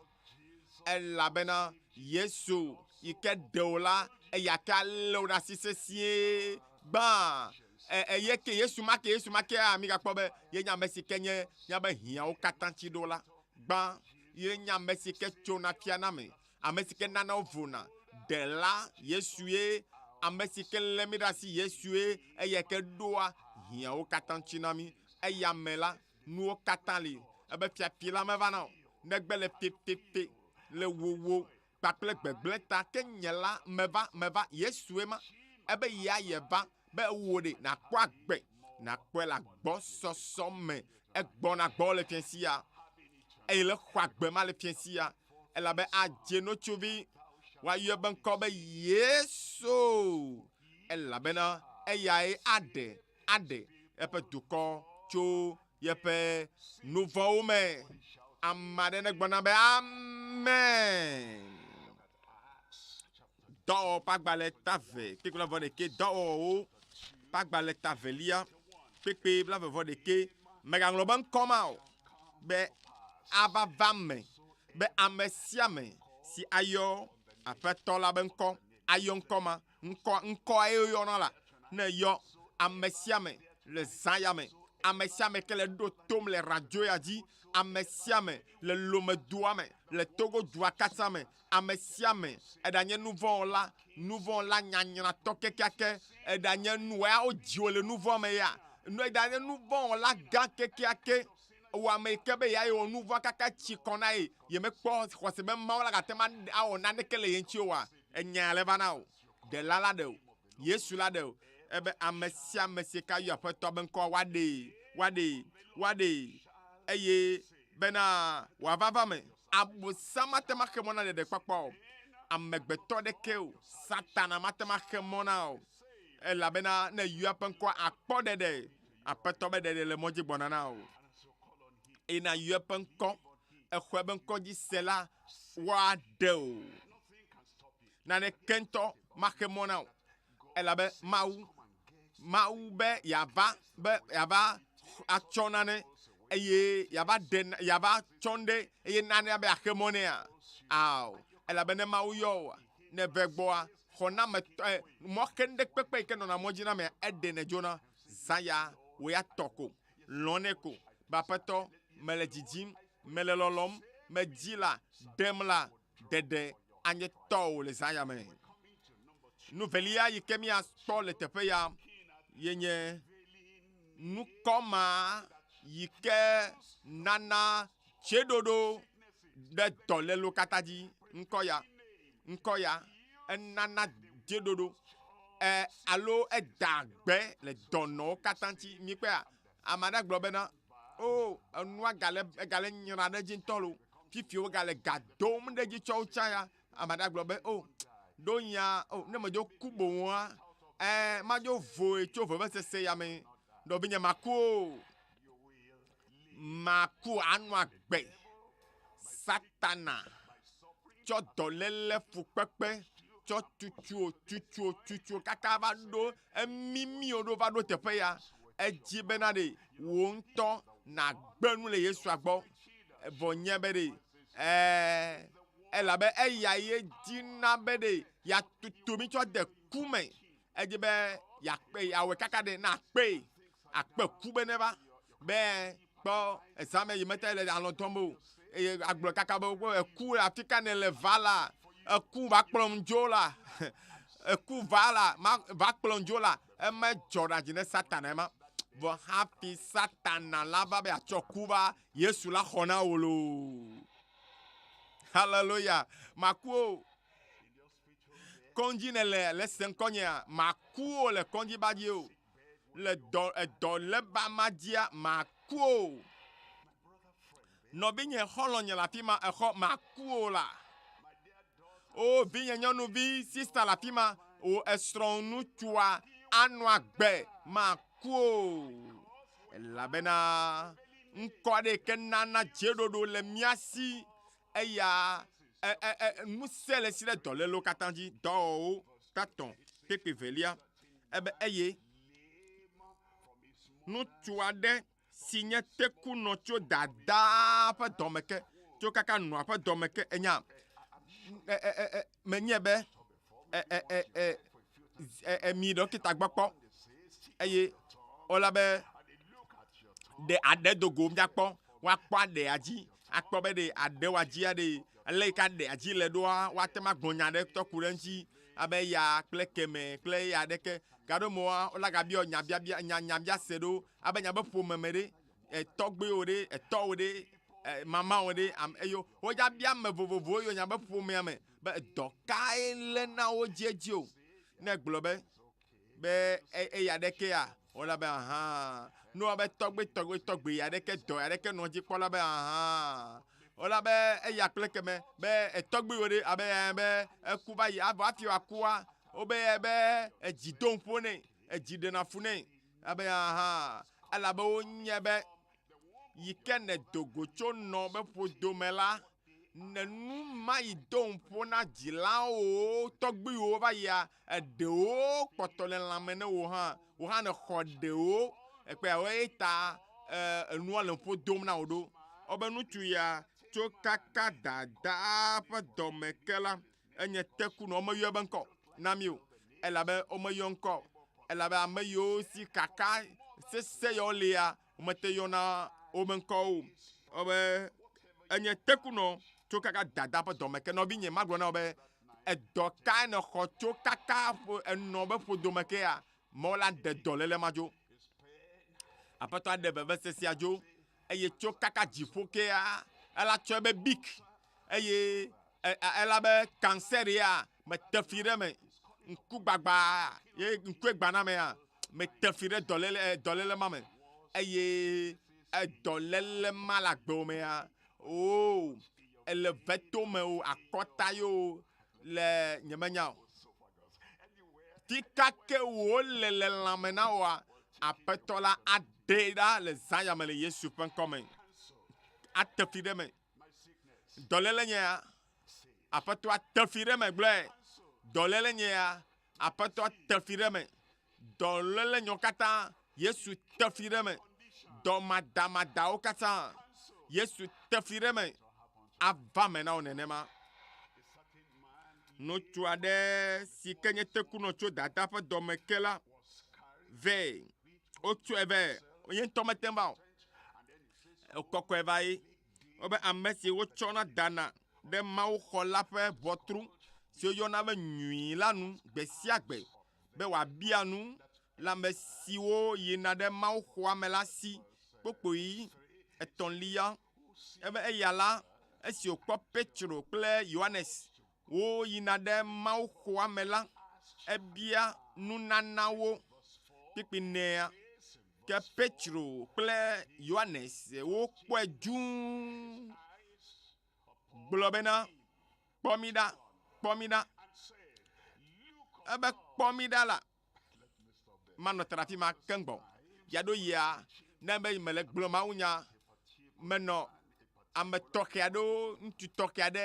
S13: elabena Yesu ike deola eyaka leona sisesie ba eyeke Yesu make amiga kpobe yenya mesikenye nyabe hia o katanchi dola ba yenya mesike chona pianame amesike nana ovuna dela Yesu ye amesike lemirasi Yesu ye eyeke doa hia o katanchi nami eyamela nuo katali ebe fiapila me vana negbele pepepe le wowo paple gbegbleta kenyela meva Yesu ema ebe ya yeva be wode na kwa gbe na kwela gbo soso me egbo na gbo le fiensia ele kwa gbe ma le fiensia ela be adje no chuvi wa yeben ko be Yesu ela bena eya ade epe duko cho yepe nouveau me amade ne gbona be amen do pagbale tave ke kula vode ke do o pagbale tavelia pepe bla vode ke Megaŋlɔ be ŋkɔ ma o be ava va me be ame sia ame si ayɔ aƒetɔ la be ŋkɔ ayɔ ŋkɔ ma ŋkɔ ye yɔna la ne yɔ ame sia ame le zã ya me ame sia ame ke le ɖo tom le radio ya dzi ame sia ame le lomedua me le Togo dua katã me ame sia ame eɖanye nuvɔla nyanyratɔ kekeake eɖanye nuwoa wodziwo le nuvɔ me ya eɖanye nuvɔla gã kekeake wɔ ame yi ke be ya wɔ nuvɔ kaka tsi kɔ na ye yemekpɔ xɔse be mawu la gate ma awɔ naneke le ye ŋuti o wa enya le va na o ɖela la ɖe o Yesu la ɖe o ebe ame sia ame si ka yɔ aƒetɔ be ŋkɔ woaɖe eye bena wòava me abosam mate ma xe mɔ na ɖeɖe kpɔkpɔ o amegbetɔ ɖeke o Satana mate ma xe mɔ na o elabena ne yɔ ƒe ŋkɔ akpɔ ɖeɖe aƒetɔ be ɖeɖe le mɔdzi gbɔna na o ena yɔ ƒe ŋkɔ exɔe be ŋkɔ dzi se la woaɖe o naneke ŋutɔ ma xe mɔ na o elabe Mawu be yava atsɔ nane eye yava tsɔ nɖe eye nane be axe mɔ nea ao elabe ne Mawu yɔ o ne ve gbɔa xɔna me mɔ xe ŋɖe kpekpe yi ke nɔna mɔ dzi na mea eɖe ne dzona zã ya wo ya tɔ ko lɔnɛ ko be aƒetɔ mele dzidzim mele lɔlɔm medzi la ɖem la ɖeɖe anye tɔwo le zã ya me nuvelia yi ke miakpɔ le teƒe ya yenye nukɔma yi ke nana tseɖoɖo ɖe dɔlélo katã dzi ŋkɔ ya enana dzeɖoɖo alo eda gbe le dɔnɔwo katã ŋuti mi kpea ame aɖe gblɔ bena o enua egale nyra ɖe dzi ŋutɔ lo fifiwo gale ga dom ɖe dzi tsɔ wotsã ya ame aɖe gblɔ be o ɖo nya o ne medzo ku boŋua madzo voe tso vevesese ya me nɔvinye maku anɔ agbe Satana tsɔ dɔléle fukpekpe tsɔ tutuo kaka va ɖo emimiwo ɖo va ɖo teƒe ya edzi bena ɖe wo ŋutɔ nagbe nu le Yesua gbɔ vɔ nye be ɖe elabe eya ye dina be ɖe yatutu mi tsɔ de ku me edzi be yawɔe kaka ɖe na akpe ku be ne va be kpɔ ezame yi mete le alɔ tɔm o eye agblɔ kaka be eku afi ka ne le va la eku va kplɔm dzo la eku va kplɔm dzo la eme dzɔ ɖe dzi ne Satana ma vɔ hafi Satana la va be atsɔ ku va Yesu la xɔ na wo lo haleluya maku o kɔndzi ne le se ŋkɔnyea maku o le kɔndzi ba dzi o le dɔ le ba ma dzia maku o nɔvinye xɔlɔnye le afi ma exɔ maku o la o vinye nyɔnuvi sista le afi ma o esrɔ̃nutsua anɔ agbe maku o elabena ŋkɔ aɖe ke nana dzeɖoɖo le mía si eya ŋusẽ le si ɖe dɔlélo katã dzi dɔwɔwo tatɔ kpekpe velia ebe eye ŋutsu aɖe si nye tekunɔ tso dadaa ƒe dɔme ke tso kaka nɔa ƒe dɔme ke enya menye be mi ɖɔkita gbɔ kpɔ eye wola be ɖe aɖe dogo miakpɔ woakpɔ aɖea dzi akpɔ be ɖe aɖewoa dzia ɖe ele yi ke aɖea dzi le ɖoa woate ma gblɔ nya ɖe tɔku ɖe ŋuti abe ya kple keme kple ya ɖeke gaɖo moa wola gabiɔ nyabia se ɖo abe nya be ƒome me ɖe tɔgbewo ɖe etɔwo ɖe mamawo ɖe eyo wodza bia ame vovovowo yo nya be ƒomea me be dɔ kae le na wo dzi o ne gblɔ be eya ɖeke ya wola be aha nua be tɔgbe ya ɖeke dɔ ya ɖeke nɔ dzi kpɔla be aha wola be eya kple keme be etɔgbewo ɖe abe eku va yi avɔ afi wakua wobe edzi dom ƒo nɛ edzi ɖena fu nɛ abe aha elabe wonye be yi ke ne dogo tso nɔ be ƒodome la ne nu ma yi dom ƒo na dzilawo tɔgbiwo va yia eɖewo kpɔtɔ le lãme ne wo hã ne xɔ ɖewo ekpeawo ye ta enua le ƒo dom na wo ɖo wobe ŋutsu ya tso kaka dada ƒe dɔme ke la enye tekunɔ womeyɔ be ŋkɔ na mi o elabe womeyɔ ŋkɔ elabe ame yiwo si kaka sese yawo lia womete yɔna wobe ŋkɔwo wobe enye tekunɔ tso kaka dada ƒe dɔme ke nɔvi nye magblɔ na wo be edɔ ka ne xɔ tso kaka enɔ be ƒodome ke ya mɔ la de dɔléle ma dzo aƒetɔ aɖe vevesesia dzo eye tso kaka dziƒo ke ya ela tsɔ be bik eye ela be cancer ya me tefi ɖe me ŋkugbagba ye ŋkue gba na mea me tefi ɖe dɔléle ma me eye dɔléle ma le agbewo mea o ele veto me o akɔta yo le nyemenya o tika ke wo le lãme na woa aƒetɔ la aɖe ɖa le zã ya me le Yesu ƒe ŋkɔ me atefi ɖe me dɔléle nye ya aƒetɔ atefi ɖe me gblɔe dɔléle nye ya aƒetɔ tefi ɖe me dɔléle nyo katã Yesu tefi ɖe me dɔmadamadawo katã Yesu tefi ɖe me ava me na wo nenema ŋutsu aɖe si ke nye tekunɔ tso dada ƒe dɔme ke la vɛ wotsɔe vɛ ye ŋutɔ mete va o wokɔkɔe va yi wobe ame si wotsɔna dana ɖe Mawu xɔ la ƒe ʋɔtru si woyɔna be nyui la nu gbe sia gbe be wòabia nu le ame siwo yina ɖe Mawu xɔa me la si kpokpoe etɔ̃lia ebe eya la esi wòkpɔ Petro kple Yohanes wo yina ɖe Mawu xɔa me la ebia nunanawo kpikpinea ke Petro kple Yohanes wokpɔe dũu gblɔ bena kpɔ mi ɖa ebe kpɔ mi ɖa la manɔ trafi ma keŋgbɔ yaɖo yia ne be mele gblɔ mawunya menɔ ame tɔxɛ aɖewo ŋutsu tɔxɛ aɖe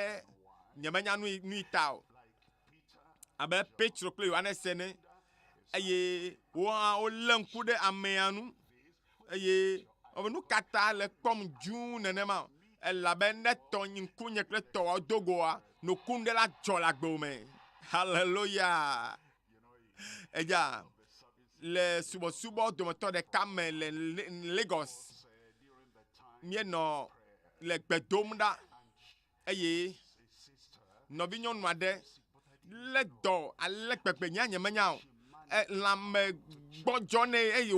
S13: nyemenya nui ta o abe Petro kple Yohanes ene eye wo hã wolé ŋku ɖe amea nu eye nu katã le kpɔm dũu nenema elabe ne tɔ ŋkunye kple tɔwo dogoa nukunu ɖe la dzɔ le agbewo me haleluya edza le subɔsubɔ dometɔ ɖeka me le Lagos míenɔ le gbe dom ɖa eye nɔvi nyɔnu aɖe lé dɔ ale gbegbe nyemenya o lãme gbɔdzɔ nɛ eye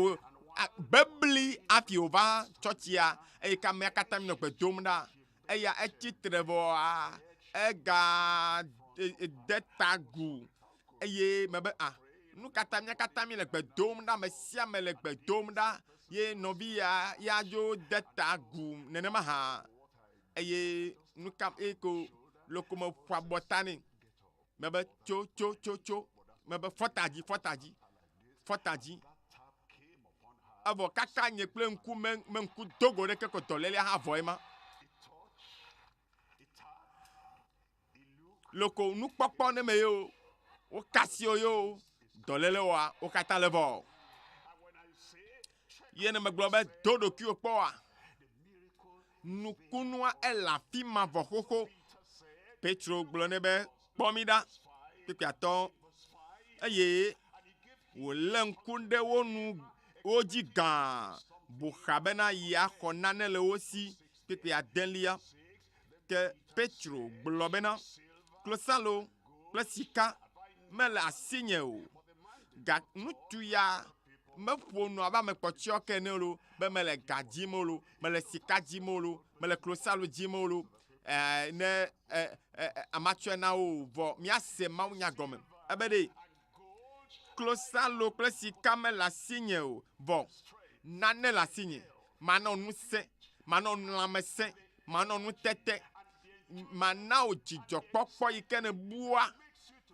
S13: bebli afi wòva tsɔtsia eye kamea katã mi nɔ gbe dom ɖa eya etsitre vɔa ega de ta gu eye mebe nu katã mía katã mi le gbe dom ɖa ame sia ame le gbe dom ɖa ye nɔvi ya dzo de ta gu nenema hã eye nu kam eko loko me ƒo abɔta nɛ mebe tso mebe fɔtadzi evɔ kaka nye kple ŋku me ŋku dogo ɖeke ko dɔlélia hã vɔ ema loko nukpɔkpɔ ne me yo wo kasi yo dɔléle wa wo katã le vɔ ye ne megblɔ be do ɖokuiwo kpɔa nukunua ele afi ma vɔ xoxo Petro gblɔ ne be kpɔ mi ɖa kpekpeatɔ eye wòlé ŋku ɖe wo nu wo dzi gãa buxa bena yeaxɔ nane le wo si kpekpe adelia ke Petro gblɔ bena klosalo kple sika mele asinye o ga ŋutsu ya meƒo nu abe ame kpɔtsyɔ ke ne lo be mele ga dzim o lo mele sika dzim o lo mele klosalo dzim o lo ne amatsɔe na wo vɔ míase mawunya gɔme ebe ɖe klosalo kple sika mele asinye o vɔ nane le asinye manɔ ŋusẽ manɔ lãmesẽ manɔ nutete mana wo dzidzɔkpɔkpɔ yi ke ne bua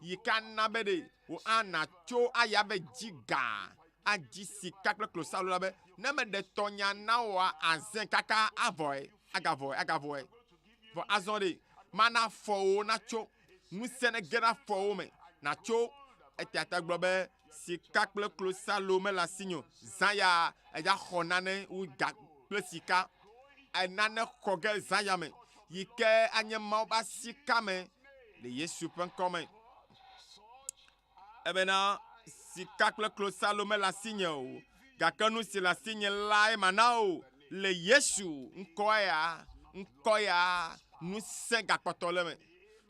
S13: yi ke ana be ɖe wo ana tso aya be dzi gã adzi sika kple klosalo la be ne me ɖe tɔnya na woa azẽ kaka avɔe agavɔe vɔ azɔ ɖe mana fɔwo na tso ŋusẽ ne ge ɖe afɔwo me na tso etiata gblɔ be sika kple klosalo mele asinye o zã ya edza xɔ nane wu kple sika enane xɔ ge zã ya me yi ke anye Mawu ƒe sika me le Yesu ƒe ŋkɔ me. Ebena sika kple klosalo mele asinye o, gake nu si le asinye lae mana o le Yesu ŋkɔ ya ŋusẽ gakpɔtɔ le me,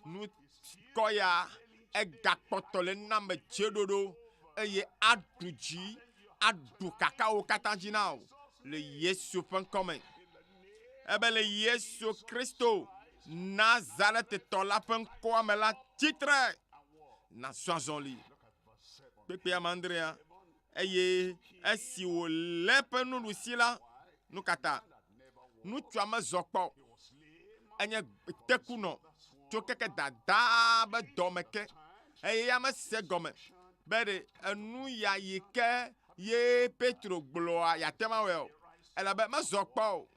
S13: ŋkɔ ya egakpɔtɔ le na me dzeɖoɖo eye aɖu dzi aɖu kakawo katã dzi na o le Yesu ƒe ŋkɔ me. Ebe le Yesu Kristo Nazaretitɔ la ƒe ŋkɔa me la titre nasɔ azɔli kpekpea mandrea eye esi wòlé ƒe nuɖusi la nu katã nutsua mezɔ kpɔ enye tekunɔ tso keke dadaa be dɔme ke eye ya mese gɔme be ɖe enu ya yi ke ye Petro gblɔa yate ma wɔe o elabe mezɔ kpɔ o.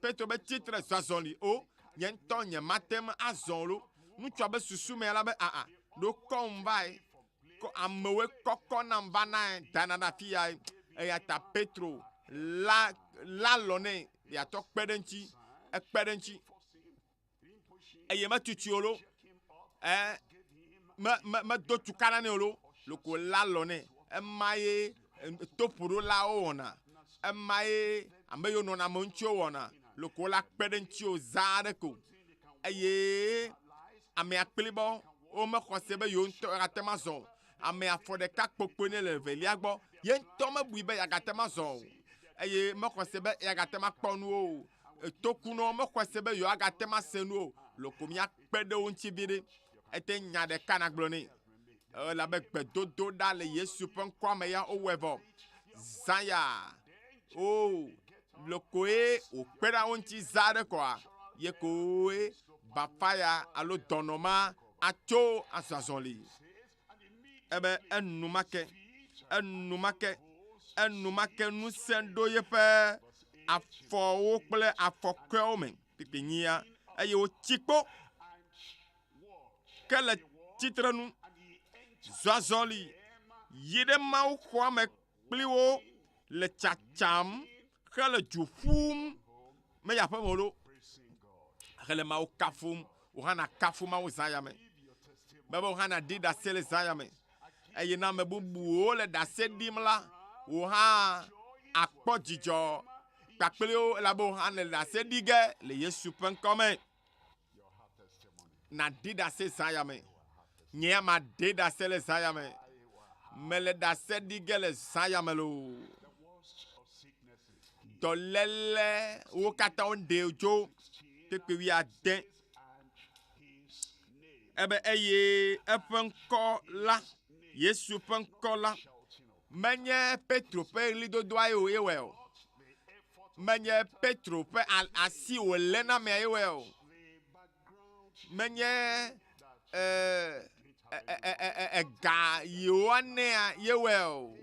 S13: Petro be titre zɔ azɔli o nye ŋutɔ nye matem azɔ lo nutsua be susu me la be ɖo kɔm va ye amewo kɔkɔ nam va na dana ɖe afi ya eya ta Petro la lɔ nɛ yatɔ kpe ɖe ŋuti ekpe ɖe ŋuti eye metutu o lo medo tuka na nɛ o lo loko la lɔ nɛ ema ye toƒoɖolawo wɔna ema ye ame yiwo nɔna ame ŋutsuwo wɔna loko la kpe ɖe ŋuti o zã ɖe ko eye ame akplibɔ wo mexɔ se be yewo ŋutɔ agate ma zɔ o. Ame afɔ ɖeka kpokpoe ne le evelia gbɔ ye ŋutɔ mebui be yagate ma zɔ o eye mexɔ se be yagate ma kpɔ nuwo o tokunɔwo mexɔ se be yewo agate ma se nu o loko míakpe ɖe wo ŋuti viɖe ete nya ɖeka na gblɔ nɛ elabe gbedodo ɖa le Yesu ƒe ŋkɔa me ya wowɔe vɔ zã ya o lokoe wòkpe ɖe wo ŋuti zã ɖe kɔa ye koe bafa ya alo dɔnɔma atso azɔ azɔli. Ebe enumake ŋusẽ ɖo yeƒe afɔwo kple afɔkɔewo me kpekpenyia eye wòtsi kpo ke le titrenu zɔ azɔli yi ɖe Mawu xɔa me kpli wo le tsatsam hele du ƒum me ya ƒe me lo hele Mawu kafum wòhana kafu Mawu zã ya me bebe wòhana ɖi ɖase le zã ya me eye na ame bubuwo le ɖase ɖim la wòhã akpɔ dzidzɔ kpakpliwo elabe wòhã le ɖase ɖi ge le Yesu ƒe ŋkɔ me na ɖi ɖase zã ya me nye ya ma ɖi ɖase le zã ya me mele ɖase ɖi ge le zã ya me lo dɔléle wo katã wo ɖe dzo kpekpe 10 ebe eye eƒe ŋkɔ la Yesu ƒe ŋkɔ la menye Petro ƒe ɣlidodoa ye wòye o menye Petro ƒe asi wòlé na mea ye wɔe o menye ega yiwo anea ye wɔe o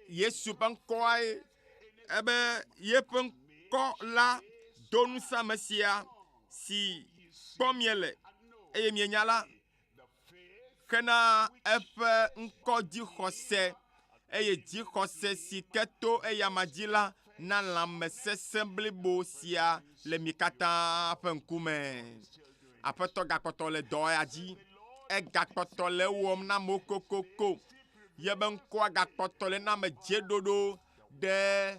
S13: Yesu ƒe ŋkɔa ye ebe yeƒe ŋkɔ la do ŋusẽ ame sia si kpɔm miele eye mienya la hena eƒe ŋkɔ dzixɔse eye dzixɔse si ke to eyama dzi la na lãmesesẽ blibo sia le mi katã ƒe ŋkume. Aƒetɔ gakpɔtɔ le dɔ ya dzi egakpɔtɔ le wɔm na amewo kokoko yebe ŋkɔa gakpɔtɔ le na ame dzeɖoɖo ɖe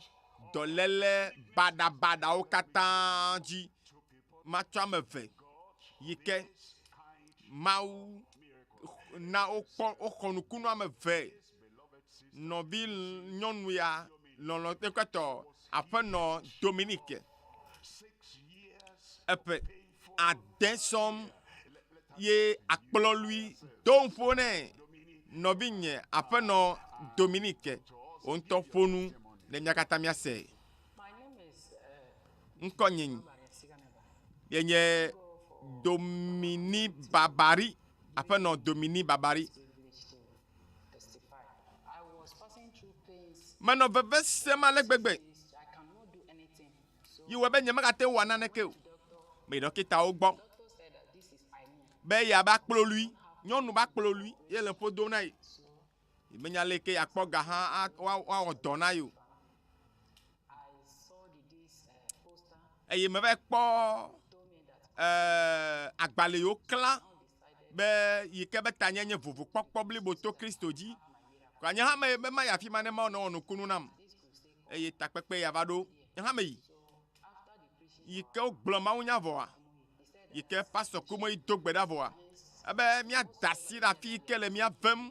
S13: dɔléle baɖabaɖawo katã dzi matsɔ ame eve yi ke Mawu na woxɔ nukunu ame eve nɔvi nyɔnu ya lɔlɔ ekɔtɔ aƒenɔ Dominique eƒe 10 sɔm ye akplɔlui do ŋƒo nɛ nɔvi nye aƒenɔ Dominique wo ŋutɔ ƒonu ne mia katã miase ŋkɔ nye yenye Domini Babari aƒenɔ Domini Babari menɔ veve sem ale gbegbe yi wɔ be nye megate wɔ naneke o me dɔkitawo gbɔ be yaba akplɔlui nyɔnu ba akplɔlui ye le ƒo dom na yi menya le ke yakpɔ ga hã woawɔ dɔ na yi o eye me va kpɔ agbalẽ yo klã be yi ke be tanye nye vovo kpɔkpɔ blibo to Kristo dzi ko anye hã me be ma ya fi ma ne ma no wɔ nukunu nam eye takpekpe ya va ɖo hã me yi ke wo gblɔ mawu nya vɔa yi ke pastor kumo yi do gbe ɖa vɔa ebe mia da asi ɖe afi ke le mia vem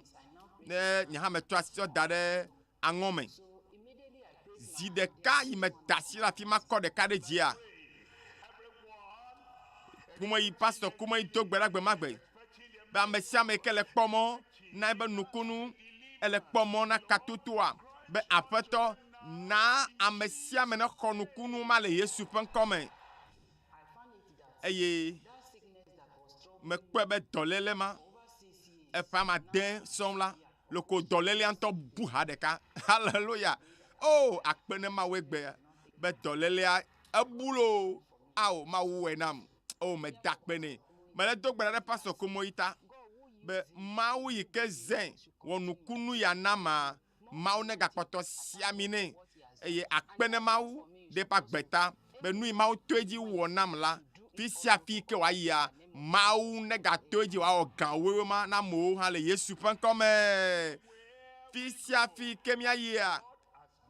S13: ne nye hã me tɔ asi da ɖe aŋɔ me zi ɖeka yi me da asi ɖe afi ma kɔ ɖeka ɖe dzia kumo yi pastor kumo yi do gbe ɖa gbe ma gbe be ame sia ame ke le kpɔ mɔ na ebe nukunu ele kpɔ mɔ na katotoa be aƒetɔ na ame sia ame ne xɔ nukunu ma le Yesu ƒe ŋkɔ me eye mekpɔe be dɔléle ma eƒe amade sɔm la loko dɔlélia ŋutɔ bu ha ɖeka haleluya o akpe ne mawoe gbe be dɔlélia ebulo ao mawu wɔe nam o meda akpe nɛ mele do gbe ɖa ɖe pastor Kumo yi ta be mawu yi ke zẽ wɔ nukunu ya nama mawu ne gakpɔtɔ siami nɛ eye akpe ne mawu de pa gbeta be nu yi mawu to edzi wɔ nam la fi sia fi ke wa yia mawu ne gato edzi wa wɔ gã wewe ma na amewo hã le Yesu ƒe ŋkɔ me fi sia fi ke mia yia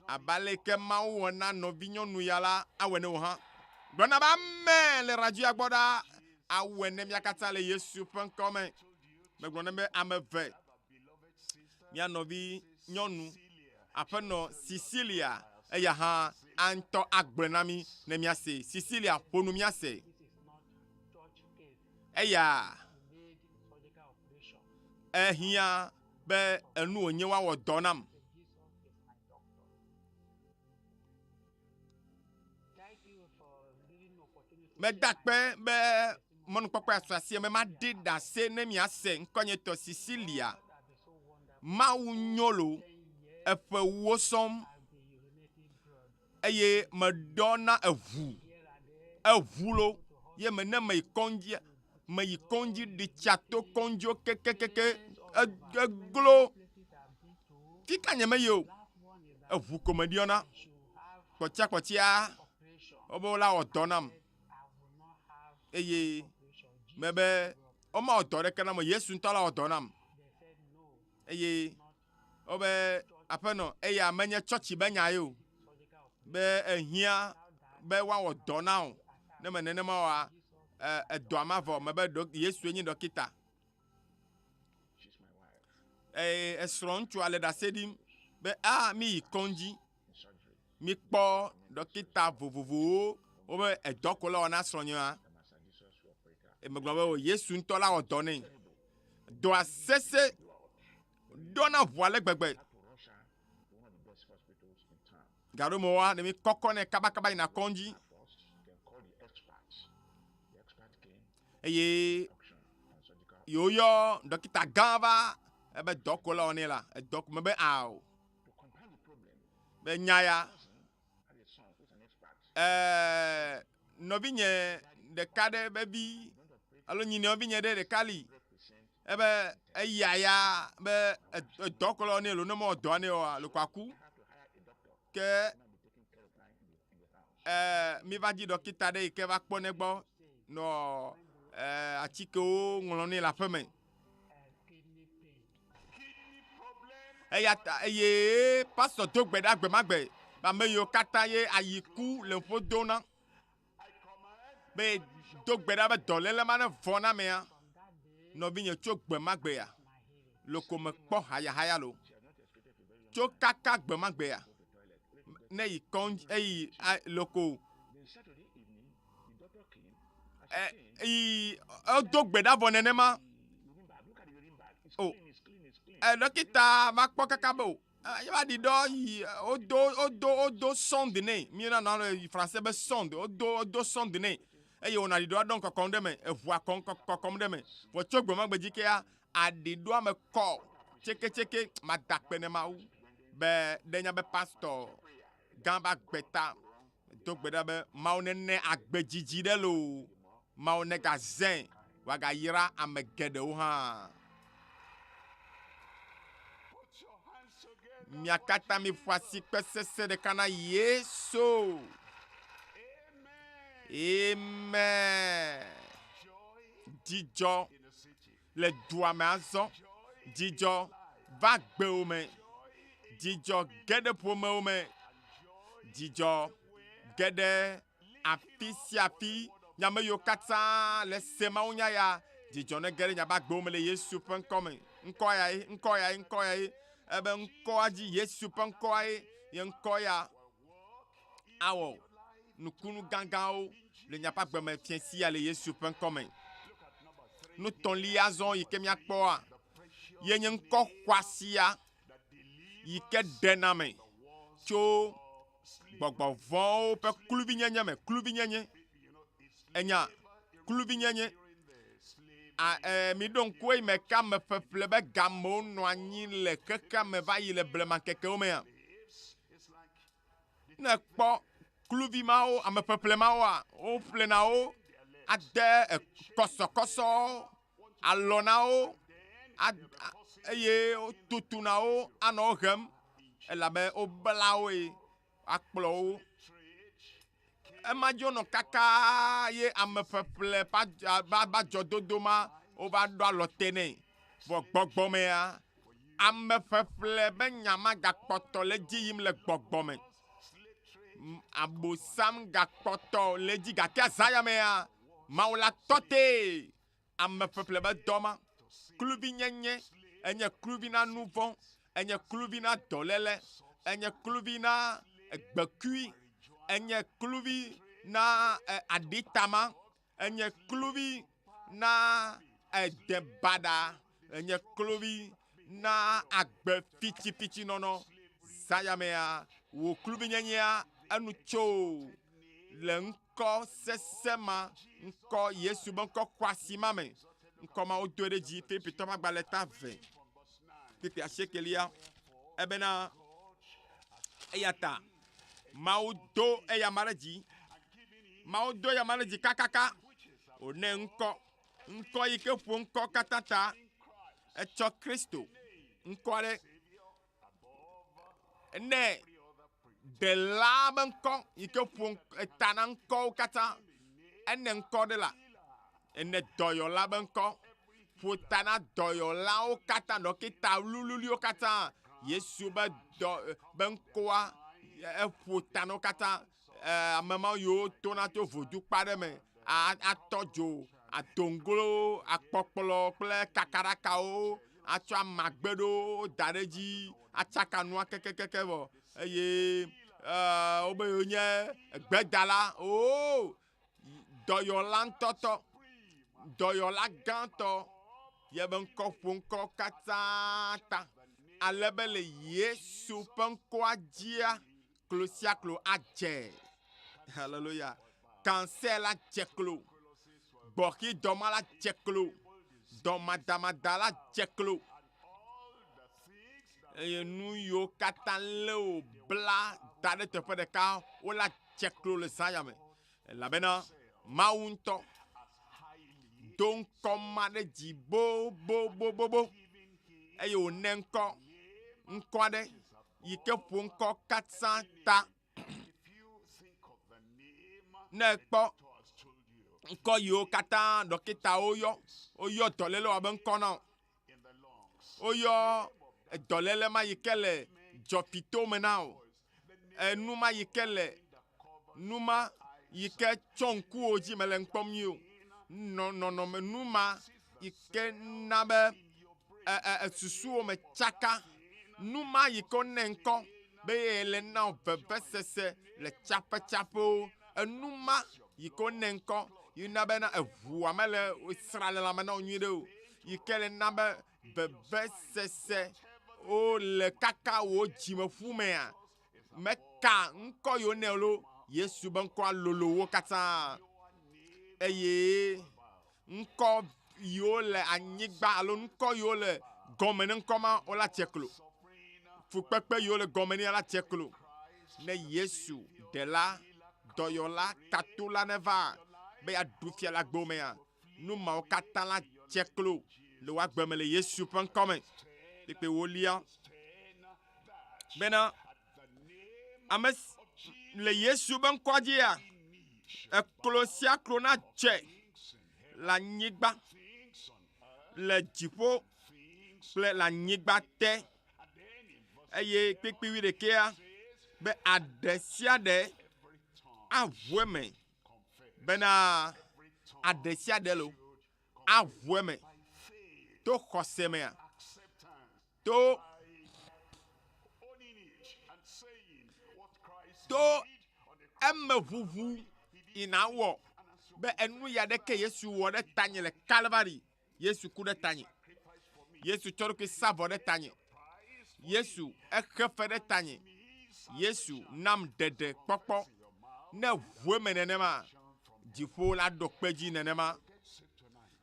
S13: abale ke mawu wɔ na nɔvi nyɔnu ya la awɔ ne wo hã gblɔna be ame le radio gbɔ ɖa awɔ ne mia katã le Yesu ƒe ŋkɔ me megblɔ ne be ame ve mia nɔvi nyɔnu aƒenɔ Cecilia eya hã antɔ agble na mi ne miase Cecilia ƒonu miase eya ehia be enu wonye wa wɔ dɔ nam meda kpe be mɔnukpɔkpɔ asase me ma de dase ne miase ŋkɔnyetɔ Cecilia mawu nyolo eƒe wo sɔm eye meɖɔna eʋu lo ye me ne me yi kɔndzi ɖi tsa to kɔndziwo kekekeke eglo fi ka nye me yi o eʋu ko me ɖiɔna kpɔtsia wobe la wɔ dɔ nam eye me be woma wɔ dɔ ɖeke nam Yesu ŋutɔ la wɔ dɔ nam eye wobe aƒenɔ eya menye tsɔtsi be nya ye o be ehia be woawɔ dɔ na o ne me nenema wa edɔa ma vɔ me be Yesu nye dɔkita esrɔ̃ ŋutsua le ɖase ɖim be mi yi kɔndzi mi kpɔ dɔkita vovovowo wobe edɔ ko la wɔ na srɔ̃nyea megblɔ be Yesu ŋutɔ la wɔ dɔ nɛ dɔa sese dɔna ʋua le gbegbe gaɖo me wa ne mi kɔkɔ ne kabakaba yina kɔndzi eye yoyɔ dɔkita gã va ebe dɔ ko la wɔ nɛ la edɔ ko me be ao be nya ya nɔvi nye ɖeka ɖe be vi alo nyinɔvi nye ɖe ɖeka li ebe eyaya be edɔ ko la wɔ nɛ lo ne mewɔ dɔa nɛ oa le kwaku ke mi va di dɔkita ɖe yi ke va kpɔ ne gbɔ nɔ atikewo ŋlɔ nɛ le aƒe me eya ta eye pastor do gbe ɖa gbe ma gbe ame yiwo katã ye ayiku le ƒo do na be do gbe ɖa be dɔléle ma ne vɔ na mea nɔvi nye tso gbe ma gbe ya loko me kpɔ hayahaya lo tso kaka gbe ma gbe ya ne yi kɔndzi eyi loko edo gbe ɖa vɔ nenema o dɔkita va kpɔ kaka be o yaba ɖi dɔ yi wodo sonde nɛ mi na nɔ français be sonde wodo sonde nɛ eye wona ɖi dɔ dɔn kɔkɔm ɖe me eʋua kɔkɔm ɖe me vɔ tso gbe ma gbe dzi kea aɖi dɔa me kɔ tseketseke ma da kpe ne mawu be ɖe nya be pastor gã ba gbeta do gbe ɖa be mawu nene agbe dzidzi ɖe lo mawu ne ga zẽ waga yra ame geɖewo hã mia katã mi ƒo asi kpe sese ɖeka na Yesu Amen. Dzidzɔ le dua me azɔ. Dzidzɔ va gbewo me. Dzidzɔ ge ɖe ƒomewo me. Dzidzɔ ge ɖe afi sia afi. Nyame yiwo katã le se mawunya ya. Dzidzɔ ne ge ɖe nyaba gbewo me le Yesu ƒe ŋkɔ me. Ŋkɔ ya ye, ŋkɔ ya ye, ŋkɔ ya ye. Ebe ŋkɔa dzi Yesu ƒe ŋkɔa ye. Ye ŋkɔ ya awɔ nukunu gãgãwo le nyapa gbe me fiesi ya le Yesu ƒe ŋkɔ me. Nutɔli azɔ yi ke miakpɔa ye nye ŋkɔ xɔasia yi ke ɖena me tso gbɔgbɔ vɔ̃wo ƒe kluvinyenye me. Kluvinyenye enya kluvinyenye. Mi ɖo ŋku eyi me ke ame ƒeƒle be gamewo nɔ anyi le xexea me va yi le blemakekewo mea. Ne kpɔ kluvi mawo, ame ƒeƒle mawoa, woƒlena wo ade kɔsɔkɔsɔ alɔ na wo eye wotutuna wo anɔ wo hem elabe wobla woe akplɔ wo. Ema dzo nɔ kaka ye ame ƒeƒle ba dzɔdodo ma wova ɖo alɔ te nɛ. Vɔ gbɔgbɔ mea, ame ƒeƒle be nya ma gakpɔtɔ le dzi yim le gbɔgbɔ me. Abosam gakpɔtɔ le dzi gake azãya mea, Mawu la tɔte ame ƒeƒle be dɔ ma. Kluvi nyenye enye kluvi na nu vɔ̃, enye kluvi na dɔléle, enye kluvi na gbekui, enye kluvi na aɖitama, enye kluvi na debaɖa, enye kluvi na agbe fitsi nɔnɔ. Zãya mea, wo kluvi nyenyea enu tso le ŋkɔ sese ma, ŋkɔ Yesu be ŋkɔ xɔasi ma me. Ŋkɔ ma wodo ɖe dzi Filipitɔ ƒe agbalẽ ta 20 kpekpe 9 ebena eya ta Mawu do eya ma ɖe dzi. Mawu do eya ma ɖe dzi kakaka. Wòne ŋkɔ yi ke ƒo ŋkɔ katã ta etsɔ Kristo ŋkɔ ɖe. Ne ɖela be ŋkɔ yi ke ƒo ta na ŋkɔwo katã ene ŋkɔ ɖe la. Ene dɔyɔla be ŋkɔ ƒo ta na dɔyɔlawo katã, ɖɔkita luliwo katã. Yesu be ŋkɔa eƒo ta na wo katã. Ame ma yiwo tona to vodukpa ɖe me atɔ dzo adonglo, akpɔkplɔ kple kakaɖakawo atsɔ amagbeɖo da ɖe dzi atsaka nua kekekeke vɔ eye wobe wonye gbedala dɔyɔla ŋutɔtɔ, dɔyɔla gãtɔ yebe ŋkɔ ƒo ŋkɔ katã ta alebe le Yesu ƒe ŋkɔa dzia klo sia klo adze. Hallelujah. Cancer la dze klo, gbɔxi dɔma la dze klo, dɔmadamada la dze klo. Eye nu yiwo katã lé wo bla da ɖe teƒe ɖeka wola dze klo le zãya me. Elabena Mawu ŋutɔ do ŋkɔ ma ɖe dzi bobobobobo eye wòne ŋkɔ aɖe yi ke ƒo ŋkɔ katã ta. Ne kpɔ ŋkɔ yiwo katã ɖɔkitawo woyɔ dɔléle wa be ŋkɔ na wo. Woyɔ dɔléle ma yi ke le dzɔfito me na wo. Nu ma yi ke le nu ma yi ke tsɔ ŋkuwo dzi me le ŋkpɔm nyi o. Nɔnɔme nu ma yi ke na be susuwo me tsaka. Nu ma yi ke ne ŋkɔ be ele na wo vevesese le tsaƒetsaƒewo. Enu ma yi ke ne ŋkɔ yi na bena eʋua mele sra le lãme na wo nyuie ɖe o. Yi ke le na be vevesese le kaka wo dzimeƒu mea meka ŋkɔ yiwo ne lo Yesu be ŋkɔa lolo wo katã. Eye ŋkɔ yiwo le anyigba alo ŋkɔ yiwo le gɔme ne ŋkɔ ma wola dze klo. Fukpekpe yiwo le gɔme ne la dze klo. Ne Yesu ɖela dɔyɔla katola neva be yaɖu fia le agbo mea, nu mawo katã la dze klo le wo agbe me le Yesu ƒe ŋkɔ me. Kpekpe wolia bena ame le Yesu be ŋkɔ dzia eklosia klona dze le anyigba le dziƒo kple le anyigba te eye kpekpe 11 be aɖe sia ɖe avu eme bena aɖe sia ɖe lo avu eme to xɔse mea to emeʋuʋu yina wɔ be enu ya ɖeke Yesu wɔ ɖe tanye le Calvary Yesu ku ɖe tanye Yesu tsɔ ɖokui sa vɔ ɖe tanye Yesu exe fe ɖe tanye Yesu nam ɖeɖe kpɔkpɔ ne ʋu eme nenema dziƒo la ɖo kpe dzi nenema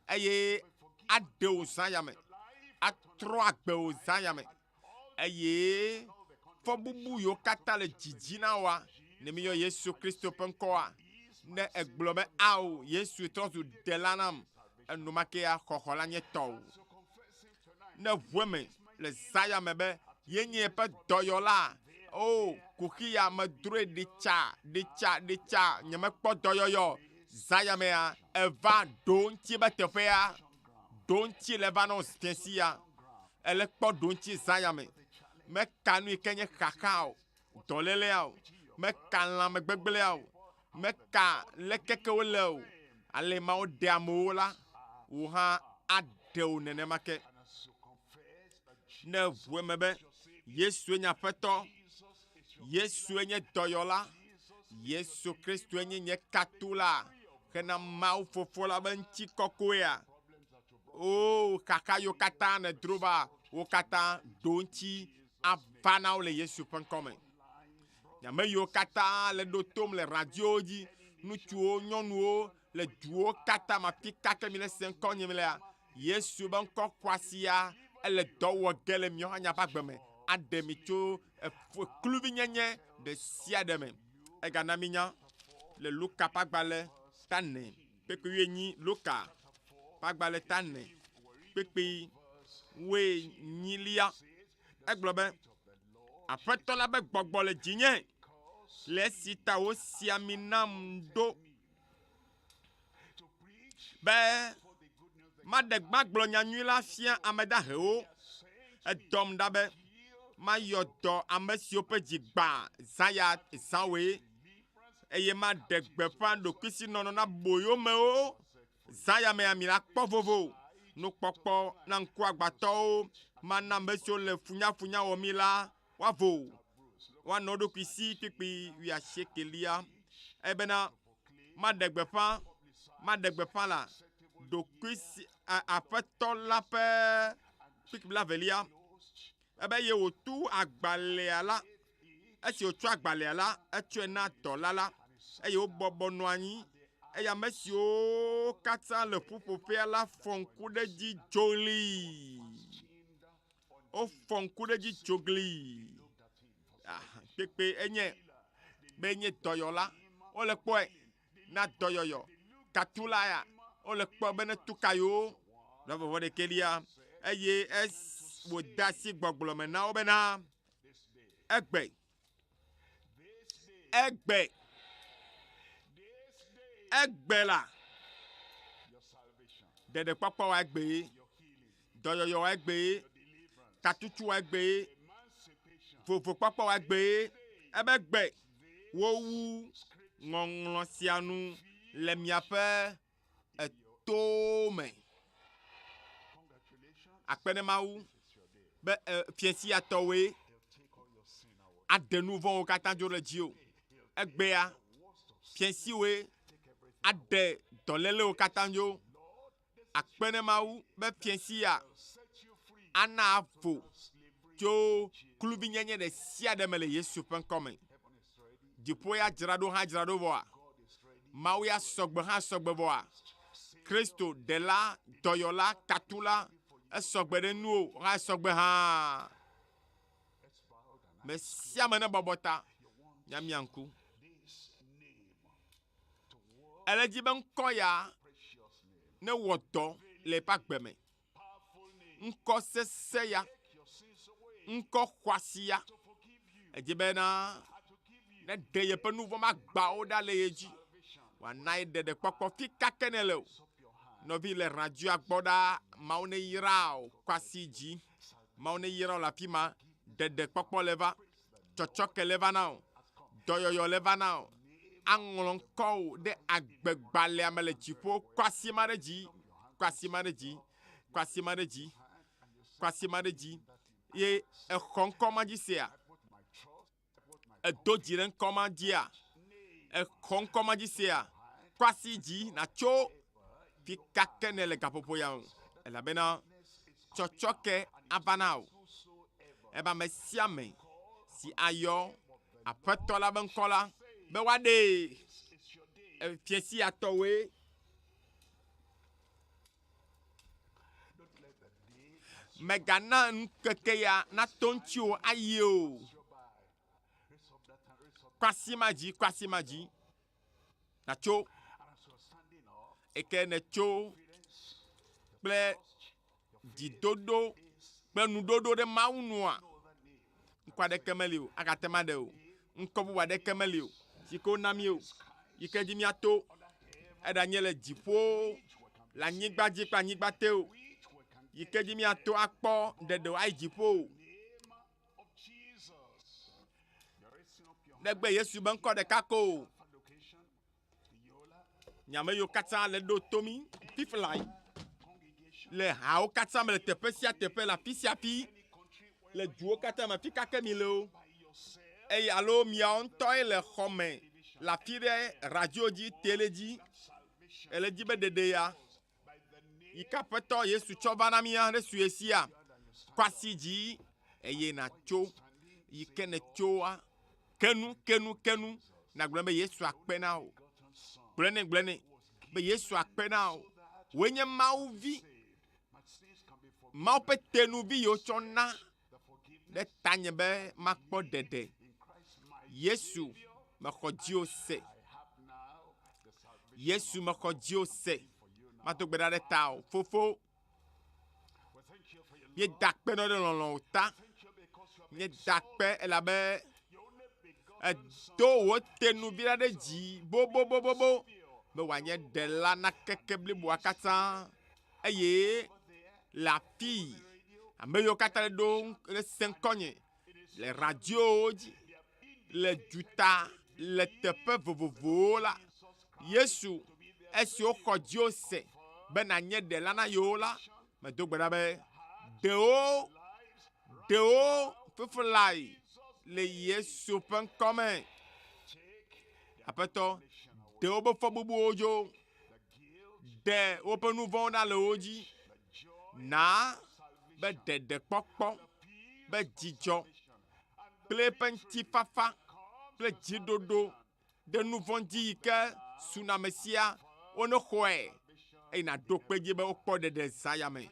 S13: eye aɖe wò zã yame atrɔ agbe wò zã yame eye fɔbubu yiwo katã le dzidzi na woa ne miyɔ Yesu Kristo ƒe ŋkɔa ne egblɔ be ao Yesu trɔ zu ɖela nam enumakea xɔxɔ la nye tɔwò ne ʋu eme le zã yame be yenye eƒe dɔyɔla o kuxi ya medroe ɖetsa nyemekpɔ dɔyɔyɔ zã yamea eva ɖo ŋuti be teƒea ɖo ŋuti le va nɔ fiesi ya ele kpɔ ɖo ŋuti zã yame meka nu yi ke nye xaxa o dɔlélea o meka lãmegbegblẽa o meka lekeke wole o ale mawo ɖe amewo la wò hã aɖe wo nenema ke ne ʋu eme be Yesue nye aƒetɔ Yesue nye dɔyɔla Yesu Kristo nye katula hena Mawu Fofo la be ŋuti kɔkɔea o xaxa yiwo katã ne dro va wo katã ɖo ŋuti ava na wo le Yesu ƒe ŋkɔ me nyame yiwo katã le ɖo tom le radio dzi ŋutsuwo nyɔnuwo le duwo katã mafi kake mi le se ŋkɔ nye lea Yesu be ŋkɔ xɔasia ele dɔ wɔ ge le mía hã ƒe agbe me aɖe mi tso kluvi nyenye ɖe sia ɖe me egana mi nya le Luka ƒe agbalẽ tane kpekpe 8 Luka ƒe agbalẽ tane kpekpe 8 egblɔ be aƒetɔ la be gbɔgbɔ le dzinye le esi ta wosi ami nam ɖo be maɖe gbagblɔ nyanyui la fia ame dahewo edɔm ɖa be mayɔ dɔ ame siwo ƒe dzi gbã zãwoe eye maɖe gbeƒã ɖokuisinɔnɔ na boyomewo zã yamea mi la kpɔ vovo nukpɔkpɔ na ŋkuagbatɔwo mana ame siwo le funyafunya wɔ mi la woavo woanɔ ɖokui si kpekpe 19 ebena maɖe gbeƒã la ɖokui si aƒetɔ la ƒe kpekpe 20 ebe ye wòtu agbalẽa la esi wòtsɔ agbalẽa la etsɔe na dɔla la eye wobɔbɔ nɔ anyi eye ame siwo katã le ƒuƒoƒea la fɔ ŋku ɖe dzi dzoli wofɔ ŋku ɖe dzi dzogli kpekpe enye be enye dɔyɔla wole kpɔe na dɔyɔyɔ katula ya wole kpɔ be ne tu kayo ɖe vɔvɔ ɖekelia eye wòde asi gbɔgblɔ me na wo bena egbe la ɖeɖekpɔkpɔ wa egbe dɔyɔyɔ wa egbe katutu wa egbe vovokpɔkpɔ wa egbe ebe gbe wowu ŋɔŋlɔ sia nu le miaƒe etome akpe ne Mawu be fiesiatɔwoe aɖe nu vɔ̃wo katã dzo ɖe dziwò egbea fiesiwoe aɖe dɔlélewo katã dzo akpe ne Mawu be fiesia ana avo tso kluvi nyenye ɖe sia ɖe me le Yesu ƒe ŋkɔme dziƒo ya dzraɖo hã dzraɖo vɔa Mawu ya sɔgbe hã sɔgbe vɔa Kristo ɖela dɔyɔla katula esɔgbe ɖe nuwo hã sɔgbe hã me sia me ne bɔbɔ ta nyamia ŋku ele dzi be ŋkɔ ya ne wɔ dɔ le eƒe agbe me ŋkɔ sesẽ ya ŋkɔ xɔasi ya edzi bena ne ɖe yeƒe nu vɔ̃ magbawo ɖa le ye dzi wòana ɖeɖe kpɔkpɔ fi kake ne le o nɔvi le radioa gbɔ ɖa mawu ne yra o kɔ asi dzi mawu ne yra o le afi ma ɖeɖe kpɔkpɔ le va tsɔtsɔke le va na o dɔyɔyɔ le va na o aŋlɔ ŋkɔwo ɖe agbegbalẽa me le dziƒo kɔ asi ma ɖe dzi kɔ asi ma ɖe dzi kɔ asi ma ɖe dzi kɔ asi ma ɖe dzi ye exɔ ŋkɔ ma dzi sea edo dzi ɖe ŋkɔ ma dzia exɔ ŋkɔ ma dzi sea kɔ asi dzi natso fi kake ne le gaƒoƒo ya o elabena tsɔtsɔke ava na o ebe ame sia ame si ayɔ aƒetɔ la be ŋkɔ la be woaɖe fiesi atɔwoe megana ŋkeke ya nato ŋuti o ayi o kɔ asi ma dzi natso eke ne tso kple dzidodo kple nudodo ɖe mawu nua ŋkɔ aɖeke meli o agate ma ɖe o ŋkɔ bubu aɖeke meli o si ke wona mi o yi ke dzi miato eɖanye le dziƒo le anyigba dzi kple anyigba te o yi ke dzi miato akpɔ ɖeɖe ayi dziƒo o negbe Yesu be ŋkɔ ɖeka ko o nyame yiwo katã le ɖo tomi fiflai le hawo katã me le teƒe sia teƒe le afi sia afi le duwo katã me afi kake mi le o eye alo miawo ŋutɔe le xɔ me le afi ɖe radio dzi tele dzi ele dzi be ɖeɖe ya yi ke aƒetɔ Yesu tsɔ va na mia ɖe sue sia kɔ asi dzi eye natso yi ke ne tsoa kenu nagblɔ be Yesu akpe na o gblɔ ne be Yesu akpe na o woe nye Mawu vi Mawu ƒe tenuvi yiwo tsɔ na ɖe tanye be makpɔ ɖeɖe Yesu mexɔ dziwo se Yesu mexɔ dziwo se mato gbe ɖa ɖe ta o fofo mieda kpe nɔ ɖe lɔlɔ̃ ta mieda kpe elabe edo wo tenuvi ɖa ɖe dzi bobobobobo be wòanye ɖela na keke bliboa katã eye le afi ame yiwo katã ɖo le se ŋkɔnye le radiowo dzi le duta le teƒe vovovowo la Yesu esi woxɔ dziwo se be nanye ɖela na yewo la medo gbe ɖa be ɖewo fiflai le Yesu ƒe ŋkɔ me aƒetɔ ɖe wobe fɔbubuwo dzo ɖe woƒe nu vɔ̃wo na le wo dzi na be ɖeɖekpɔkpɔ be dzidzɔ kple eƒe ŋutifafa kple dziɖoɖo ɖe nu vɔ̃ dzi yi ke suname sia wone xɔe eye naɖo kpe dzi be wokpɔ ɖeɖe zã ya me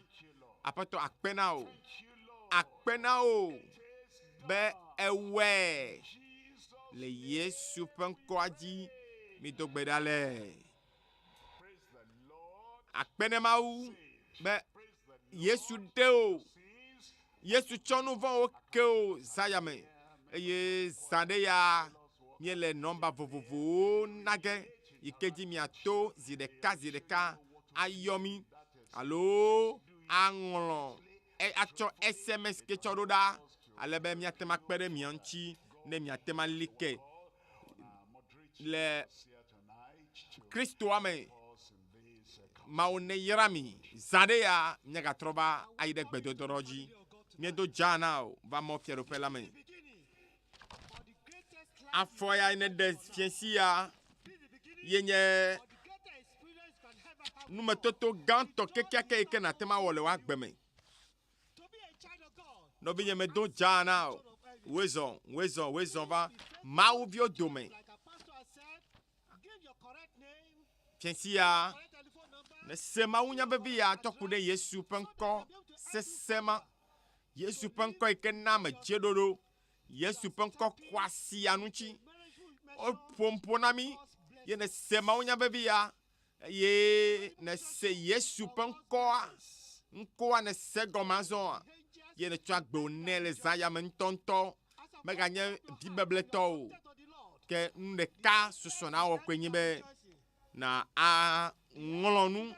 S13: aƒetɔ akpe na o be ewɔe le Yesu ƒe ŋkɔa dzi mido gbe ɖa le akpe ne Mawu be Yesu de o Yesu tsɔ nu vɔ̃wo ke o zã ya me eye zã ɖe ya miele nɔmba vovovowo nage yi ke dzi miato zi ɖeka ayɔ mi alo aŋlɔ atsɔ SMS ke tsɔ ɖo ɖa alebe miate ma kpe ɖe mia ŋuti ne miate ma li ke le Kristoa me Mawu ne yra mi zã ɖe ya miagatrɔ va ayi ɖe gbedodoɖɔ dzi miedo dza na o va mɔ fiaɖoƒe la me afɔ ya ne ɖe fiesi ya yenye numetoto gãtɔ kekeake yi ke nate ma wɔ le woagbe me nɔvinye medo dza na o wezɔ va Mawu viwo dome fiesi ya ne se Mawu nya vevi ya tɔku ɖe Yesu ƒe ŋkɔ sesẽ ma Yesu ƒe ŋkɔ yi ke na ame dzeɖoɖo Yesu ƒe ŋkɔ xɔ asi ya ŋuti woƒo na mi ye ne se Mawu nya vevi ya ye ne se Yesu ƒe ŋkɔa ne se gɔme azɔa ye ne tsɔ agbewo nɛ le zã ya me ŋutɔŋutɔ meganye vi bebletɔ o ke nu ɖeka susɔ na wɔ koe nye be na a ŋlɔ nu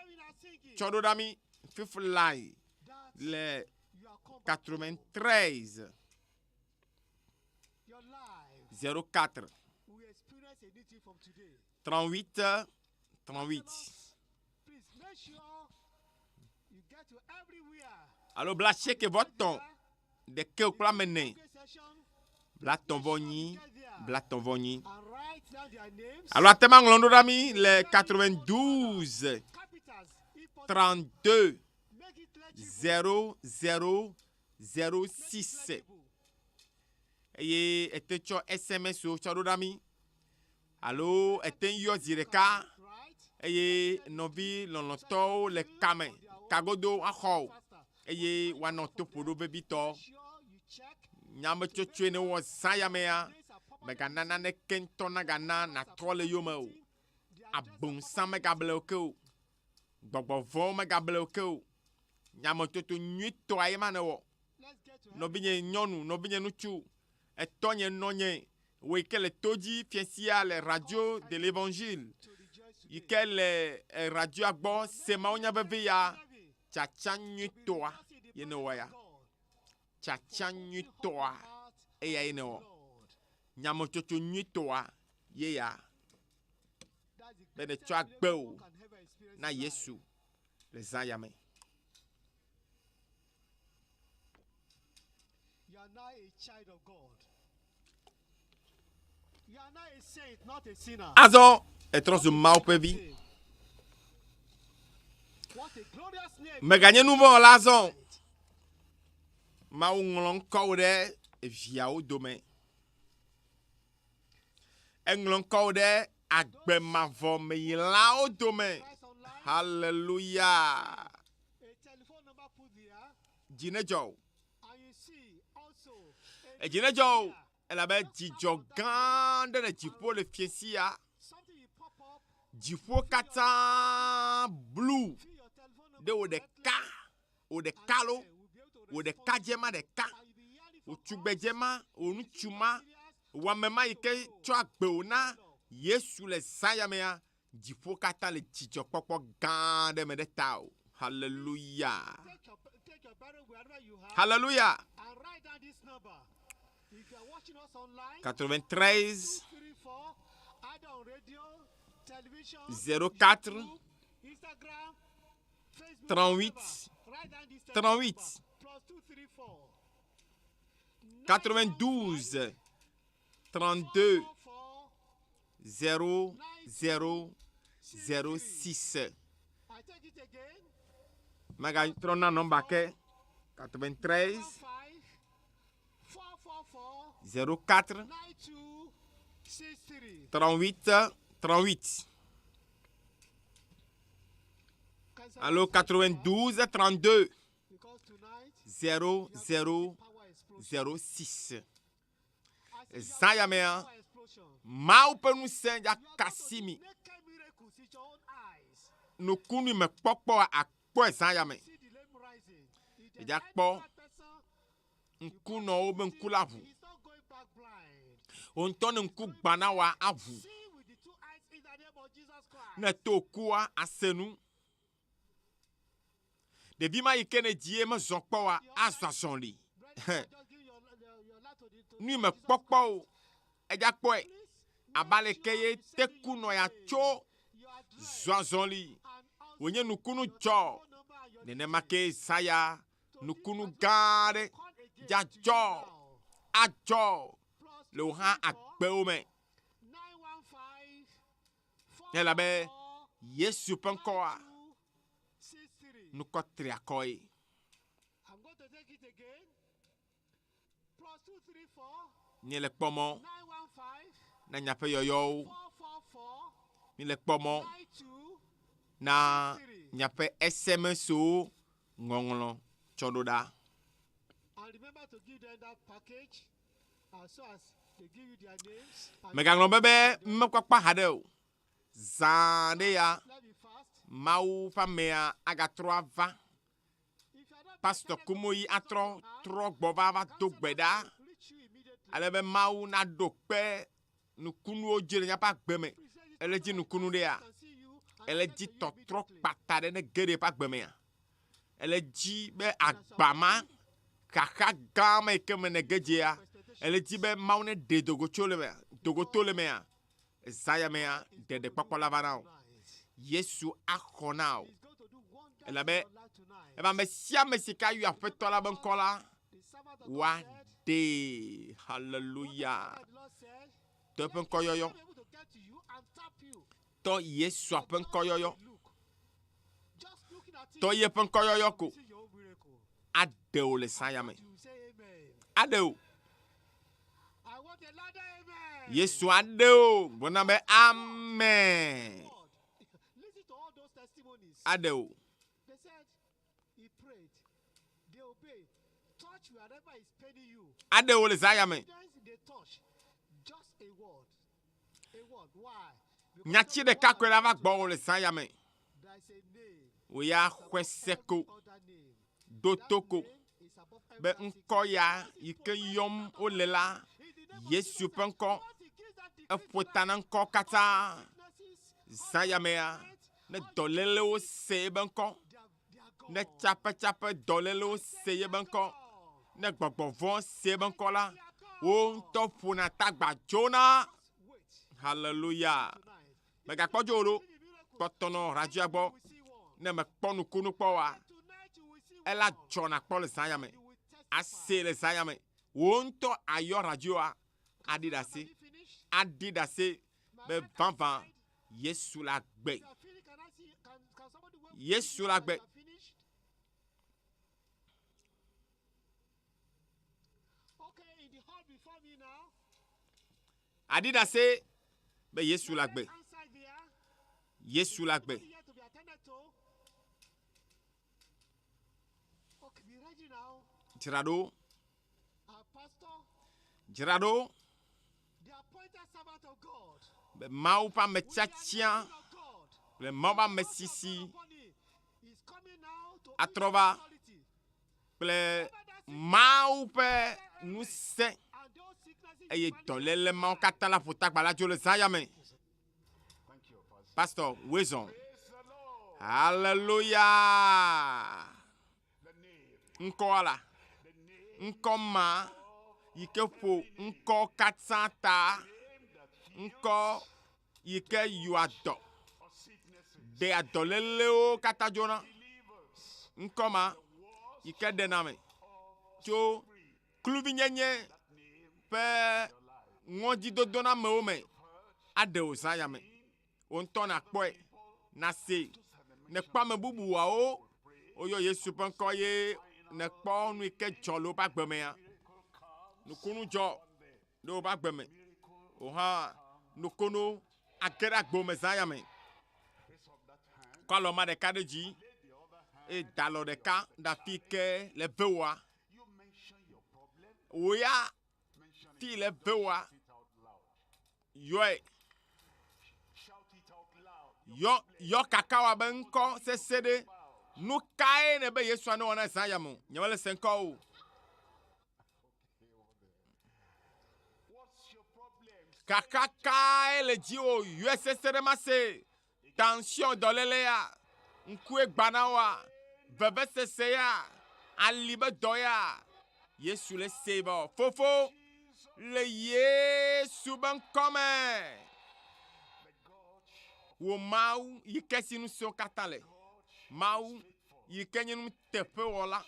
S13: tsɔ ɖo ɖa mi fiflae le 93 04
S6: We experience a new thing from today.
S13: 38 38.
S6: Please make sure you get to everywhere.
S13: Alo bla cheke voton de ke okla mene. Bla ton voni, bla ton voni.
S6: And write down their names.
S13: Alo atema nglondo dami le 92 32 0006. Eye ete cho SMS o cho dami. Alo ete yo zireka. Eye novi lonoto le kame. Kagodo aho. Eye wanoto podo bebito. Nyame chochwe ne wo sayamea. Megana ne kentona gana na trole yoma. Abun sa megable o. Gbogbo megable o. Nyame toto nyito ayema ne wo. No binye nyonu, no binye nuchu. Etonye nonye. Wekele toji fiesia le radio de l'évangile. Yikele radio agbo sema onya bebe ya. Chacha nyitoa yene waya. Chacha nyitoa eya yene wo. Nyamo chocho nyitoa ye ya. Bene chwa gbe na Yesu le zayame.
S6: You are now a child of God. You are now a saint, not a sinner.
S13: Azo etros mau pevi.
S6: What a glorious name.
S13: Me gagné nouveau lazon. Ma unglon kode via o domaine. Englon kode agbe ma vo me la o domaine. Hallelujah.
S6: A telephone number put there.
S13: Jinejo.
S6: And you see also
S13: E jinejo. Elle avait dit jogande de jipo le fiesia.
S6: something you pop up.
S13: Jipo kata blue. De o de ka. O de kalo. O de kajema de ka. O tubejema. O nuchuma. Wa mema ike chwa gbeona. Yesu le sayamea. Jipo kata le chicho popo gande me de tao. Hallelujah.
S6: Take your Bible wherever you have.
S13: Hallelujah.
S6: And write down this number. If you are watching us online,
S13: 93
S6: 234, either on radio, television,
S13: 04
S6: YouTube, Instagram, Facebook,
S13: 38
S6: write down this
S13: 38
S6: number. Plus 234
S13: 92 32 0006.
S6: I take it again.
S13: Maga trona number ke 93 04
S6: 9263.
S13: 38 38. Allo 92 32
S6: Because tonight,
S13: 0006. Zayamea mau penu senja kasimi. No kunu me popo akpo zayame.
S6: see the name rising. It
S13: Eja kpo nkuno obe nkulavu.
S6: is not going back blind.
S13: Ontone nku gbana wa avu.
S6: See with the two eyes in the name of Jesus Christ.
S13: Na tokua asenu. De bima ikene die me zokpo wa aswason li.
S6: Just give your light to the
S13: Nu me popo eja kpo e. Abale keye tekuno ya cho zwazon li. Onye nukunu cho. Nene make saya nukunu gade ja jo ajo le ha agbe ome
S6: 915
S13: ela be Yesu penkoa
S6: 63.
S13: nukotri akoi
S6: I'm going to take it again. Plus 234
S13: ni le pomo
S6: 915
S13: na nyape yoyo
S6: 444
S13: ni le pomo
S6: 92.
S13: na nyape SMS o ngonglo chododa.
S6: And remember to give them that package as soon as they give you their names. And
S13: Meganglo bebe mkwakwa hadeo zande ya
S6: let me fast.
S13: mau famea agatro ava
S6: If you are not
S13: pastor kumoyi atro tro gbova va dogbeda
S6: reach you immediately.
S13: alebe mau na dokpe nukunu ojere nyapa gbeme eleji nukunu de ya
S6: Can see you
S13: ele dzi tɔtrɔ kpata ɖe ne ge ɖe ƒe agbemea. Ele dzi be agbama kaka gã me ke me ne ge dzea. Ele dzi be Mawu ne ɖe dogoto le mea. Zaya mea ɖeɖe kpɔkpɔ la va na o. Yesu axɔ na o. Elabe eba me sia me si ka yɔ aƒetɔ la be ŋkɔ la wa de hallelujah. Tɔ eƒe ŋkɔyɔyɔ. Tɔ Yesu ƒe ŋkɔyɔyɔ. Tɔ yeƒe ŋkɔyɔyɔ ko. Ade o le saya me. Ade o. Yesu ade o. Bona be amen. Ade o. Ade o le saya me. Nyatsi ɖeka koe la va gbɔ o le saya me. O ya xɔ seko. Dotoko. Be ŋkɔ ya yi ke yɔm o le la. Yesu ƒe ŋkɔ. Eƒo na ŋkɔ katã. Saya mea. Ne dɔlélewo se ebe ŋkɔ. Ne tsaƒetsaƒe dɔlélewo se ebe ŋkɔ. Ne gbɔgbɔvɔ se ebe ŋkɔ la. Wo ŋutɔ ƒona tagba dzona. Hallelujah. Megakpɔ dzo ɖo. Kpɔtɔnɔ radio gbɔ. Ne mekpɔ nukunu kpɔ wa. Ela dzɔna kpɔ le zaya me. Ase le zaya me. Wo ŋutɔ ayɔ radioa. Adi ɖe ase. Be vava. Yesu la gbe. Yesu la gbe. Adi ɖe ase. Be Yesu la gbe. Yesu la gbe. Dzraɖo. Dzraɖo. Be Mawu ƒe ame tiatia. Le Mawu ƒe ame sisi. Atrɔ va. Kple Mawu ƒe ŋusẽ. Eye dɔléle mawo katã la ƒo tagba la dzo le zaya me. Pastor Wezon. Hallelujah. Ŋkɔ la. Ŋkɔ ma. Yi ke ƒo ŋkɔ katã ta. Ŋkɔ yi ke yɔ adɔ. De adɔlélewo katã dzona. Ŋkɔ ma. Yi ke ɖena me. Tso kluvinyenye ƒe ŋɔdzidodo na amewo me. Aɖe o zaya me. Wo ŋutɔ na kpɔe. Na se. Ne kpɔ ame bubuawo. Woyɔ Yesu ƒe ŋkɔ ye. Ne kpɔ nu yi ke dzɔ le woƒe agbemea. Nukunu dzɔ le woƒe agbeme. O hã nukunu age ɖe agbo me zaya me. Kɔ alɔma ɖeka ɖe dzi. Eye da alɔ ɖeka ɖe afi ke le vewoa. Wo ya fi le vewoa. Yɔe. Yɔ kakawa be ŋkɔ sese ɖe. Nu kae ne be Yesu ne wɔna zã yame. Nyeme le se ŋkɔ o. Kaka kae le dzi o. Yɔe sese ɖe ma se. Tension dɔléle ya. Ŋkue gbana wa. Veve sese ya. Ali be dɔ ya. Yesu le se ba. Fofo. Le Yesu be ŋkɔ me. Wo Mawu yi ke si nu so katã le. Mawu yi ke nye nu teƒe wɔla.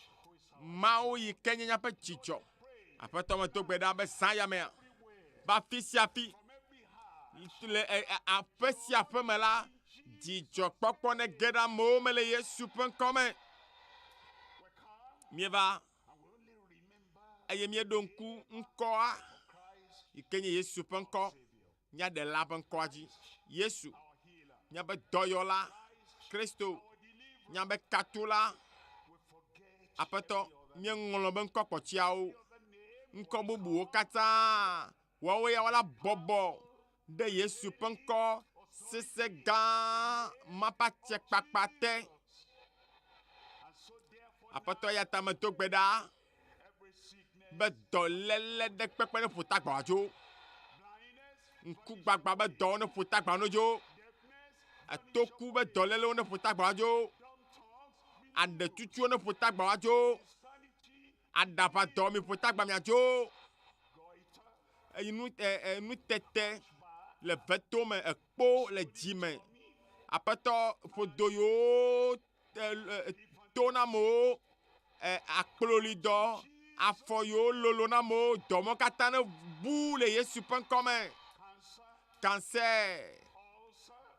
S13: Mawu yi ke nye nyaƒe dzidzɔ. Aƒetɔ me do gbe ɖa be zã ya mea. Ba fi sia fi. Le aƒe sia aƒe me la. Dzidzɔkpɔkpɔ ne ge ɖe amewo me le Yesu ƒe ŋkɔ me. Mieva. Eye mieɖo ŋku ŋkɔa. Yi ke nye Yesu ƒe ŋkɔ. Nyaɖela ƒe ŋkɔa dzi. Yesu. Nyabe dɔyɔla. Kristo. Nyabe katula. Aƒetɔ. Mieŋlɔ be ŋkɔ kpɔtsiawo. Ŋkɔ bubuwo katã. Woawo ya wala bɔbɔ. De Yesu ƒe ŋkɔ. Sese gã. Mapa tse kpakpa te. Aƒetɔ ya ta me do gbe ɖa. Be dɔléle ɖe kpekpe ne ƒota gbɔ dzo. Ŋku gbagba be dɔwo ne ƒota gbɔ no dzo. atoku be dɔléle ne ƒota gbadzo aɖetutuwo ne ƒota gbadzo aɖaʋadɔ mi ƒota gbamiadzo eye nutete le veto me ekpo le dzime aƒetɔ ƒodo yiwo to na amewo akplolidɔ afɔ yiwo lolo na amewo dɔmɔ katã ne bu le Yesu ƒe ŋkɔ me cancer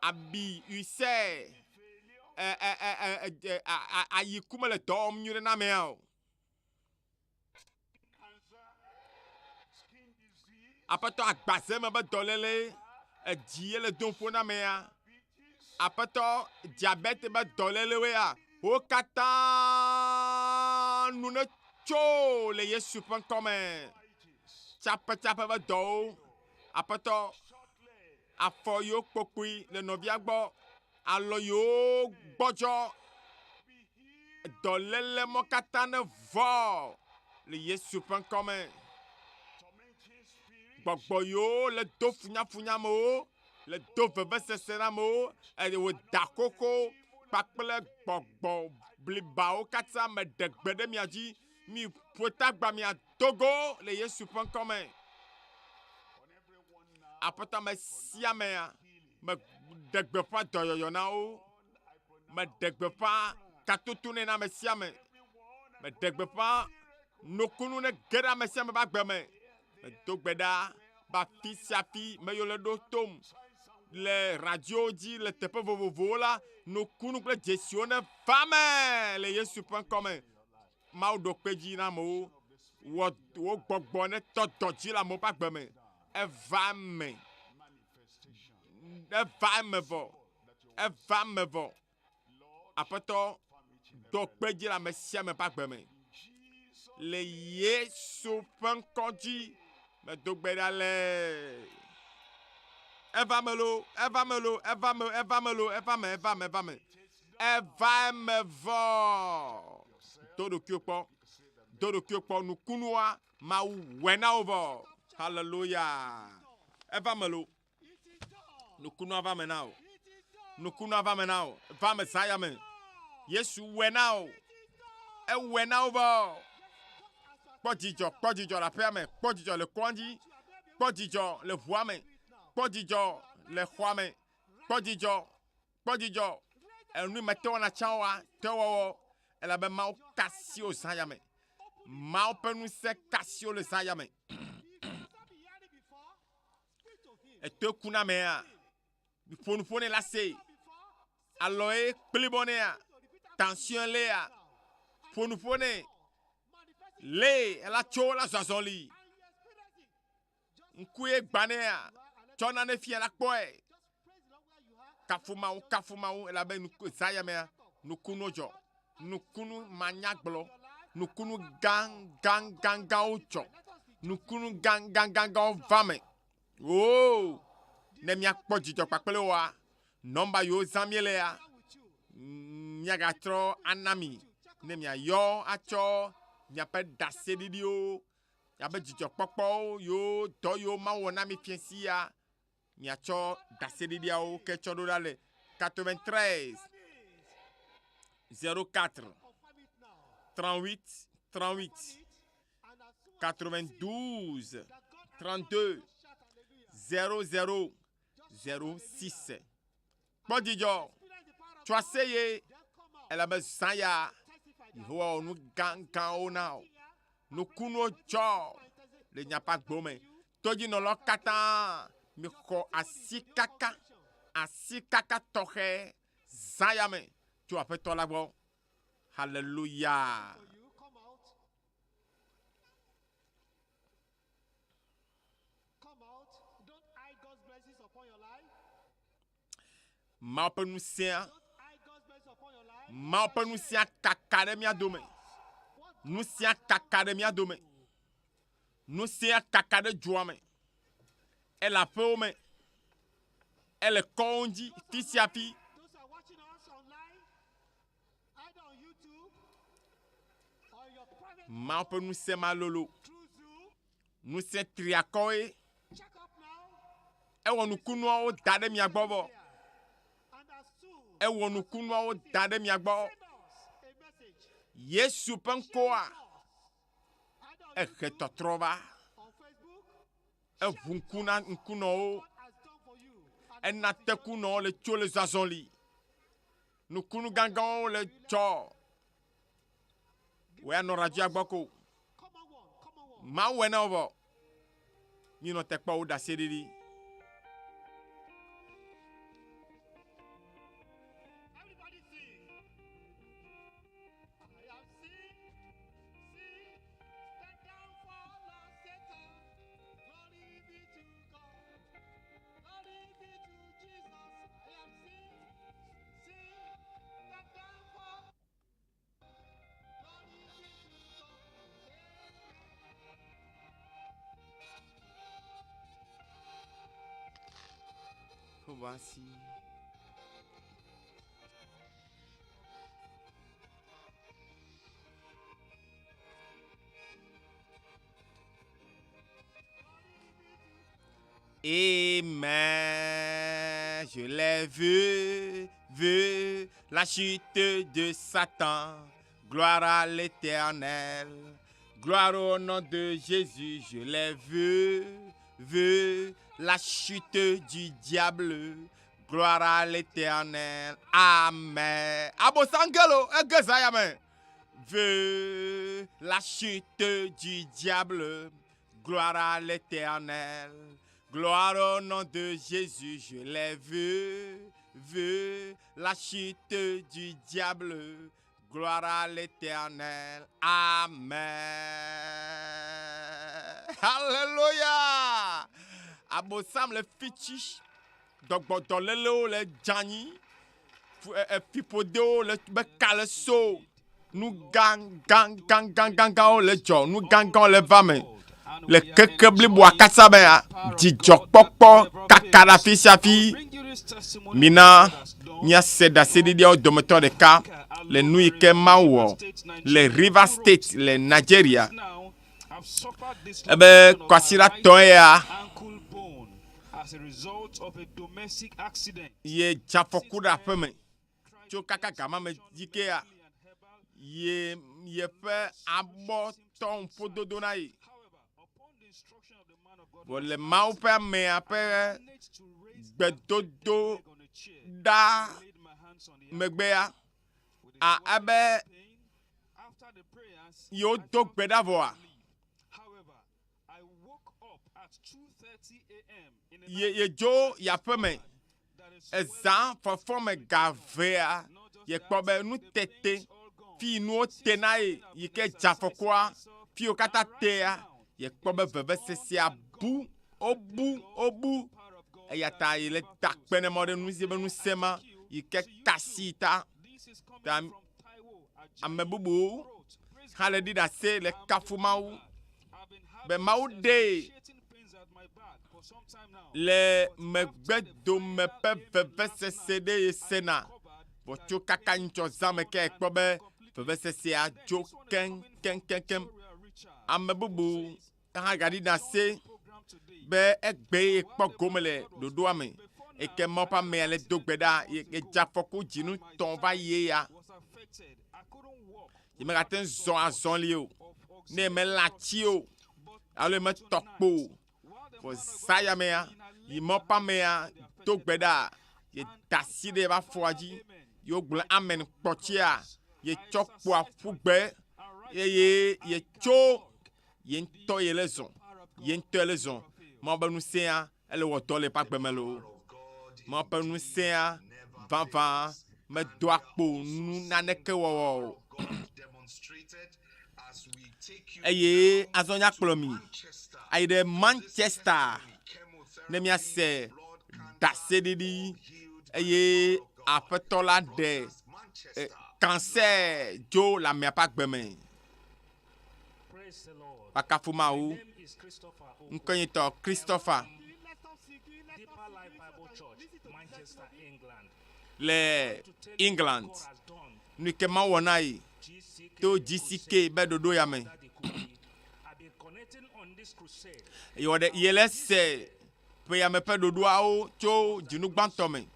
S13: abi ulcère ayiku mele dɔ wɔm nyuie ɖe na amea o aƒetɔ agbaze me be dɔléle edzi ye le dom ƒo na amea aƒetɔ diabete be dɔlélewoea wo katã nu ne tso le Yesu ƒe ŋkɔ me tsaƒetsaƒe be dɔwo aƒetɔ afɔ yiwo kpokpoe le nɔvia gbɔ alɔ yiwo gbɔdzɔ dɔléle mɔ katã ne vɔ le Yesu ƒe ŋkɔ me gbɔgbɔ yiwo le do funyafunya amewo le do vevesese na amewo eye wo da koko kpakple gbɔgbɔ blibawo katã me ɖe gbe ɖe mia dzi mi ƒota gba mia dogo le Yesu ƒe ŋkɔ me aƒetɔ me sia mea me ɖe gbeƒã dɔyɔyɔ na wo me ɖe gbeƒã katoto ne na ame sia me me ɖe gbeƒã nokunu ne ge ɖe ame sia me ƒe agbe me medo gbe ɖa ba fi sia fi me yiwo le ɖo tom le radio dzi le teƒe vovovowo la nokunu kple dzesiwo ne va me le Yesu ƒe ŋkɔ me Mawu ɖo kpe dzi na amewo wo gbɔgbɔ ne tɔ dɔ dzi le amewo ƒe agbe me eva me vɔ aƒetɔ ɖo kpe dzi le ame sia me ƒe agbe me le Yesu ƒe ŋkɔ dzi medo gbe ɖa le eva me lo eva me vɔ do ɖokuiwo kpɔ nukunua Mawu wɔe na wo vɔ hallelujah eva me lo nukunua va me na o va me zaya me Yesu wɔe na o ewɔe na wo vɔ kpɔ dzidzɔ le aƒea me kpɔ dzidzɔ le kɔa dzi kpɔ dzidzɔ le ʋua me kpɔ dzidzɔ le xɔa me kpɔ dzidzɔ enu me te wɔna tsã wa te wɔwɔ elabe Mawu kasi wo zã ya me Mawu ƒe ŋusẽ kasi wo le zã ya me eto ku na mea ƒonuƒo ne la se alɔe kplibɔ nea tension lea ƒonuƒo ne le ela tso la zɔzɔli ŋkue gbanea tsɔ nane fia la kpɔe kafu mawu elabe nuku zaya mea nukunu dzɔ nukunu manyagblɔ nukunu gãgãgãwo dzɔ nukunu gãgãgãwo va me o ne miakpɔ dzidzɔ kpakple woa nɔmba yiwo zã mielea miagatrɔ anami ne miayɔ atsɔ miaƒe ɖaseɖiɖiwo miaƒe dzidzɔkpɔkpɔwo yiwo dɔ yiwo Mawu wɔ na mi fiasia miatsɔ ɖaseɖiɖiawo ke tsɔ ɖo ɖa le 93 04 38 38 92 32 00 06 kpɔ dzidzɔ tsɔ aseye elabe zã ya Yehowa wɔ nu gãgãwo na o nukunuwo dzɔ le miaƒe agbo me todzinɔlawo katã mixɔ asikaka tɔxɛ zã ya me tso aƒetɔ la gbɔ hallelujah. Mawu ƒe ŋusẽ kaka ɖe mía dome ŋusẽ kaka ɖe mía dome ŋusẽ kaka ɖe dzoa me ele aƒewo me ele kɔwo dzi fi sia fi Mawu ƒe ŋusẽ ma lolo ŋusẽ triakɔe ewɔ nukunuawo da ɖe mia gbɔ vɔ ewɔ nukunuawo da ɖe mia gbɔ. Yesu ƒe ŋkɔa ehe tɔtrɔ va. Eʋu ŋku na ŋkunɔwo. Ena tekunɔwo le tso le zɔzɔli. Nukunu gãgãwo le dzɔ. Wòya nɔ radio gbɔ ko. Mawu wɔ na wo vɔ. Nyinɔ tekpɔwo da se ɖiɖi. Voici. Amen. Je l'ai vu la chute de Satan. Gloire à l'Éternel. Gloire au nom de Jésus. Je l'ai vu la chute du diable. Gloire à l'Éternel. Amen. Abosangelo, egezayame. Vu la chute du diable. Gloire à l'Éternel. Gloire au nom de Jésus. Je l'ai vu la chute du diable. Gloire à l'Éternel. Amen. Alléluia. Abosam le fitish. Dogbodo lelo le jani. Pipodeo le bekaleso. Nous gang le jo. Nous gang le vame. Le kekebli boa katsabe ya. Dijok pokpo kakara fisafi. Mina. Nya seda sedidia dometo de ka. Le nuike mawo. Le River State. Le Nigeria. Ebe kwasira toya.
S14: As a result of a domestic accident.
S13: Ye jafokuda feme. Cho kaka gama me jikea. Ye fe abo ton fododo na yi. Bon le mau pe me ape gbedodo da megbea. A abe yo do gbedavoa. Ye jo ya feme ezan fofome gavea ye kpobe nu tete fi nu tenae ye ke jafokwa fi o kata tea ye kpobe veve sesia bu obu eyata ye le takpene mode nu zibe nu sema ye ke kasita tam amebubu hale dida se le kafumau be mau de le megbedo mepe veve sesede ye sena bocho kaka ncho zame ke ekpobe veve sese a jo ken amebubu ha gadi na se be egbe ekpo gomele dodo ame eke mopa me le dogbeda e jafoku jinu ton va ye ya ye me gaten zon azon li o ne me lati o ale me tokpo for saya mea yi mopa mea dogbeda ye daside ba foaji yo gble amen kpotia ye chokpo afugbe ye cho ye nto ye lezon mo ba nu sea ele wo tole pa gbemelo mo pa nu sea vava me do akpo nu naneke wo eye azonya kplomi aide Manchester ne mia se dasedidi eye afetola de cancer jo la mia pa gbeme pakafuma u nkonyito Christopher le England ni ke ma wonai to GCK be dodo ya me yo de yele se pe ya me pe dodo a o cho jinu gbanto me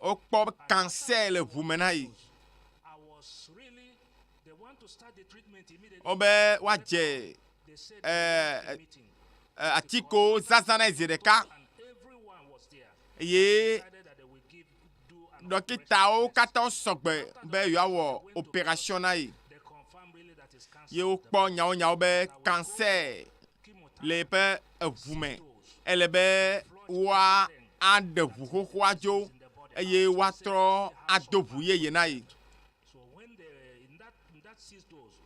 S13: o kpɔ cancer le ʋu me na yi.
S14: I was really, they want to start the treatment immediately.
S13: O be woadze atiko zazã zi ɖeka.
S14: Everyone was there.
S13: Eye
S14: Decided that they will do an
S13: dɔkitawo katã sɔgbe be yewoawɔ opération na yi.
S14: they confirm really that it's cancer.
S13: Ye wokpɔ nyawo be cancer le eƒe eʋu me. Ele be woa aɖe ʋu xoxoa dzo eye woatrɔ ado ʋu yeye na yi.
S14: So when they in that 6 dose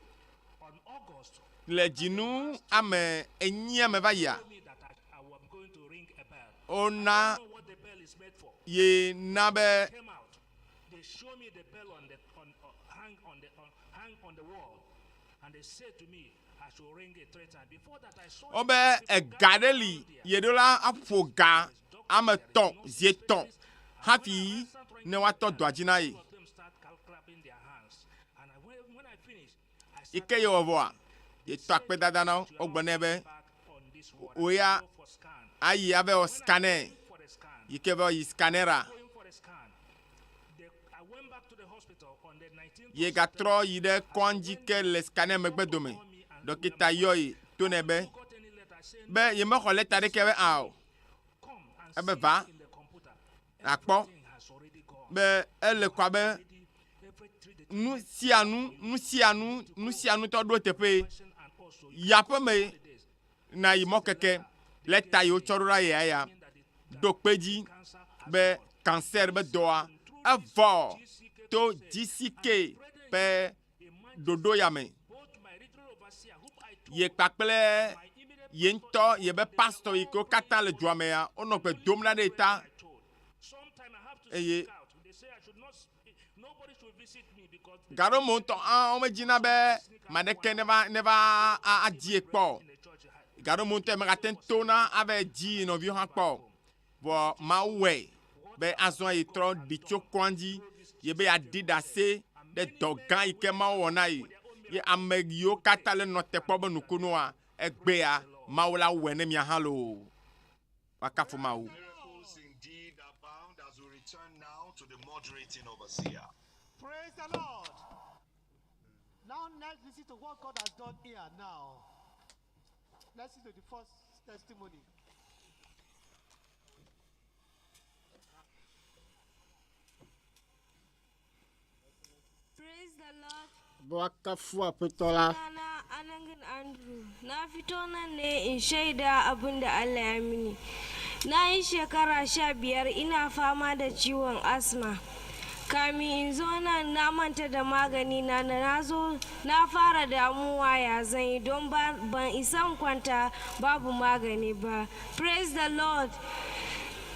S14: on August,
S13: Le dzinu ame enyia me va yia.
S14: told me that I am going to ring a bell.
S13: Ona
S14: I don't know what the bell is made for.
S13: ye na be
S14: Came out. They show me the bell hang on the wall, and they said to me I should ring it 3 times. Before that I saw.
S13: o be ega ɖe li ye ɖo la aƒo ga ame tɔ̃ zie tɔ̃ hafi ne woatɔ dɔa dzi na yi.
S14: Of them start clapping their hands, and when I finished, I
S13: Yi ke ye wɔ vɔa ye tɔ akpedada na wo gblɔ nɛ be
S14: on this word.
S13: woya
S14: Go for scan.
S13: ayi ave wɔ scanner
S14: For the scan.
S13: yi ke be yi scannera
S14: Going for the scan. I went back to the hospital on the 19th.
S13: ye gatrɔ yi ɖe kɔndzi ke le scanner megbe dome. Dɔkita yɔ yi to nɛ be
S14: Got any letter saying
S13: be ye mexɔ leta ɖeke be a o.
S14: come and
S13: Ebe
S14: see
S13: va
S14: in the computer.
S13: akpɔ
S14: Everything has already gone.
S13: be ele kɔa be
S14: Every 3 days
S13: nu sia nu tɔ ɖo teƒe
S14: and also
S13: yaƒe me na yi mɔkeke le ta yiwo tsɔ ɖo ɖa yea ya do kpe dzi be cancer be dɔa evɔ to GCK ƒe ɖoɖo ya me.
S14: both my regional overseer whom I told
S13: Ye kpakple ye ŋutɔ ye be pastor yi ke wo katã le dua me ya wonɔ gbe dom ɖa ɖe ta
S14: sometime I have to
S13: eye
S14: speak out. They say I should not nobody should visit me because
S13: gaɖo me ŋutɔ wo medzina be maɖeke ne va adie kpɔ. Gaɖo me ŋutɔ megate ŋu to na ava dzi nɔviwo hã kpɔ. Vɔ Mawu wɔe be azɔ yi trɔ ɖi tso kɔa dzi ye be yeaɖi ɖe ase ɖe dɔ gã yi ke Mawu wɔ na yi. Ye ame yiwo katã le nɔ te kpɔ be nukunua egbea Mawu la wɔe ne mia hã loo. Wakafu Mawu.
S11: Miracles indeed abound as we return now to the moderating overseer.
S6: Praise the Lord. Now let's listen to what God has done here now. Let's listen to the first testimony.
S15: Praise the Lord.
S1: Wakafu aƒetɔ la.
S15: Sunana Anangin Andrew. Na fito nan ne in shaida abin da Allah ya mini. Na yi shekara 15 ina fama da ciwon asma. Kamin in zo nan na manta da magani na zo na fara damuwa ya zan yi don ban isan kwanta babu magani ba. Praise the Lord.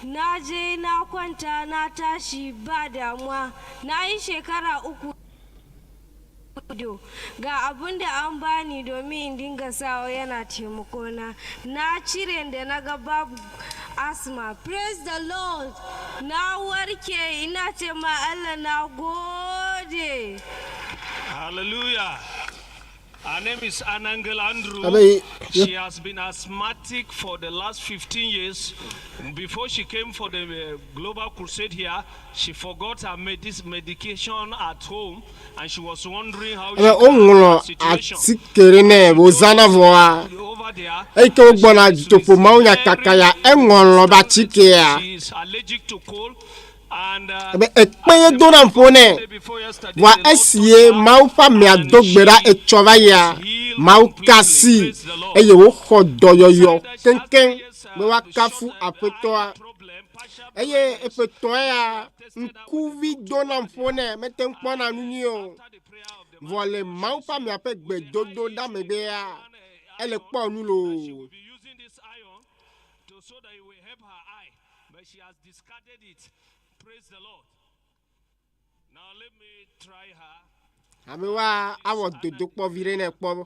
S15: Na je na kwanta na tashi ba damuwa. Na yi shekara 3 ga abun da an bani domin in dinga sawa yana taimakona. Na cire da na ga babu asma. Praise the Lord. Na warke ina ce ma Allah na gode.
S14: Hallelujah. Her name is Anangel Andrew.
S1: Abe,
S14: She has been asthmatic for the last 15 years. Before she came for the global crusade here, she forgot her medication at home and she was wondering how she
S1: Abe
S14: could handle
S1: onglo
S14: the situation.
S1: atikere ne bozana voa.
S14: Over there,
S1: Eke ogbona topo maunya kakaya engolo ba chikea.
S14: she is allergic to cold. And
S1: Abe ekpeye dona mpone. Wa esie mau fa me adogbera etsova ya. Mau kasi eye wo xɔ dɔyɔyɔ kenken be wakafu aƒetɔ a. Eye eƒetɔ ya ŋkuvi dona mpone mete ŋkpɔna nu nyi o. Vɔ le mau fa me aƒe gbedodo da me be ya. Ele kpɔ nu lo.
S14: so that it will help her eye, but she has discarded it. Praise the Lord. Now let me try her.
S1: Ame wa awɔ dodo kpɔ vi ɖe ne kpɔ.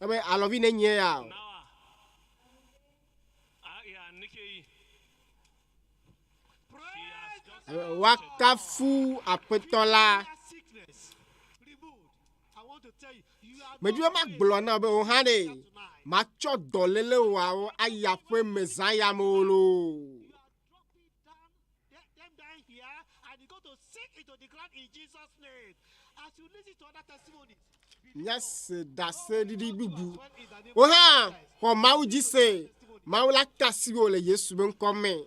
S1: Ebe alɔvi ne nye ya. Wakafu aƒetɔ la. Medu ma gblɔ na be o hã de. Ma tsɔ dɔléle wawo ayi aƒe me zã ya me lo.
S6: listen to other testimonies.
S1: Nyase dase didi bibu. Oha, ko mau jise. Mau la kasi wo le Yesu ben komme.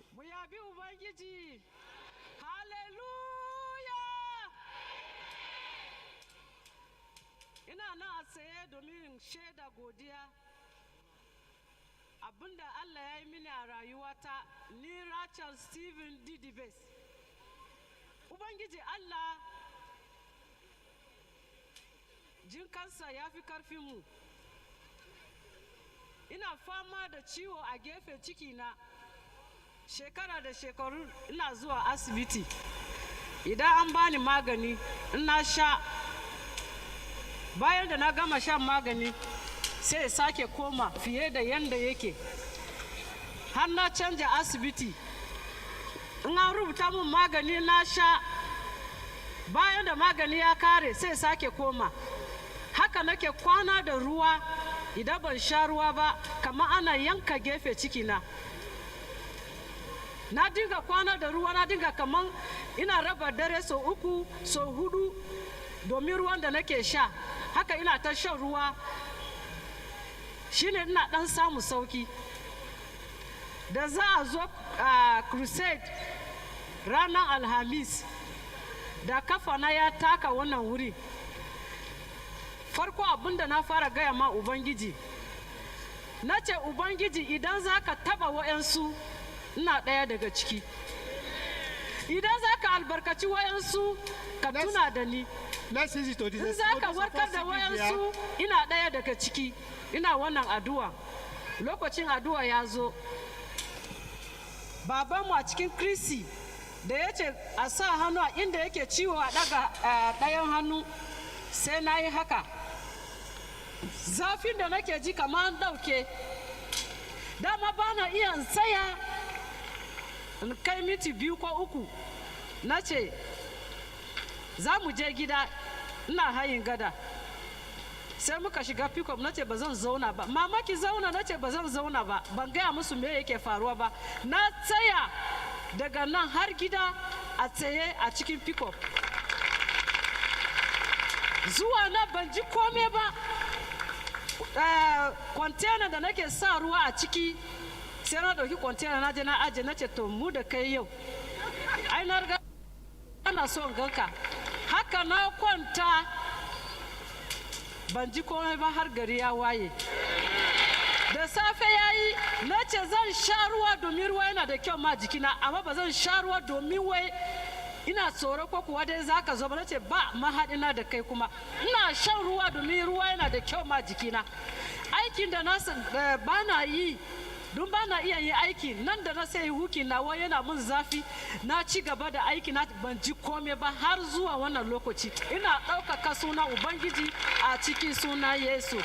S16: Ina na a tsaye domin shaida godiya abinda Allah ya yi mini a rayuwata ni Rachel Stephen Didibes. Ubangiji Allah jin kansa ya fi karfinmu. Ina fama da ciwo a gefe cikina shekara da shekaru ina zuwa asibiti. Idan an bani magani ina sha, bayan da na gama shan magani sai sake koma fiye da yanda yake. Har na canja asibiti, in an rubuta min magani na sha, bayan da magani ya kare sai sake koma. Haka nake kwana da ruwa, idan ban sha ruwa ba kamar ana yanka gefe cikina. Na dinga kwana da ruwa, na dinga kamar ina raba dare sau 3 sau 4 domin ruwan da nake sha. Haka ina ta shan ruwa, shine ina dan samu sauki. Da za a zo crusade ranar Alhamis, da kafa na ya taka wannan wuri. Farko abinda na fara gaya ma Ubangiji, na ce Ubangiji idan za ka taba wa'yansu ina ɗaya daga ciki. Idan za ka albarkaci wa'yansu ka tuna da ni. In za ka warkar da wa'yansu ina ɗaya daga ciki. Ina wannan addu'a. Lokacin addu'a ya zo. Babanmu a cikin Kristi da ya ce a sa hannu a inda yake ciwo a daga ɗayan hannu, sai na yi haka. Zafin da nake ji kamar an ɗauke. Dama ba na iya tsaya in kai miti 2 ko 3. Na ce za mu je gida, ina hayin gada. Sai muka shiga pickup, na ce ba zan zauna ba. Mama ki zauna, na ce ba zan zauna ba. Ban gaya musu me yake faruwa ba. Na tsaya daga nan har gida a tsaye a cikin pickup. Zuwa na ban ji kome ba. Container da nake sa ruwa a ciki, sai na dauki container na je na aje, na ce to mu da kai yau. Ai na riga ana son ganka. Haka na kwanta ban ji komai ba har gari ya waye. Da safe yayi na ce zan sha ruwa domin ruwa yana da kyau ma jikina, amma ba zan sha ruwa domin wai ina tsoro ko kuwa dai zaka zo ba. Na ce ba mahaɗina da kai kuma ina shan ruwa domin ruwa yana da kyau ma jikina. Aikin da na ba na yi don ba na iya yin aiki nan da na sai huki nawa yana mun zafi, na ci gaba da aiki na ban ji kome ba har zuwa wannan lokaci. Ina ɗaukaka sunan Ubangiji a cikin suna Yesu.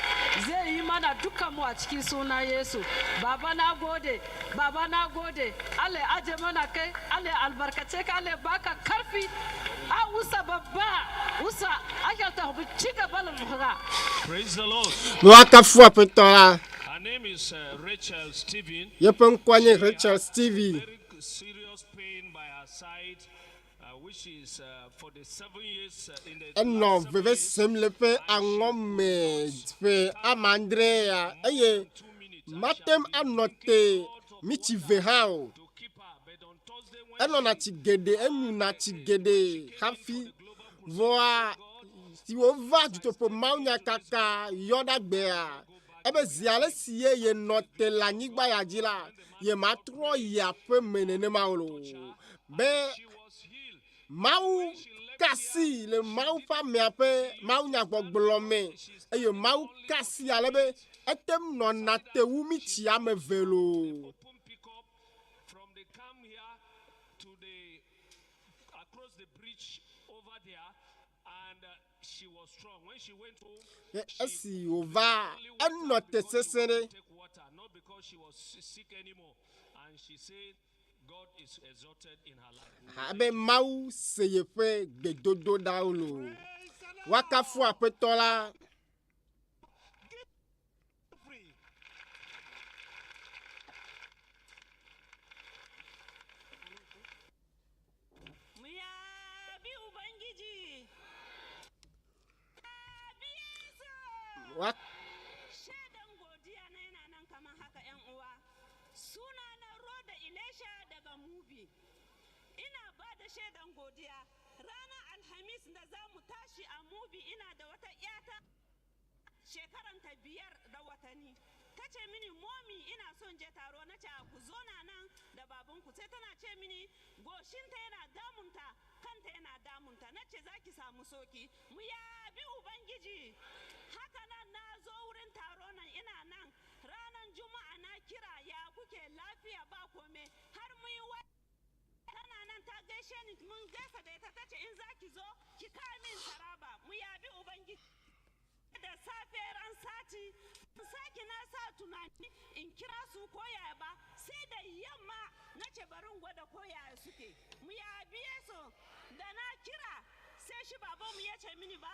S16: Zai yi mana dukkan mu a cikin suna Yesu. Baba na gode, Baba na gode. Allah aje mana kai, Allah albarkace ka, Allah baka karfi. A usa babba, usa ake ta ci gaba da muhara.
S14: Praise the Lord.
S1: Waka fua petora.
S14: Her name is Rachel Stephen.
S1: Yepon kwanye Rachel Stevie.
S14: Very serious pain by her side, which is for the 7 years in the.
S1: Eno veve semlepe angome fe amandrea. Eye matem anote michi vehao. Eno na tigede, enu na tigede. Hafi voa si ova du topo maunya kaka yoda bea. Ebe ziale siye ye note la nyigba ya jila ye matro ya pe menene maulo be mau kasi le mau pa me ape mau nya gbogblome e ye mau kasi alebe etem no na te wumi chi ame velo
S14: From the camp here to the across the bridge over there, and she was strong when she went home.
S1: Esi ova anote sesere
S14: Take water, not because she was sick anymore, and she said God is exalted in her life.
S1: abe mau seye fe gbedodo daulo wakafu apetola
S17: haka 'yan uwa. Suna na Roda Ilesha daga Mubi. Ina ba da shaidan godiya. Ranar Alhamis da za mu tashi a Mubi ina da wata 'yata shekaranta 5 da watanni. Ta ce mini momi ina son je taro na ce ku zo na nan da babanku sai tana ce mini goshinta yana damunta kanta yana damunta na ce za ki samu soki mu yabi ubangiji. Haka nan na zo wurin taro nan ina nan ranar juma'a na kira ya kuke lafiya ba kome har mu yi tana nan ta gaishe ni mun gaisa da ita tace in za ki zo ki kamin taraba mu yabi ubangiji. Da safe ran sati sake na sa tunani in kira su koyaya ba sai da yamma na ce barin gwada koyaya suke mu ya biye su da na kira sai shi babanmu ya ce mini ba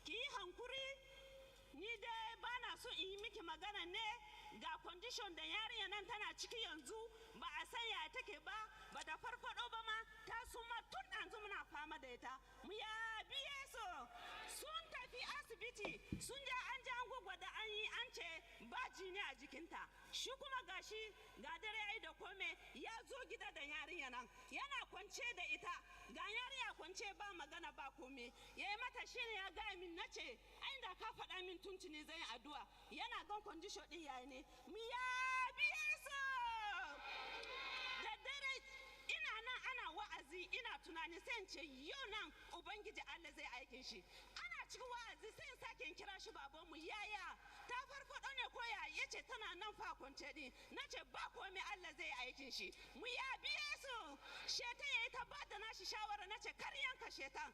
S17: ki yi hankuri ni dai ba na so in yi miki magana ne ga condition da yarinya nan tana ciki yanzu ba a san ya take ba ba da farfado ba ma ta suma tun yanzu muna fama da ita mu ya biye su sun tafi asibiti sun ja an gwagwada an yi an ce ba jini a jikinta shi kuma gashi ga dare ai da kome ya zo gida da yarinya nan yana kwance da ita ga yarinya kwance ba magana ba kome yayi mata shine ya ga min nace ai da ka faɗa min tuntuni zan yi addu'a yana gan condition din yayi ne mu ya biye su da dare ina nan ana wa'azi ina tunani sai in ce yau nan ubangiji Allah zai aikin shi ana cikin wa'azi sai in sake kira shi babanmu yaya ta farfado ne ko ya yace tana nan fa kwance din nace ba komai Allah zai aikin shi mu ya biye su shetan yayi ta bada nashi shawara nace kar yanka shetan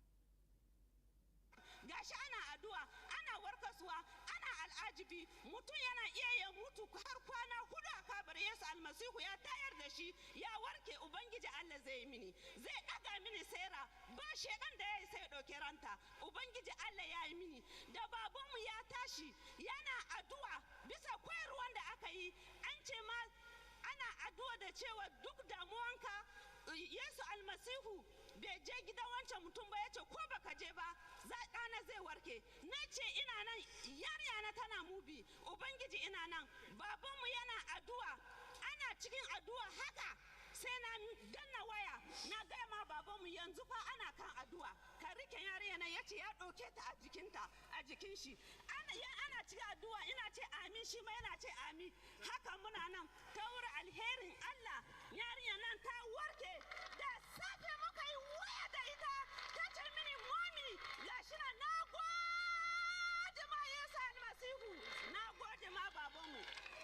S17: gashi ana addu'a ana warkaswa ana al'ajibi mutum yana iya ya mutu har kwana 4 a kabar Yesu almasihu ya tayar da shi ya warke ubangiji Allah zai yi mini zai daga mini sera ba shedan da yayi sai doke ranta ubangiji Allah ya yi mini da babanmu ya tashi yana addu'a bisa koyarwan da aka yi an ce ma ana addu'a da cewa duk damuwanka Yesu almasihu bai je gidan wancan mutum ba yace ko baka je ba ɗana zai warke na ce ina nan yarinya na tana Mubi ubangiji ina nan babanmu yana addu'a ana cikin addu'a haka sai na danna waya na gaya ma babanmu yanzu fa ana kan addu'a ka rike yarinya na yace ya ɗauke ta a jikinta a jikin shi ana cikin addu'a ina ce amin shi ma yana ce amin haka muna nan ta wurin alherin Allah yarinya nan ta warke da safe muka yi waya da ita ta ce mini momi gashi na gode ma Yesu almasihu na gode ma babanmu.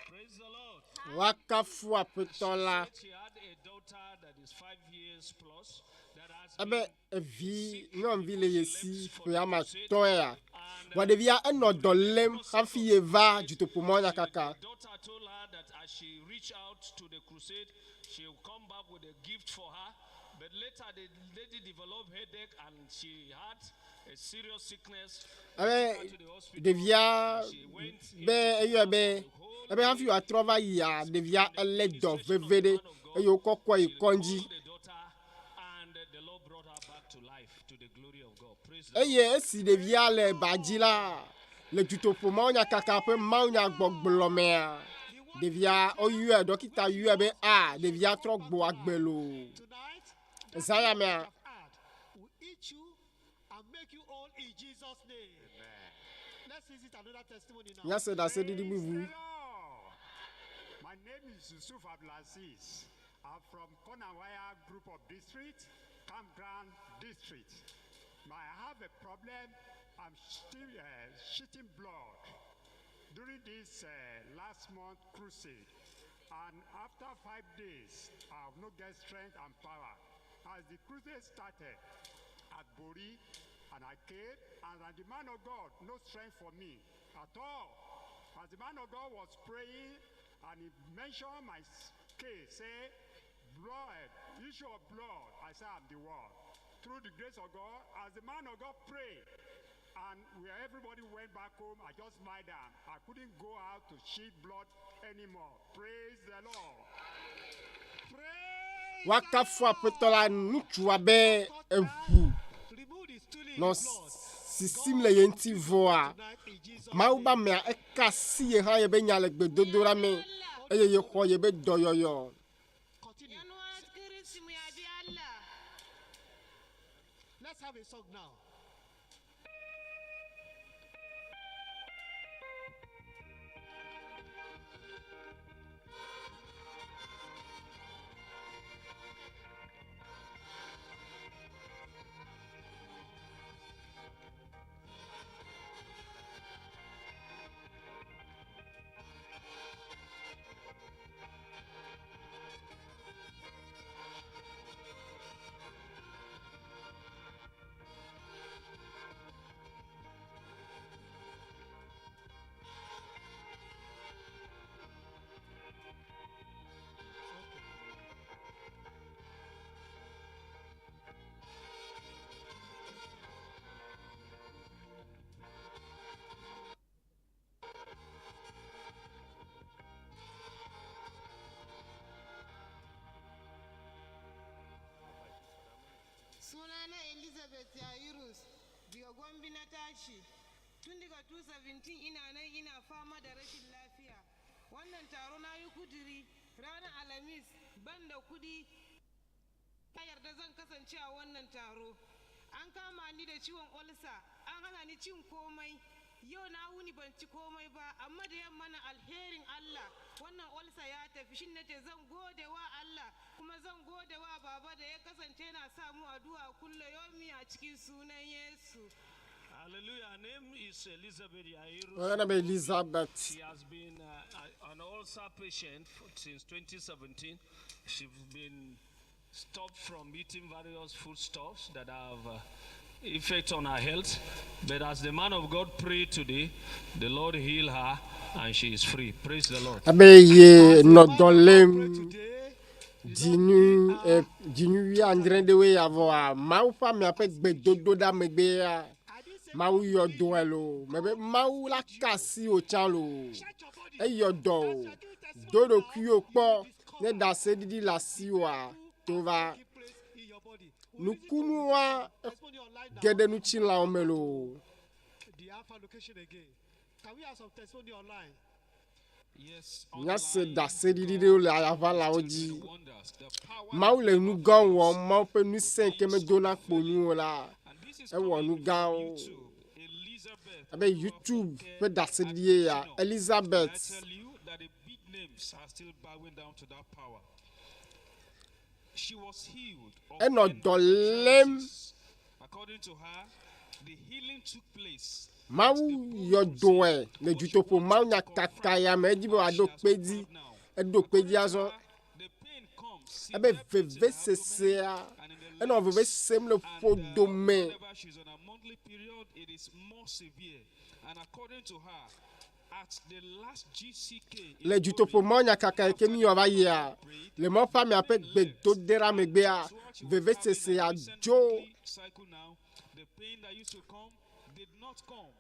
S14: Praise the Lord.
S1: Wakafu apetola.
S14: She had a daughter that is 5 years plus that has
S1: Abe vi non vi le yesi kuyama toya. Wadevia eno dolem hafi eva jutopumonya kaka.
S14: The daughter told her that as she reached out to the crusade, she will come back with a gift for her. But later the lady developed headache and she had a serious sickness.
S1: Abe devia be eyobe ebe hafi wa trova ya devia ele do vevede eyo kokwa ikonji. Eye esi devia le badila le jutopumonya kaka pe maunya gbogblomea. Devia oyue dokita yue be a devia trogbo agbelo. Zaya me
S6: will eat you and make you all in Jesus' name. Amen. Let's visit another testimony now.
S1: Yes, that's it.
S18: My name is Yusuf Abdulaziz. I'm from Konawaya Group of District, Campground District. I have a problem. I'm still shitting blood during this last month crusade. And after 5 days, I have no get strength and power. As the crusade started at Bori, and I came, and the man of God, no strength for me at all. As the man of God was praying, and he mentioned my case, say, blood, issue of blood. I said, I'm the one. Through the grace of God, as the man of God prayed, and where everybody went back home, I just lie down. I couldn't go out to shed blood anymore. Praise the Lord.
S1: Wakafu apetola nuchu abe evu. No sisim le yenti voa mau ba me ekasi ye ha ye be nya le gbedodora me eye ye kho ye be doyoyo.
S6: Let's have a song now.
S19: Sunana Elizabeth Yairus daga Gombe na tashi. Tun daga 2017 ina nan ina fama da rashin lafiya. Wannan taro na yi kudiri ranar Alhamis ban da kudi. Ta yarda zan kasance a wannan taro. An kama ni da ciwon olsa, an hana ni cin komai. Yau na wuni ban ci komai ba, amma da yamma na alherin Allah. Wannan olsa ya tafi shin nace zan gode wa Allah kuma zan gode wa baba da ya kasance na sa mu addu'a kullu yomi a cikin sunan Yesu.
S14: Hallelujah. Her name is Elizabeth Yairus.
S1: Elizabeth.
S14: She has been an ulcer patient since 2017. She's been stopped from eating various foodstuffs that have effect on her health. But as the man of God prayed today, the Lord healed her and she is free. Praise the Lord.
S1: Abeye nodolem dinu ya ndrende we avoa mau pa me ape gbedodo da megbe ya mau yodo elo mebe mau la kasi o chanlo e yodo dodo kuyo po ne da se didi la siwa to va nukunu wa gede nu chin la omelo.
S6: The Alpha location again. Can we have some testimony online?
S14: Yes.
S1: Nyase da se didi de le ava la oji. Mau le nu gan wo mau pe nu sen ke me dona kponu la. E wo nu gan o. Abe YouTube pe da se didi ya Elizabeth.
S14: I tell you that the big names are still bowing down to that power. She was healed. According to her, the healing took place.
S1: Mau yodoe le jutopo mau nya kakaya me dibo adokpedi edokpedi aso ebe veve sesea eno veve sem le fodome.
S14: She's on a monthly period, it is more severe. And according to her, at the last GCK,
S1: le jutopo mau nya kakaya ke mi yova ya le mo fa mi ape gbe do dera me gbe a veve sesea jo
S14: cycle now, the pain that used to come did not come.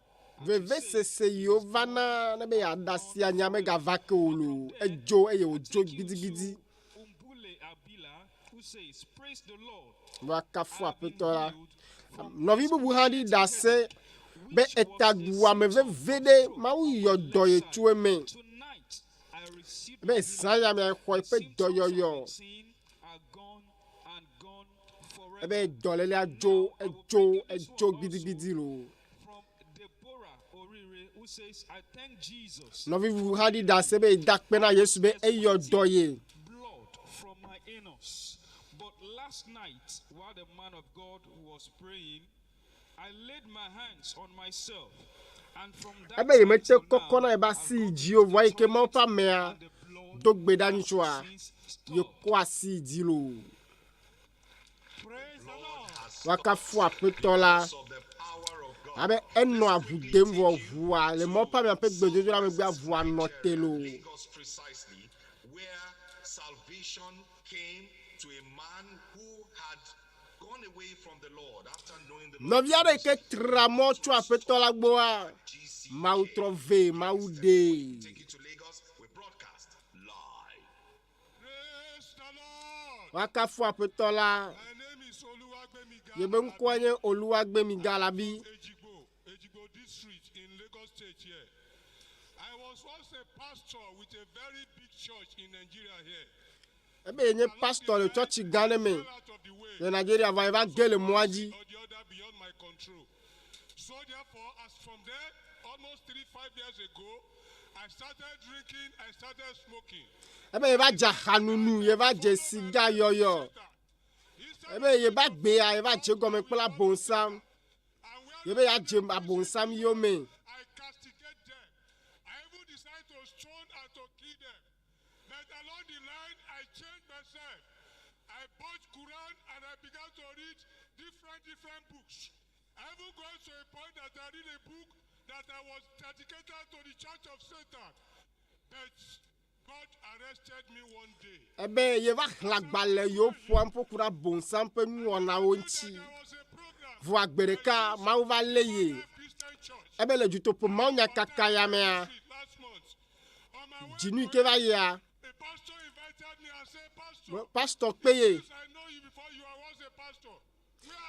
S1: Veve sese Yovana na be adasi anyame gavake olu ejo eye ojo gidigidi.
S14: Umbule Abila, who says, praise the Lord.
S1: Wakafu apetora. Novi bubu handi dase be etagwa me vede ma u yodo ye tueme. Be saya me ko pe doyoyo. Be dolele ejo gidigidi lo.
S14: Says, I thank Jesus.
S1: Novi bubu handi dase be dakpena Yesu be eyodo ye.
S14: Blood from my anus. But last night, while the man of God was praying, I laid my hands on myself, and from that
S1: ebe yemete kokona eba si Jehova ike mo pa mea dogbe dani chwa ye kwa si dilo wakafu apetola abe eno avudem vo vua le mo pa me pe gbedodo la me gba vua notelo.
S9: Salvation came to a man who had gone away from the Lord after knowing the Lord.
S1: Noviare ke tramo chwa petola gboa mau trove mau de.
S9: Take it to Lagos, we broadcast live.
S1: Wakafu apetola yebe nkwanye Oluwagbemi Galabi
S20: State here. I was once a pastor with a very big church in Nigeria here.
S1: Ebe yenye pastor le church gane me. Le Nigeria va eva gele mwaji.
S20: Beyond my control. So therefore, as from there, almost 3-5 years ago, I started drinking, I started smoking.
S1: Ebe yeva jahanunu, yeva je siga yoyo. Ebe yeva gbeya, yeva je gome kpela bonsam. Yebe ya je abonsam yome.
S20: I castigate them. I even decided to stone and to kill them. But along the line, I changed myself. I bought Quran and I began to read different books. I even got to a point that I read a book that I was dedicated to the Church of Satan. But God arrested me one day.
S1: Ebe yeva hlagbale yo fwam pokura bonsam pe nu ona onchi. Vwa gbereka ma uva leye. Ebe le juto po ma onya kakaya mea. Jinu ike va ya. Pastor peye.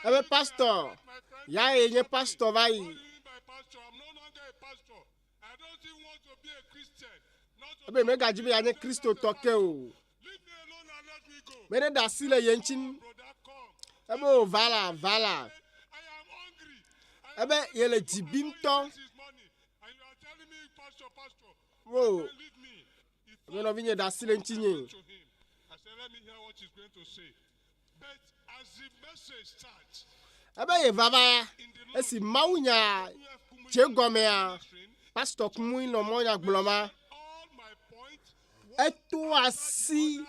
S1: Ebe pastor. Ya enye pastor vai. Ebe me gajibe ya ne Kristo toke o. Mene da sile yenchin. Ebe o vala. Ebe yele jibinto. Wo. Ebe no vinye da sile nchinye.
S20: I said, let me hear what he's going to say. But as the message starts,
S1: Ebe ye vava. Esi maunya. Chegomea. Pastor kumui no monya gloma. Eto asi.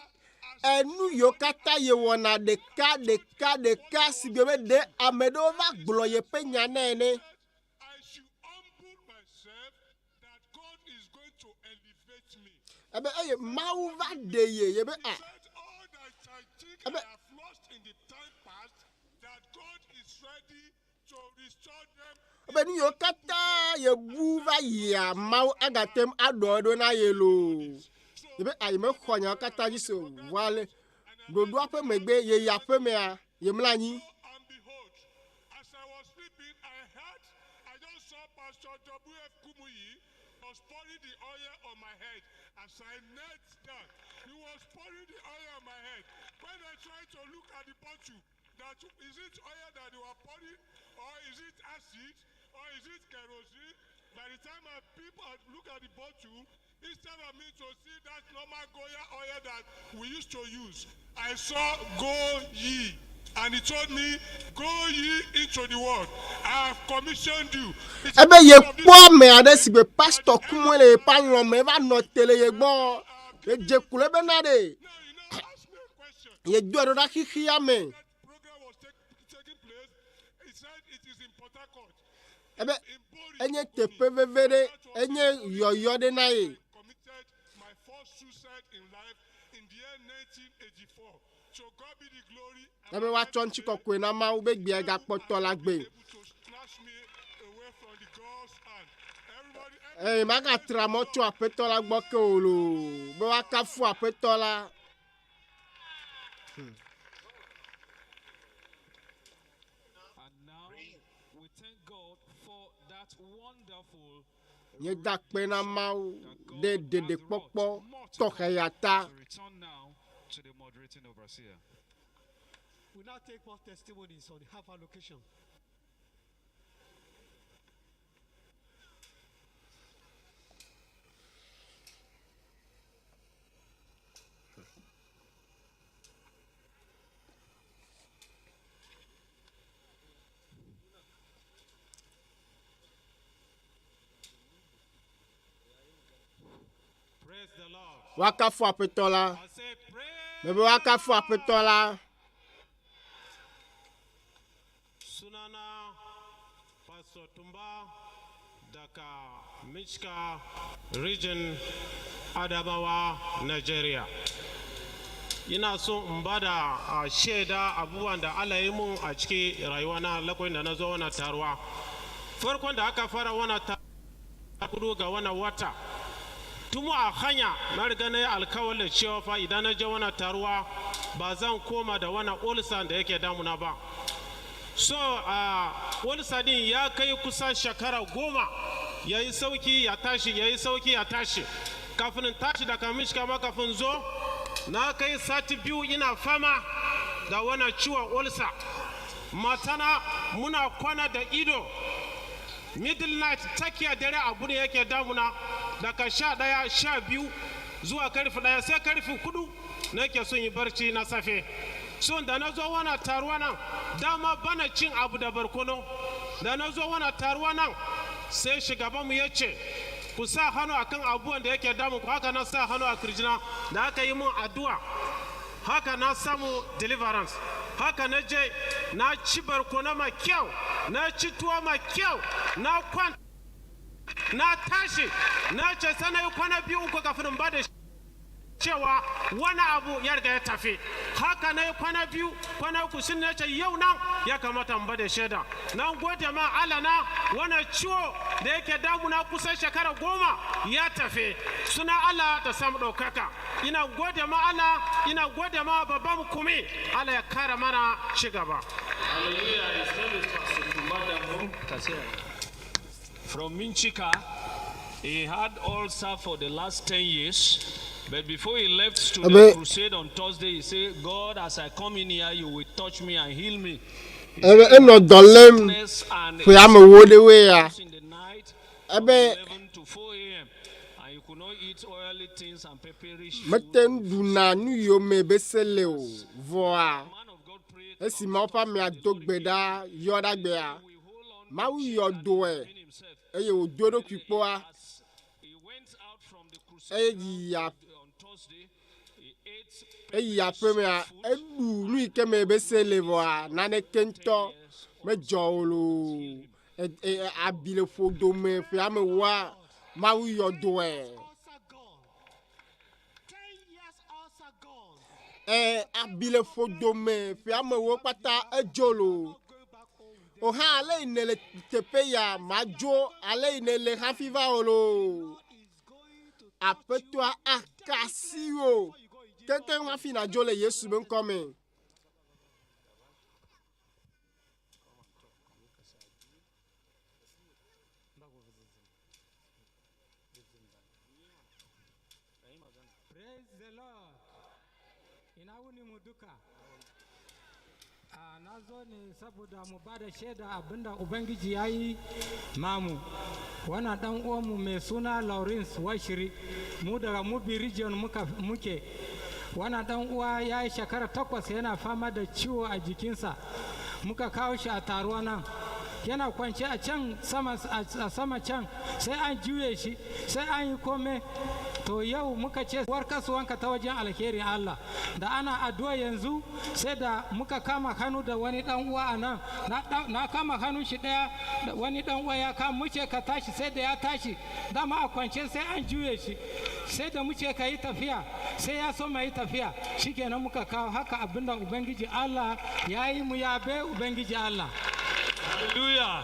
S1: Enu yokata ye wona deka sigebe de amedova glo ye penya nene. Ebe eye mauva de ye be a. Ebe Ebe ni yokata ye buva ya mau agatem adodo na yelo. Ebe ay me khonya kata jiso wale dodo ape megbe ye yape me a ye mlani.
S20: as I was sleeping, I just saw Pastor W.F. Kumuyi was pouring the oil on my head. As I knelt down, he was pouring the oil on my head. When I tried to look at the bottle, that is it oil that they were pouring, or is it acid, or is it kerosene? By the time I look at the bottle, instead of me to see that normal Goya oil that we used to use, I saw go ye. And he told me, go ye into the world. I have commissioned you.
S1: Ebe ye kwa me adesibe pastor kumwele panlo me va no tele ye gbo. Ye je kule benade. Ye do da hihiya me. Ebe enye tepe vevere enye yoyo de na ye.
S20: My first suicide in life in the year 1984. So God be the glory.
S1: Ebe wa chonchi kokwe na ma ube gbe ga poto la gbe. Eh maga tramo tu apeto la gbo ke olo. Be wa ka fu apeto la. Nye dakpe na mau de popo toheyata.
S6: To the moderating overseer. We now take more testimonies on the half allocation.
S20: Praise the Lord.
S1: Waka fu apetola. Bebe waka fu apetola.
S20: Sunana Pastor Tumba Daka Michka Region Adamawa Nigeria. Ina so in bada shaida abubuwan da Allah ya mun a cikin rayuwana lokacin da na zo wannan taruwa. Farkon da aka fara wannan taruwa ga wannan wata. Tumu a hanya na riga na yi alkawalin cewa fa idan na je wannan taruwa ba zan koma da wannan ulcer da yake damuna ba. So ulcer din ya kai kusan shekara 10
S6: yayi sauki ya tashi yayi sauki ya tashi kafin in tashi daga mishka ma kafin zo na kai sati 2 ina fama da wannan ciwon ulcer matana muna kwana da ido middle night tsakiya dare abu ne yake damuna daga 11 12 zuwa karfe 1 sai karfe 4 nake son yi barci na safe so da na zo wannan taruwa nan dama bana cin abu da barkono da na zo wannan taruwa nan sai shugabanmu ya ce ku sa hannu akan abubuwan da yake damu ku haka na sa hannu a kirjina da aka yi mun addu'a haka na samu deliverance haka na je na ci barkono mai kyau na ci tuwo mai kyau na kwanta na tashi na ce sai na yi kwana 2-3 kafin ba da cewa wani abu ya riga ya tafi haka na yi kwana 2 kwana 3 sun ne ce yau nan ya kamata in bada shaida na gode ma Allah na wani ciwo da yake damuna kusan shekara 10 ya tafi suna Allah ta samu ɗaukaka ina gode ma Allah ina gode ma babban kumi Allah ya kara mana ci gaba.
S14: From Minchika, he had ulcer for the last 10 years. But before he left to the crusade on Thursday, he said, God, as I come in here, you will touch me and heal me.
S1: No dolem for am wood away.
S14: In the night, 11 to 4 a.m. And you could not eat oily things and pepperish food.
S1: Metem do na nu yo me besele o voa. Esi ma pa me adogbeda yoda gbe a. Ma wu yo do e. Eye o do do kwipo a. Eya premier ebu nu ike me besele voa na ne kento me jolo abile fodo me fi am wa ma wu yo do e abile fodo me fi am wo pata ejolo o ha ale inele tepe ya majo ale inele hafiva olo apetwa akasio keke wa fina jole Yesu ben come
S4: Praise the Lord. Inawuni muduka. Na zo ne saboda mu ba da shaida abinda Ubangiji ya yi mamu. Wannan ɗan uwanmu mai suna Lawrence Washiri, mu daga Mubi region muke. Wannan ɗan uwa ya yi shekara 8 yana fama da ciwo a jikinsa. Muka kawo shi a taruwa nan. Yana kwance a can sama can sai an juye shi sai an yi kome. To yau muka ce warkaswanka ta wajen alherin Allah da ana addu'a yanzu sai da muka kama hannu da wani dan uwa a nan na kama hannun shi daya wani dan uwa ya kama muce ka tashi sai da ya tashi dama a kwance sai an juye shi sai da muce ka yi tafiya sai ya so mai tafiya shikenan muka kawo haka abinda Ubangiji Allah ya yi mu yabe Ubangiji Allah.
S14: Hallelujah.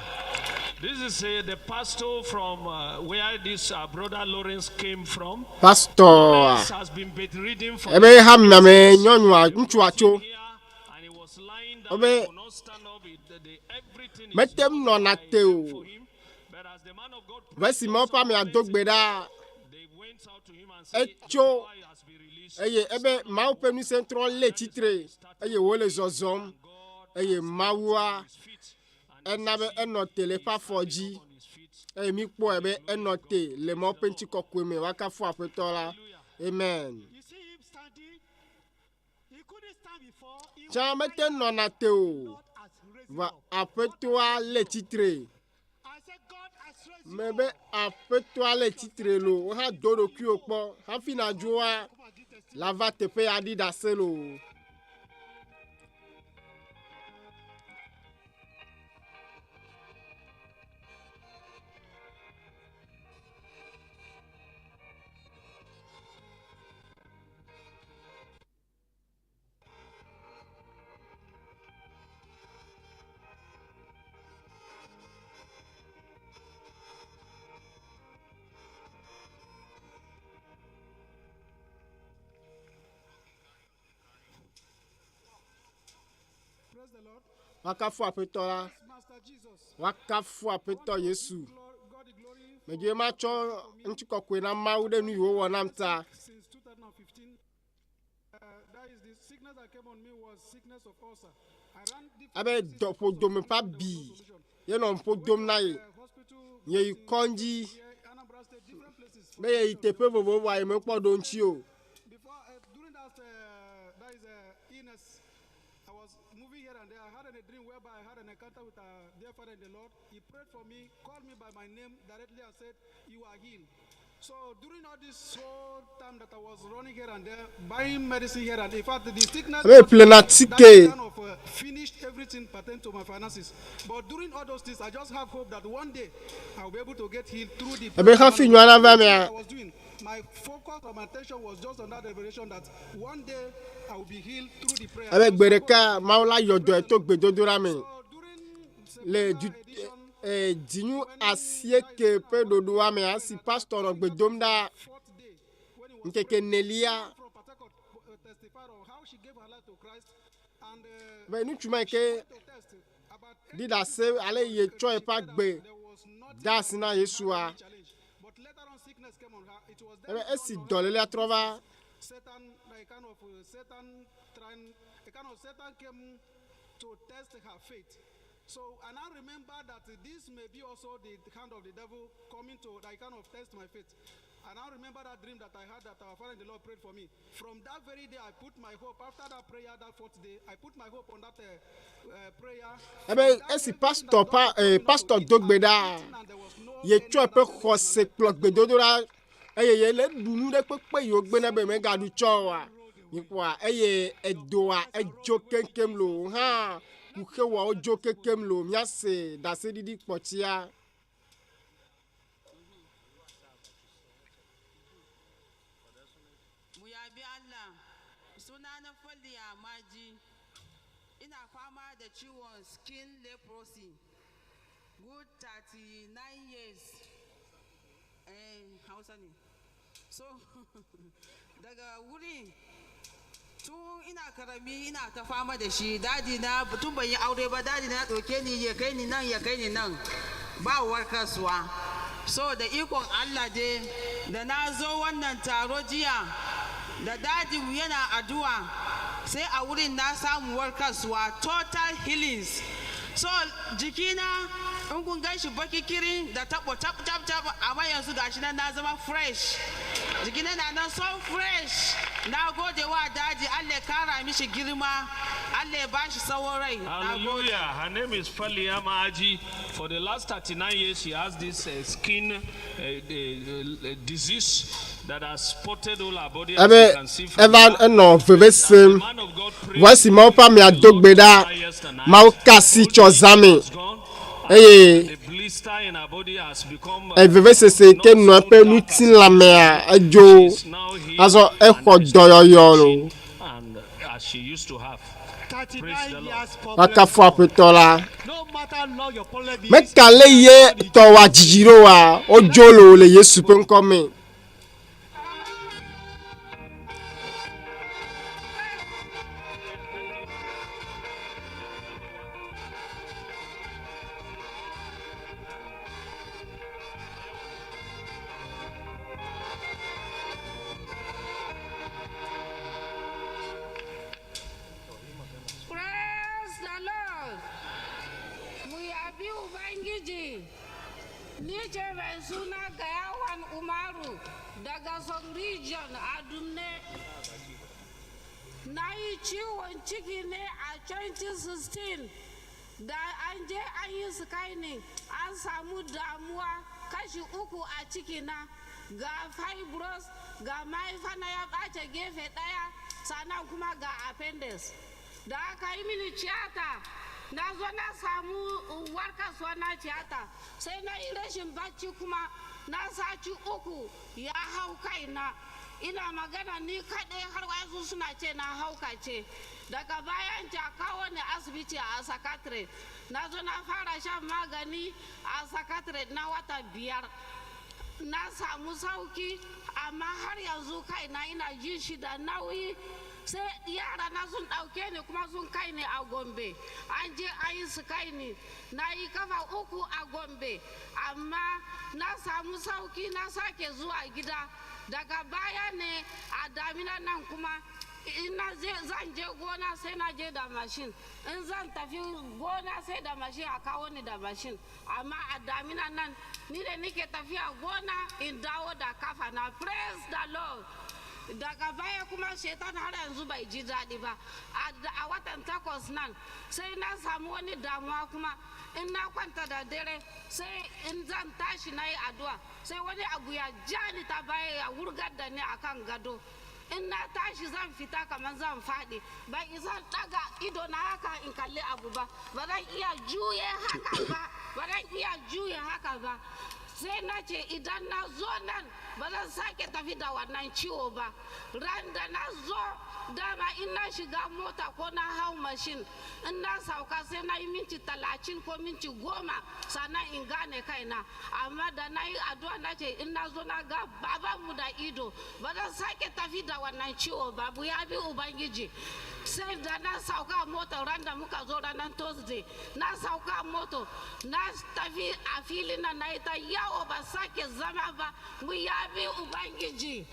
S14: This is the pastor from where this brother Lawrence came from.
S1: Pastor
S14: Lawrence has been bedridden for
S1: ebe ham na me nyonu ntu acho
S14: and he was lying down and could not stand up. Everything
S1: metem no na te o vesi mo pa me adogbeda echo eye ebe ma openu central le titre eye wo le zozom eye mawa enabe enote pa foji mi po ebe enote le mo penti kokwe me waka fo apetola amen. Chamete no na te o va apetoa le titre mebe apetoa le titre lo ha dodo ki opo ha fina joa lava tepe adi da selo. Wakafu apetola wakafu apeto Yesu me je ma cho nchikokwe na mawu de nu yo wo nam ta
S21: Since 2015, that is the sickness that came on me was sickness of ulcer. I ran
S1: abe do po do me pa bi ye no po dom na ye ye konji be ye tepe bobo wa ye me po do nchi o.
S21: During that illness, I was moving here and there. I had a dream whereby I had an encounter with our dear Father in the Lord. He prayed for me, called me by my name directly and said, "You are healed." So during all this whole time that I was running here and there, buying medicine here and there, in fact, the sickness kind of finished everything pertaining to my finances. But during all those things, I just have hope that one day I'll be able to get healed through the I was doing. My focus or my attention was just on that revelation that one day I will be healed through the prayer.
S1: Abe gbereka maula yodo e to gbedodora mi. Le dinu asie ke pe dodo wa me asi pastor no gbedom da nkeke nelia be nu tuma ke dida se ale ye cho e pa gbe das na Yesua ebe esi dolele atrova
S21: Satan came to test her faith. So, and I remember that this may be also the hand of the devil coming to kind of test my faith. And I remember that dream that I had that our Father in the Lord prayed for me. From that very day, I put my hope. After that prayer, that fourth day, I put my hope on that prayer.
S1: Ebe esi pastor dogbeda ye cho pe khose plot gbedodora eye ye le dunu de pepe yo gbe na be me ga du cho wa nikwa eye edoa ejo kenkem lo ha kuke wa ojo kenkem lo miase da se didi potia
S22: muyabi Allah sunana Faliya Maji ina fama da ciwon skin leprosy good 39 years Hausa ne so daga wuri tun ina karami ina ta fama da shi dadi na tun ban yi aure ba dadi na ɗauke ni ya kai ni nan ba warkaswa so da ikon Allah dai da na zo wannan taro jiya da dadi mu yana addu'a sai a wurin na samu warkaswa total healings so jikina in kun gan shi baki kirin da tabo tap amma yanzu gashi nan na zama fresh jikina na nan so fresh na gode wa daji Allah kara mishi girma Allah ba shi tsawon rai.
S14: Hallelujah. Her name is Faliya Maji. For the last 39 years, she has this skin disease that has spotted all her body. As you can see from the man of God prayed.
S1: Voici mon pa mi adogbeda ma kasi chozami
S14: the blister in her body has become
S1: se ke no pe nutin la me ajo aso e ko doyoyo
S14: and as she used to have
S6: 39 years
S1: akafu apetola
S6: no matter how your problem is
S1: me kale ye to wa jijiro wa ojolo le Yesu pe nko mi
S15: na yi ciwon ciki ne a 2016 da an je an yi scanning an samu damuwa kashi 3 a ciki na ga fibros ga mahaifana ya ɓace gefe ɗaya sannan kuma ga appendix da aka yi mini tiyata na zo na samu warkaswa na tiyata sai na yi rashin bacci kuma na sati 3 ya hau kaina ina magana ni kaɗai har wasu suna ce na haukace daga bayan ta kawo ni asibiti a sakatare na zo na fara shan magani a sakatare na wata 5 na samu sauki amma har yanzu kaina ina jin shi da nauyi
S17: sai yara na sun ɗauke ni kuma sun kai ni a Gombe. An je an yi su kai ni, na yi kafa 3 a Gombe, amma na samu sauki na sake zuwa gida. Daga baya ne a damina nan kuma in zan je gona sai na je da mashin, in zan tafi gona sai da mashin a kawo ni da mashin, amma a damina nan ni da nike tafiya gona in dawo da kafa na. Praise the Lord. Daga baya kuma shetan har yanzu bai ji daɗi ba. A watan 8 nan sai na samu wani damuwa kuma, in na kwanta da dare sai in zan tashi na yi addu'a sai wani abu ya jani ta baya ya wurgar da ni akan gado. In na tashi zan fita kamar zan faɗi, ba zan daga ido na haka in kalli abu ba, ba zan iya juye haka ba, sai na ce idan na zo nan ba zan sake tafi da wannan ciwo ba. Ran da na zo dama in na shiga mota ko na hau mashin, in na sauka sai na yi minti 30 ko minti 10 sannan in gane kaina, amma da na yi addu'a na ce in na zo na ga babanmu da ido ba zan sake tafi da wannan ciwo ba, bu ya bi Ubangiji. Sai da na sauka mota ran da muka zo ranar Thursday, na sauka moto na tafi a filin nan na yi ta yawo ba sake zama ba, mu ya bi Ubangiji.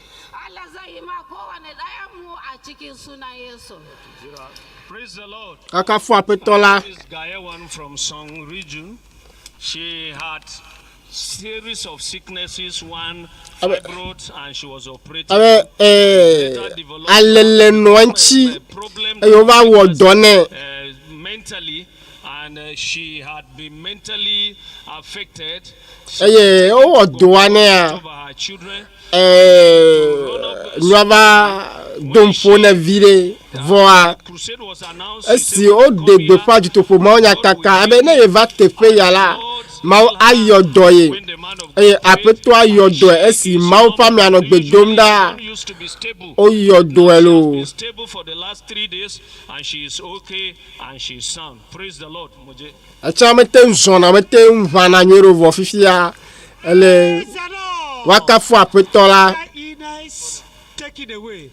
S17: Allah zai yi ma kowane ɗayan mu a cikin sunan Yesu.
S14: Praise the Lord.
S1: Kaka fu apetola.
S14: This guy one from Song region, she had series of sicknesses, one fibroid, and she was operated.
S1: Alele nuanchi. Ayova wodone.
S14: Mentally, and she had been mentally affected.
S1: Odoane.
S14: Over her children.
S1: Nyava dompone vire voa. Esi o degbe fa jitopo ma onya kaka. Abe ne eva tefe yala. Mau ayodoye. Apeto ayodoye. Esi mau pa mi anogbedomda. Oyodoye.
S14: Stable for the last 3 days, and she is okay and she is sound. Praise the Lord.
S1: Acha mete nzona mete mvana nyero vo fifia. Ele wakafu apetola.
S6: Taken away.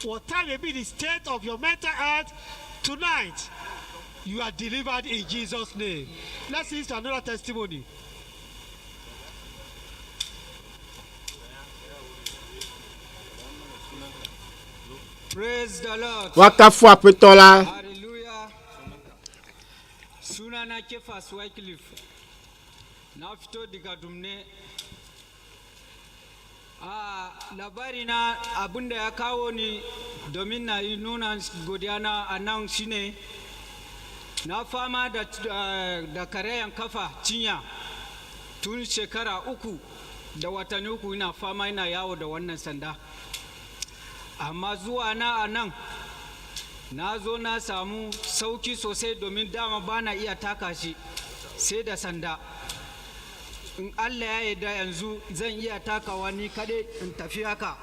S6: Whatever may be the state of your mental health tonight, you are delivered in Jesus' name. Let's listen to another testimony.
S2: Praise the Lord.
S1: Wakafu apetola.
S2: Hallelujah. Sunana Kefas Wycliffe. Na fito daga Dumne. Labari na abinda ya kawo ni domin na yi nuna godiyana a nan shine na fama da karayan kafa cinya tun shekara 3 da watanni 3 ina fama ina yawo da wannan sanda, amma zuwa na a nan na zo na samu sauki sosai domin dama bana iya taka shi sai da sanda. In Allah ya yarda yanzu zan iya takawa ni kaɗai in tafi haka.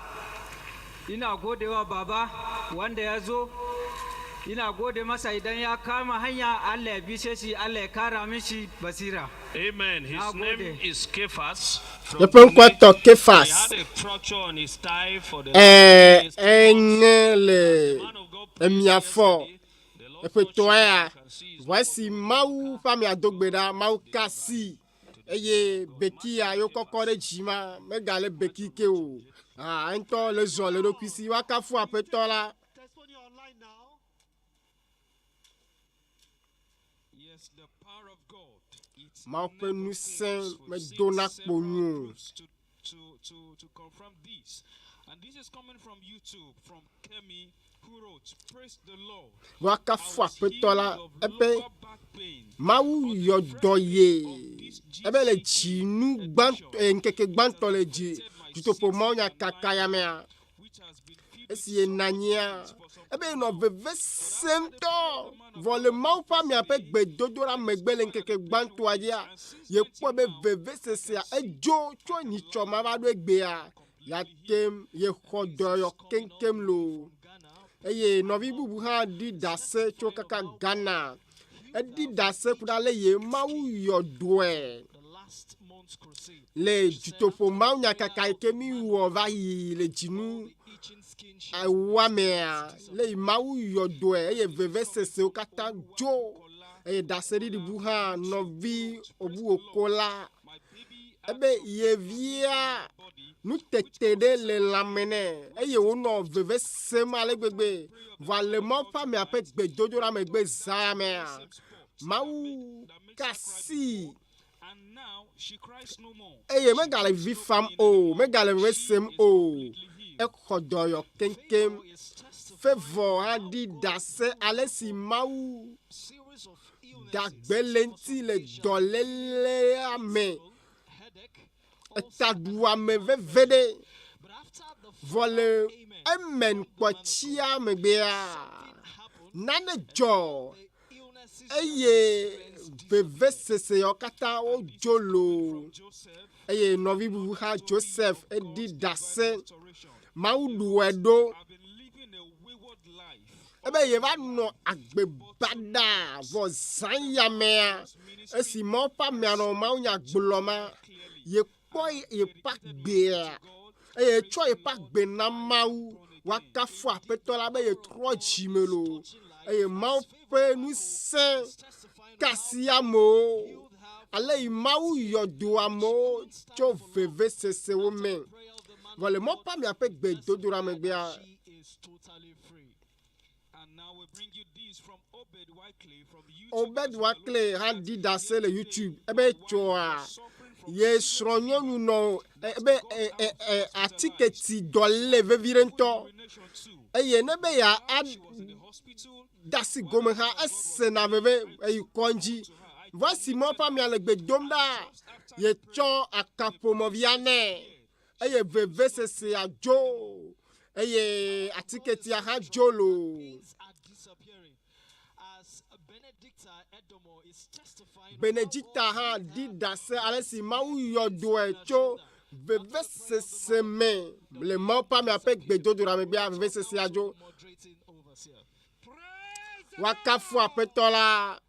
S2: Ina godewa baba wanda ya zo, ina gode masa idan ya kama hanya Allah ya bishe shi, Allah ya kara mishi basira.
S14: Amen. His name is Kefas.
S1: He had
S14: a fracture on his thigh for the last 3 days.
S1: Voici Mau Pami Adogbeda, Mau Kasi. Eye Bekia yo kokore jima megale beki ke o ento le zon le dokisi wakafu apetola.
S14: Yes, the power of God.
S1: Ma pe nous saint me dona ponyo
S14: to confirm this. And this is coming from YouTube from Kemi, who wrote, praise the Lord.
S1: Wakafu apetola epe Mau yodoye. Ebe le chinu nkeke gbanto le ji jitopo maunya kakaya mea. Esi enanya. Ebe no veve semto. Vole mau pa mi ape gbedodora megbele nkeke gbanto adia. Ye kwa be veve sesea. Ejo chwa ni choma vado egbea. Ya tem ye khodo yo kenkem lo. Eye novi bubu ha di dase cho kaka Ghana. Edi dase kudale ye mau yodwe. Le jitopo mau nya kaka ikemi wo va yi le jinu. awamea le mawu yodo eye veve sese o kata jo eye daseri di buha novi obu okola ebe yevia nu tetede le lamene eye wono veve sema le gbegbe vale mo pa me ape gbedodo ra me gbe za me mawu kasi eye me gale vi fam o me gale we sem o e kodoyo kenkem favor adi dase alesi mawu dagbelenti le dolele ame etadua me vevede vole emen kwachia me bea nane jo eye veve sese yokata o jolo eye novi bubu ha Joseph edi dase maudu edo ebe ye va no agbebada vo zanyamea esi mo pa me no ma unya gbloma ye boy ye pak bea eye cho ye pak be na mau wakafu apetola be ye tro jimelo eye mau pe nu se kasiamo ale mau yodo amo cho veve sese wo men vole mo pa me apek be dodora me bea. Obed Wakle handi dase le YouTube ebe choa ye sronyonu no ebe atiketi dole vevirento eye nebe ya dasi gome ha esena veve konji voici mon pa mi alegbe domda ye cho akapo moviane eye veve sese ajo eye atiketi ha jolo Benedicta ha di dase alesi mau yodo echo veve sese me le mau pa me apek bedo dura me bia veve sese ajo wakafu apetola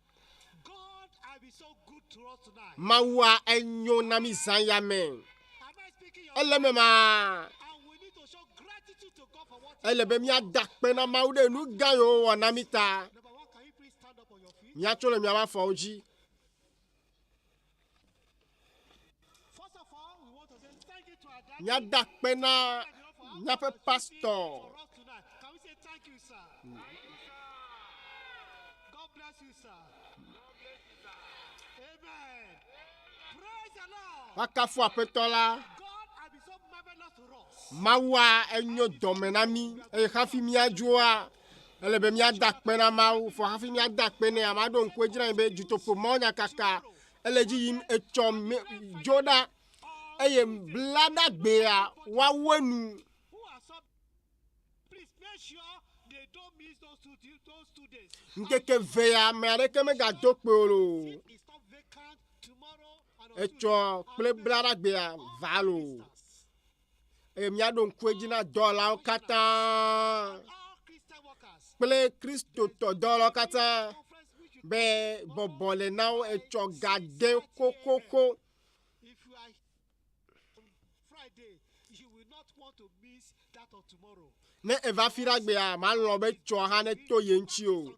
S1: mawa enyo na mizanya me eleme ma elebe mi adakpe na maude nu gayo wana mita mi achole mi aba fauji. Nyada pena nyape pastor.
S6: Can we say thank you, sir? God bless you, sir. Amen. Praise the Lord.
S1: Wakafu apetola.
S6: God has been so marvelous to us.
S1: Mawa enyo domenami e hafi mi ajua elebe mi adakpena mau fo hafi mi adakpena amado nkwejira be jutopo monya kaka eleji yim echom joda eye blada gbea wa wenu.
S6: Please make sure they don't miss those two days.
S1: Nkeke veya me areke me ga dokporo echo ple blada gbea valo eye mi adon kwejina dola okata ple Kristo to dola okata be bobole now echo gade kokoko.
S6: You will not want to miss that of tomorrow.
S1: Ne eva firagbe a ma lo be cho ha ne to yenchi o.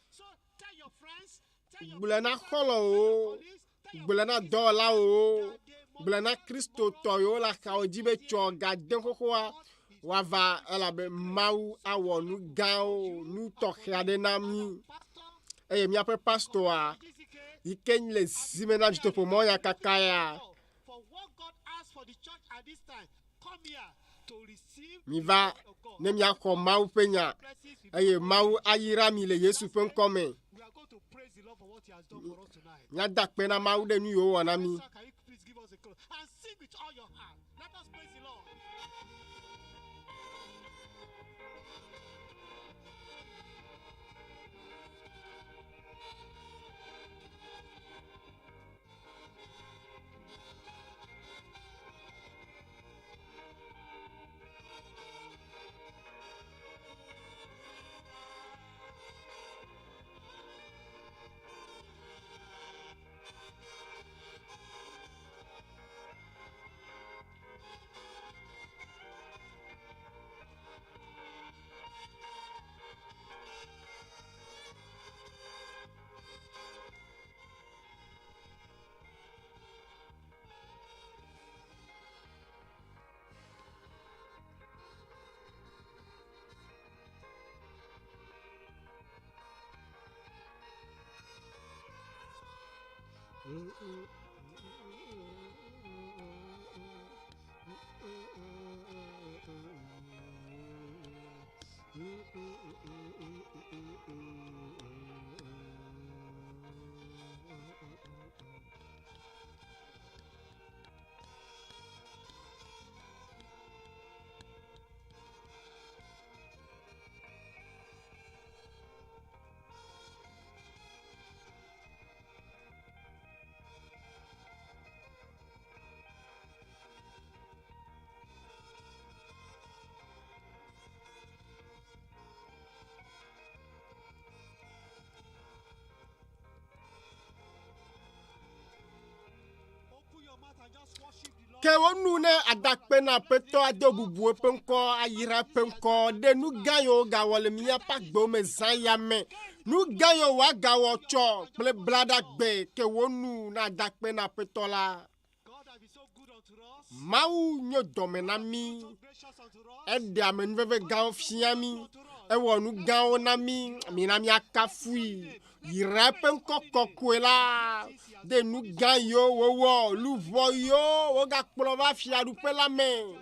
S6: So tell your friends, tell your
S1: Bulana holo o. Bulana dola o. Bulana Kristo to yo la ka oji be cho gaden kokwa wa va ela be mau awonu ga o nu to khade na mi. E mi apre pastor a iken le zimena jito po moya kakaya.
S6: For what God asked for the church at this time, come here to receive.
S1: Mi va ne mi akọ mau penya eye mau ayira mi le Yesu pen come
S6: We are going to praise the Lord for what He has done for us tonight.
S1: nya dakpe na mau de nu yo wana mi.
S6: Sir, can you please give us a call and sing with all your heart? Let us praise the Lord.
S1: Ke wonu ne adakpe na peto ado bubu penko ayira penko de nu gayo ga wole mia pa gbo me zanyame nu gayo wa ga wo cho ple blada gbe ke wonu na adakpe na peto la mau nyo domena mi ede amen veve ga fiami e wonu ga na mi na mi akafui yira penko kokwela de nu gayo wo luvo yo wo ga kplova fiadu pela me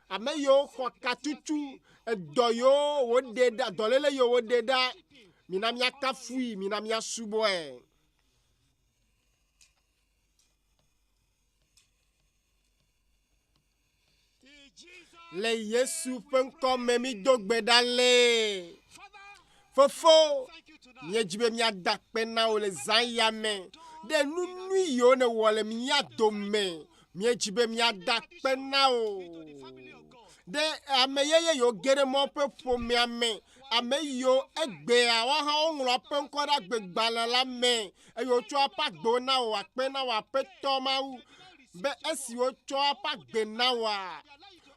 S1: ame yo ko katutu do yo wo deda dolele yo wo deda minami akafui minami asuboe le Yesu penko memi dogbe dale fofo nye jibe mi adakpe na o le zanyame de nunui yo ne wole mi adome mi jibe mi adakpe na o de ameyeye yo gere mo pe po mi ame yo egbe awa ha onro pe nko da gbe gbala la me e yo cho apa gbo na o ape na wa pe to ma u be esi o cho apa gbe na wa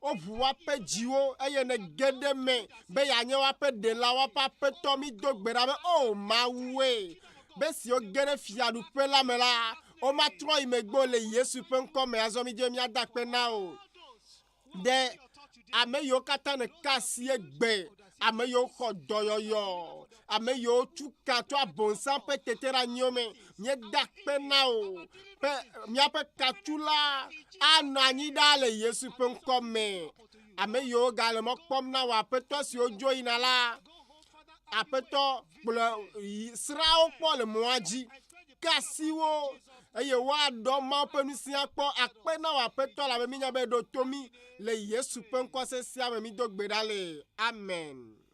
S1: o vuwa pe jiwo eye ne gede me be ya nye wa pe de la wa pa pe to mi dogbe da me o ma we be si o gere fiadu pe la me la o ma tro imegbo le Yesu pe nko me azo mi je mi adakpe na o de ame yo kata ne kasi egbe ame yo ko doyoyo ame yo tuka to abonsan pe tetera nyome mi dakpe na o pe mi ape katula anani dale Yesu pe nko me ame yo gale mo pom na wa peto si ojo ina la apeto srao po le moaji kasiwo eye wa do ma pe nu si akpo akpe na wa peto la be mi nya be do tomi le Yesu pe nko se si ame mi dogbe dale amen.